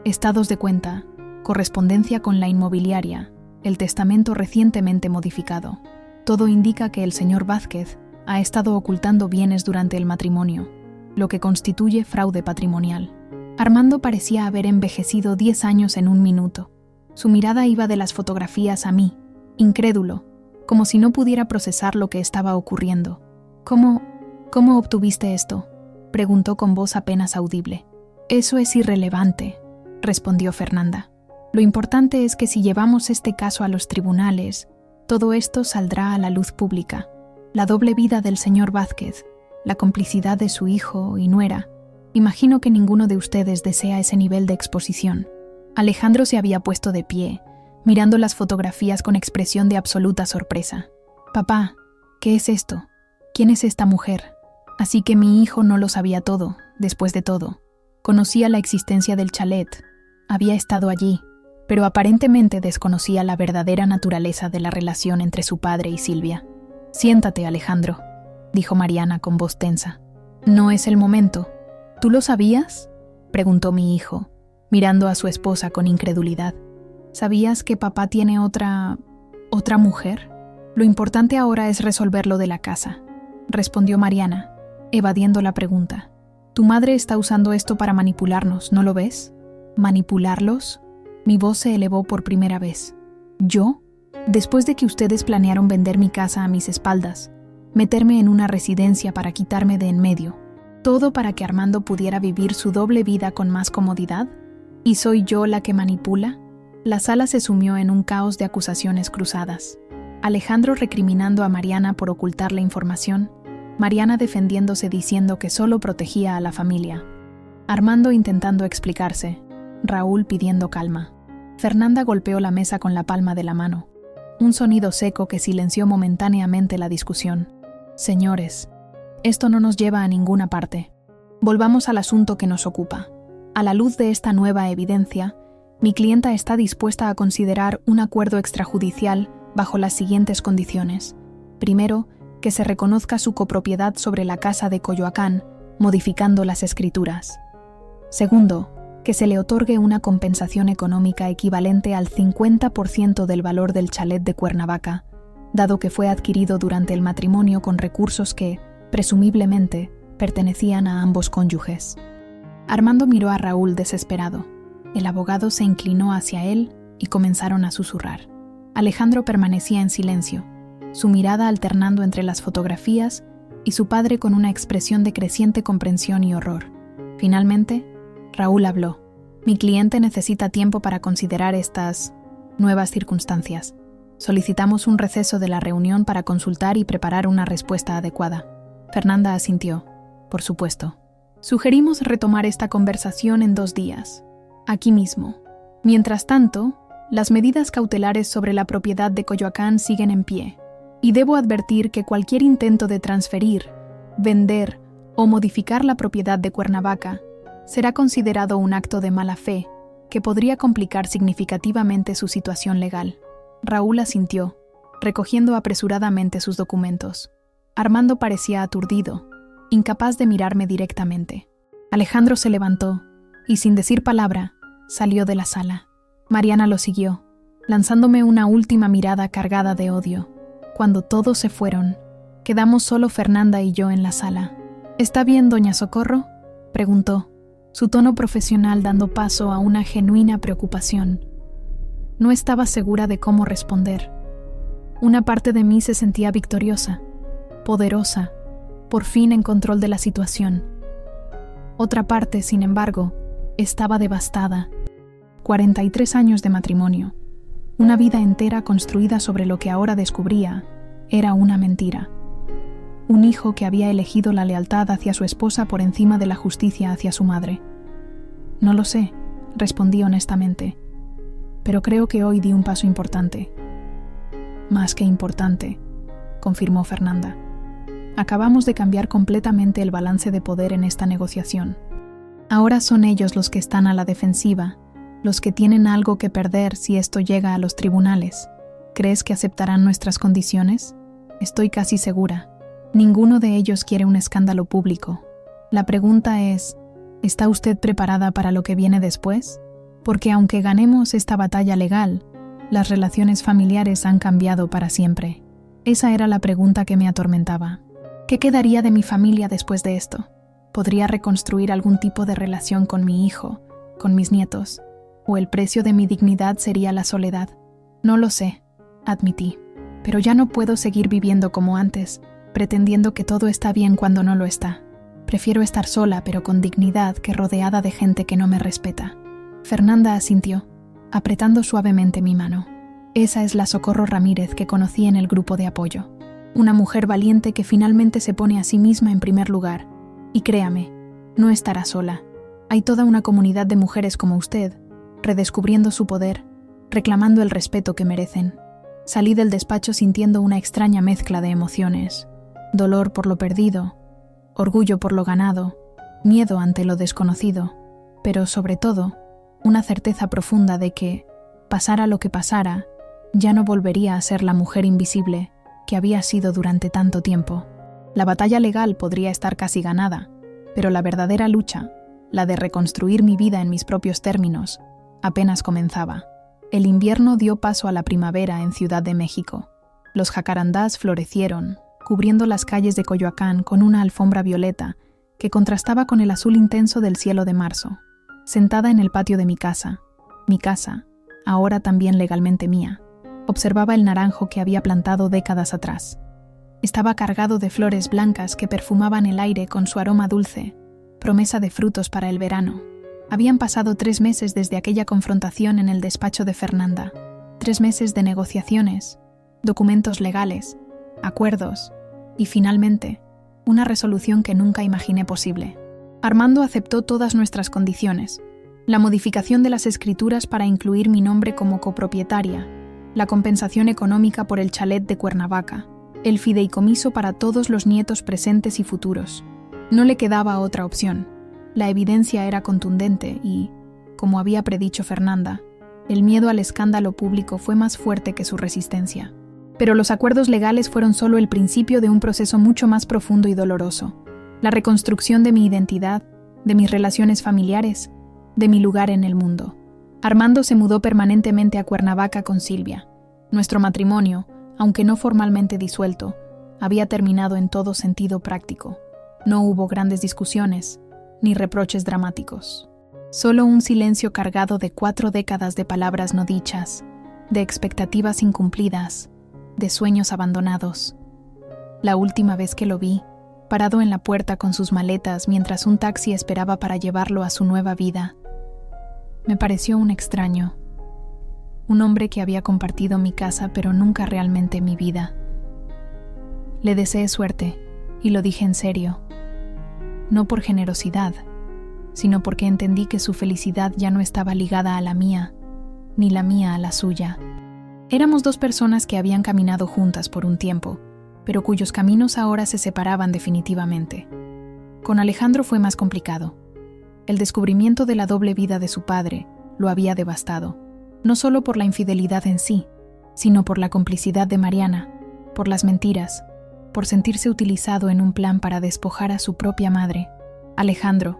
«Estados de cuenta, correspondencia con la inmobiliaria, el testamento recientemente modificado. Todo indica que el señor Vázquez ha estado ocultando bienes durante el matrimonio, lo que constituye fraude patrimonial». Armando parecía haber envejecido 10 años en un minuto. Su mirada iba de las fotografías a mí, incrédulo, como si no pudiera procesar lo que estaba ocurriendo. ¿Cómo obtuviste esto?», preguntó con voz apenas audible. «Eso es irrelevante», respondió Fernanda. «Lo importante es que si llevamos este caso a los tribunales, todo esto saldrá a la luz pública. La doble vida del señor Vázquez, la complicidad de su hijo y nuera. Imagino que ninguno de ustedes desea ese nivel de exposición». Alejandro se había puesto de pie, mirando las fotografías con expresión de absoluta sorpresa. «Papá, ¿qué es esto? ¿Quién es esta mujer?». Así que mi hijo no lo sabía todo, después de todo. Conocía la existencia del chalet, había estado allí, pero aparentemente desconocía la verdadera naturaleza de la relación entre su padre y Silvia. «Siéntate, Alejandro», dijo Mariana con voz tensa. «No es el momento». «¿Tú lo sabías?», preguntó mi hijo, mirando a su esposa con incredulidad. «¿Sabías que papá tiene otra mujer? Lo importante ahora es resolver lo de la casa», respondió Mariana, evadiendo la pregunta. «Tu madre está usando esto para manipularnos, ¿no lo ves?». «¿Manipularlos?». Mi voz se elevó por primera vez. «¿Yo? Después de que ustedes planearon vender mi casa a mis espaldas, meterme en una residencia para quitarme de en medio, todo para que Armando pudiera vivir su doble vida con más comodidad? ¿Y soy yo la que manipula?». La sala se sumió en un caos de acusaciones cruzadas. Alejandro recriminando a Mariana por ocultar la información, Mariana defendiéndose diciendo que solo protegía a la familia, Armando intentando explicarse, Raúl pidiendo calma. Fernanda golpeó la mesa con la palma de la mano, un sonido seco que silenció momentáneamente la discusión. «Señores, esto no nos lleva a ninguna parte. Volvamos al asunto que nos ocupa. A la luz de esta nueva evidencia, mi clienta está dispuesta a considerar un acuerdo extrajudicial bajo las siguientes condiciones. Primero, que se reconozca su copropiedad sobre la casa de Coyoacán, modificando las escrituras. Segundo, que se le otorgue una compensación económica equivalente al 50% del valor del chalet de Cuernavaca, dado que fue adquirido durante el matrimonio con recursos que, presumiblemente, pertenecían a ambos cónyuges». Armando miró a Raúl desesperado. El abogado se inclinó hacia él y comenzaron a susurrar. Alejandro permanecía en silencio, su mirada alternando entre las fotografías y su padre con una expresión de creciente comprensión y horror. Finalmente, Raúl habló. «Mi cliente necesita tiempo para considerar estas nuevas circunstancias. Solicitamos un receso de la reunión para consultar y preparar una respuesta adecuada». Fernanda asintió. «Por supuesto. Sugerimos retomar esta conversación en 2 días, aquí mismo. Mientras tanto, las medidas cautelares sobre la propiedad de Coyoacán siguen en pie, y debo advertir que cualquier intento de transferir, vender o modificar la propiedad de Cuernavaca será considerado un acto de mala fe que podría complicar significativamente su situación legal». Raúl asintió, recogiendo apresuradamente sus documentos. Armando parecía aturdido, incapaz de mirarme directamente. Alejandro se levantó y, sin decir palabra, salió de la sala. Mariana lo siguió, lanzándome una última mirada cargada de odio. Cuando todos se fueron, quedamos solo Fernanda y yo en la sala. «¿Está bien, doña Socorro?», preguntó, su tono profesional dando paso a una genuina preocupación. No estaba segura de cómo responder. Una parte de mí se sentía victoriosa, poderosa, por fin en control de la situación. Otra parte, sin embargo, estaba devastada. 43 años de matrimonio, una vida entera construida sobre lo que ahora descubría era una mentira. Un hijo que había elegido la lealtad hacia su esposa por encima de la justicia hacia su madre. «No lo sé», respondí honestamente, «pero creo que hoy di un paso importante». «Más que importante», confirmó Fernanda. «Acabamos de cambiar completamente el balance de poder en esta negociación. Ahora son ellos los que están a la defensiva, los que tienen algo que perder si esto llega a los tribunales. ¿Crees que aceptarán nuestras condiciones? Estoy casi segura. Ninguno de ellos quiere un escándalo público. La pregunta es, ¿está usted preparada para lo que viene después? Porque aunque ganemos esta batalla legal, las relaciones familiares han cambiado para siempre. Esa era la pregunta que me atormentaba. ¿Qué quedaría de mi familia después de esto? ¿Podría reconstruir algún tipo de relación con mi hijo, con mis nietos? ¿O el precio de mi dignidad sería la soledad? No lo sé, admití. Pero ya no puedo seguir viviendo como antes, pretendiendo que todo está bien cuando no lo está. Prefiero estar sola pero con dignidad que rodeada de gente que no me respeta. Fernanda asintió, apretando suavemente mi mano. Esa es la Socorro Ramírez que conocí en el grupo de apoyo. Una mujer valiente que finalmente se pone a sí misma en primer lugar. Y créame, no estará sola. Hay toda una comunidad de mujeres como usted, redescubriendo su poder, reclamando el respeto que merecen. Salí del despacho sintiendo una extraña mezcla de emociones. Dolor por lo perdido, orgullo por lo ganado, miedo ante lo desconocido, pero sobre todo, una certeza profunda de que, pasara lo que pasara, ya no volvería a ser la mujer invisible que había sido durante tanto tiempo. La batalla legal podría estar casi ganada, pero la verdadera lucha, la de reconstruir mi vida en mis propios términos, apenas comenzaba. El invierno dio paso a la primavera en Ciudad de México. Los jacarandás florecieron, cubriendo las calles de Coyoacán con una alfombra violeta que contrastaba con el azul intenso del cielo de marzo. Sentada en el patio de mi casa, ahora también legalmente mía, observaba el naranjo que había plantado décadas atrás. Estaba cargado de flores blancas que perfumaban el aire con su aroma dulce, promesa de frutos para el verano. Habían pasado 3 meses desde aquella confrontación en el despacho de Fernanda. 3 meses de negociaciones, documentos legales, acuerdos y, finalmente, una resolución que nunca imaginé posible. Armando aceptó todas nuestras condiciones: la modificación de las escrituras para incluir mi nombre como copropietaria, la compensación económica por el chalet de Cuernavaca, el fideicomiso para todos los nietos presentes y futuros. No le quedaba otra opción. La evidencia era contundente y, como había predicho Fernanda, el miedo al escándalo público fue más fuerte que su resistencia. Pero los acuerdos legales fueron solo el principio de un proceso mucho más profundo y doloroso: la reconstrucción de mi identidad, de mis relaciones familiares, de mi lugar en el mundo. Armando se mudó permanentemente a Cuernavaca con Silvia. Nuestro matrimonio, aunque no formalmente disuelto, había terminado en todo sentido práctico. No hubo grandes discusiones, ni reproches dramáticos. Solo un silencio cargado de 4 décadas de palabras no dichas, de expectativas incumplidas, de sueños abandonados. La última vez que lo vi, parado en la puerta con sus maletas mientras un taxi esperaba para llevarlo a su nueva vida, me pareció un extraño. Un hombre que había compartido mi casa pero nunca realmente mi vida. Le deseé suerte, y lo dije en serio. No por generosidad, sino porque entendí que su felicidad ya no estaba ligada a la mía, ni la mía a la suya. Éramos 2 personas que habían caminado juntas por un tiempo, pero cuyos caminos ahora se separaban definitivamente. Con Alejandro fue más complicado. El descubrimiento de la doble vida de su padre lo había devastado, no solo por la infidelidad en sí, sino por la complicidad de Mariana, por las mentiras, por sentirse utilizado en un plan para despojar a su propia madre. Alejandro,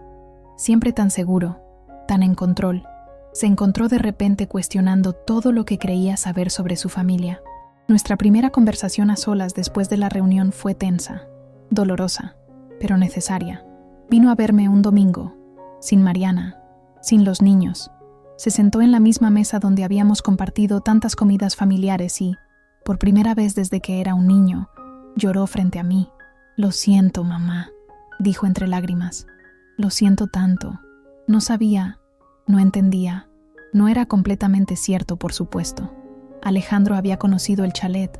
siempre tan seguro, tan en control, se encontró de repente cuestionando todo lo que creía saber sobre su familia. Nuestra primera conversación a solas después de la reunión fue tensa, dolorosa, pero necesaria. Vino a verme un domingo, sin Mariana, sin los niños. Se sentó en la misma mesa donde habíamos compartido tantas comidas familiares y, por primera vez desde que era un niño, lloró frente a mí. «Lo siento, mamá», dijo entre lágrimas. «Lo siento tanto. No sabía, no entendía». No era completamente cierto, por supuesto. Alejandro había conocido el chalet,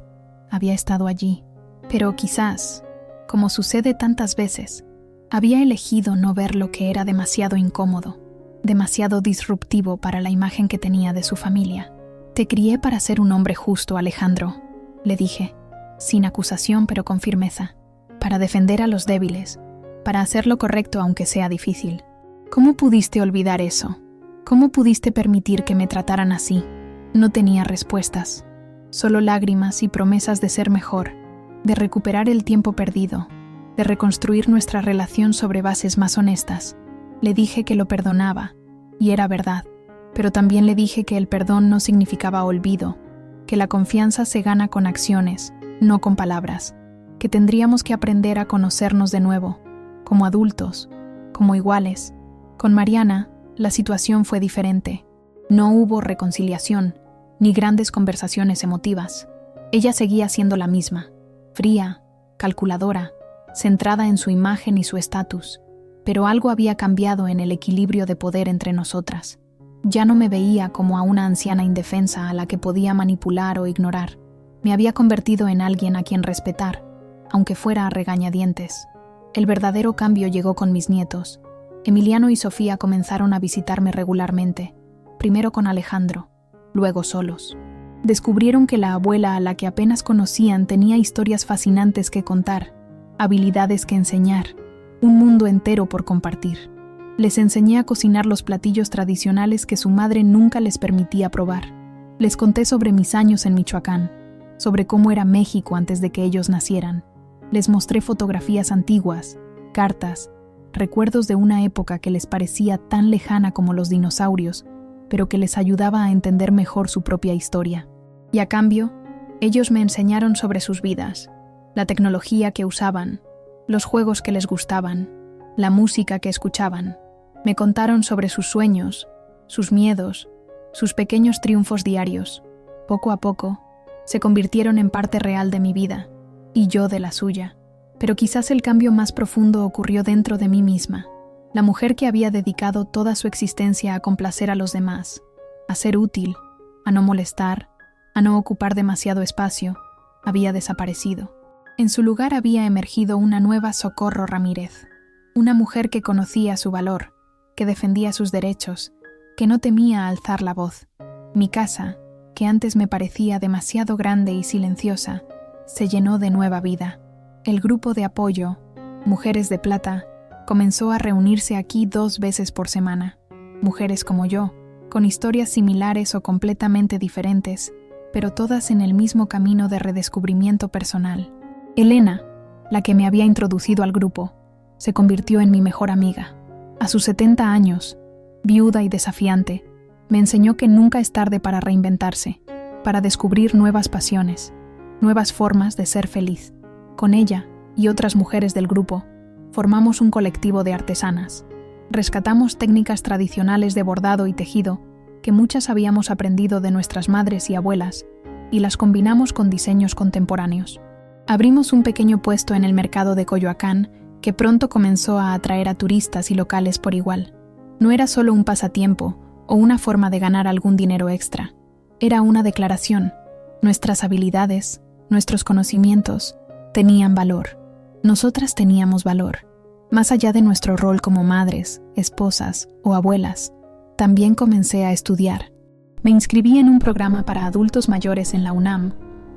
había estado allí, pero quizás, como sucede tantas veces, había elegido no ver lo que era demasiado incómodo, demasiado disruptivo para la imagen que tenía de su familia. «Te crié para ser un hombre justo, Alejandro», le dije, sin acusación pero con firmeza, «para defender a los débiles, para hacer lo correcto aunque sea difícil. ¿Cómo pudiste olvidar eso? ¿Cómo pudiste permitir que me trataran así?» No tenía respuestas. solo lágrimas y promesas de ser mejor, de recuperar el tiempo perdido, de reconstruir nuestra relación sobre bases más honestas. Le dije que lo perdonaba, y era verdad, pero también le dije que el perdón no significaba olvido, que la confianza se gana con acciones, no con palabras, que tendríamos que aprender a conocernos de nuevo, como adultos, como iguales. Con Mariana, la situación fue diferente. No hubo reconciliación, ni grandes conversaciones emotivas. Ella seguía siendo la misma, fría, calculadora, centrada en su imagen y su estatus, pero algo había cambiado en el equilibrio de poder entre nosotras. Ya no me veía como a una anciana indefensa a la que podía manipular o ignorar. Me había convertido en alguien a quien respetar, aunque fuera a regañadientes. El verdadero cambio llegó con mis nietos. Emiliano y Sofía comenzaron a visitarme regularmente, primero con Alejandro, luego solos. Descubrieron que la abuela a la que apenas conocían tenía historias fascinantes que contar, habilidades que enseñar, un mundo entero por compartir. Les enseñé a cocinar los platillos tradicionales que su madre nunca les permitía probar. Les conté sobre mis años en Michoacán, sobre cómo era México antes de que ellos nacieran. Les mostré fotografías antiguas, cartas, recuerdos de una época que les parecía tan lejana como los dinosaurios, pero que les ayudaba a entender mejor su propia historia. Y a cambio, ellos me enseñaron sobre sus vidas, la tecnología que usaban, los juegos que les gustaban, la música que escuchaban. Me contaron sobre sus sueños, sus miedos, sus pequeños triunfos diarios. Poco a poco, se convirtieron en parte real de mi vida, y yo de la suya. Pero quizás el cambio más profundo ocurrió dentro de mí misma. La mujer que había dedicado toda su existencia a complacer a los demás, a ser útil, a no molestar, a no ocupar demasiado espacio, había desaparecido. En su lugar había emergido una nueva Socorro Ramírez, una mujer que conocía su valor, que defendía sus derechos, que no temía alzar la voz. Mi casa, que antes me parecía demasiado grande y silenciosa, se llenó de nueva vida. El grupo de apoyo, Mujeres de Plata, comenzó a reunirse aquí 2 veces por semana. Mujeres como yo, con historias similares o completamente diferentes, pero todas en el mismo camino de redescubrimiento personal. Elena, la que me había introducido al grupo, se convirtió en mi mejor amiga. A sus 70 años, viuda y desafiante, me enseñó que nunca es tarde para reinventarse, para descubrir nuevas pasiones, nuevas formas de ser feliz. Con ella y otras mujeres del grupo, formamos un colectivo de artesanas. Rescatamos técnicas tradicionales de bordado y tejido que muchas habíamos aprendido de nuestras madres y abuelas y las combinamos con diseños contemporáneos. Abrimos un pequeño puesto en el mercado de Coyoacán que pronto comenzó a atraer a turistas y locales por igual. No era solo un pasatiempo o una forma de ganar algún dinero extra. Era una declaración. Nuestras habilidades, nuestros conocimientos, tenían valor. Nosotras teníamos valor. Más allá de nuestro rol como madres, esposas o abuelas, también comencé a estudiar. Me inscribí en un programa para adultos mayores en la UNAM,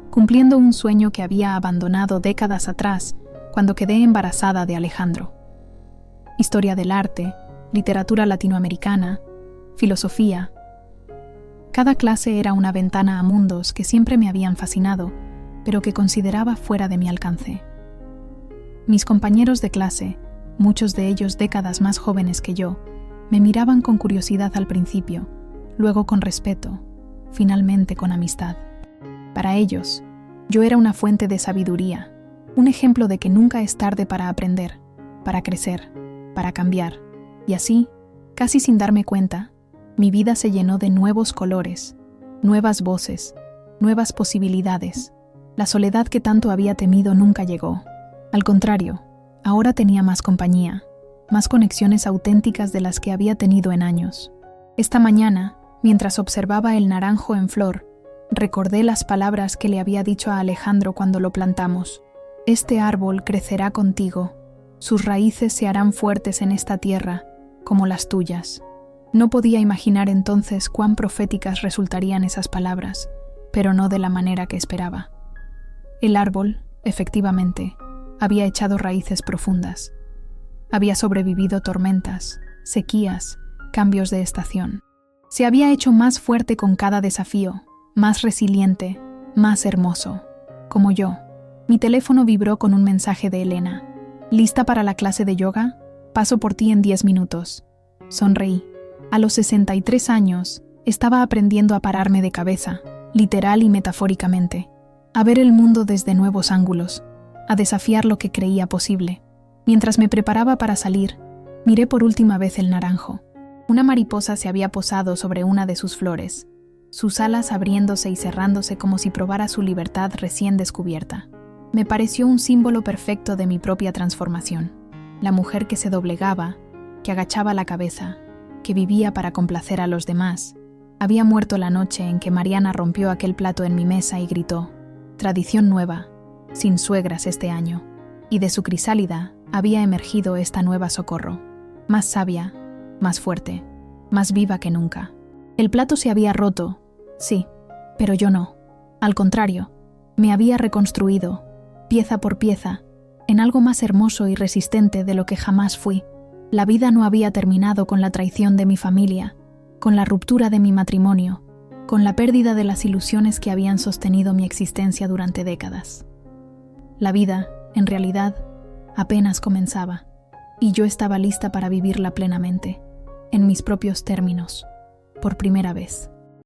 cumpliendo un sueño que había abandonado décadas atrás cuando quedé embarazada de Alejandro. Historia del arte, literatura latinoamericana, filosofía. Cada clase era una ventana a mundos que siempre me habían fascinado, pero que consideraba fuera de mi alcance. Mis compañeros de clase, muchos de ellos décadas más jóvenes que yo, me miraban con curiosidad al principio, luego con respeto, finalmente con amistad. Para ellos, yo era una fuente de sabiduría, un ejemplo de que nunca es tarde para aprender, para crecer, para cambiar. Y así, casi sin darme cuenta, mi vida se llenó de nuevos colores, nuevas voces, nuevas posibilidades. La soledad que tanto había temido nunca llegó. Al contrario, ahora tenía más compañía, más conexiones auténticas de las que había tenido en años. Esta mañana, mientras observaba el naranjo en flor, recordé las palabras que le había dicho a Alejandro cuando lo plantamos. Este árbol crecerá contigo, sus raíces se harán fuertes en esta tierra, como las tuyas. No podía imaginar entonces cuán proféticas resultarían esas palabras, pero no de la manera que esperaba. El árbol, efectivamente, había echado raíces profundas. Había sobrevivido tormentas, sequías, cambios de estación. Se había hecho más fuerte con cada desafío, más resiliente, más hermoso, como yo. Mi teléfono vibró con un mensaje de Elena. ¿Lista para la clase de yoga? Paso por ti en 10 minutos. Sonreí. A los 63 años, estaba aprendiendo a pararme de cabeza, literal y metafóricamente, a ver el mundo desde nuevos ángulos, a desafiar lo que creía posible. Mientras me preparaba para salir, miré por última vez el naranjo. Una mariposa se había posado sobre una de sus flores, sus alas abriéndose y cerrándose como si probara su libertad recién descubierta. Me pareció un símbolo perfecto de mi propia transformación. La mujer que se doblegaba, que agachaba la cabeza, que vivía para complacer a los demás, había muerto la noche en que Mariana rompió aquel plato en mi mesa y gritó: «Tradición nueva, sin suegras este año». Y de su crisálida había emergido esta nueva Socorro, más sabia, más fuerte, más viva que nunca. El plato se había roto, sí, pero yo no. Al contrario, me había reconstruido, pieza por pieza, en algo más hermoso y resistente de lo que jamás fui. La vida no había terminado con la traición de mi familia, con la ruptura de mi matrimonio, con la pérdida de las ilusiones que habían sostenido mi existencia durante décadas. La vida, en realidad, apenas comenzaba, y yo estaba lista para vivirla plenamente, en mis propios términos, por primera vez.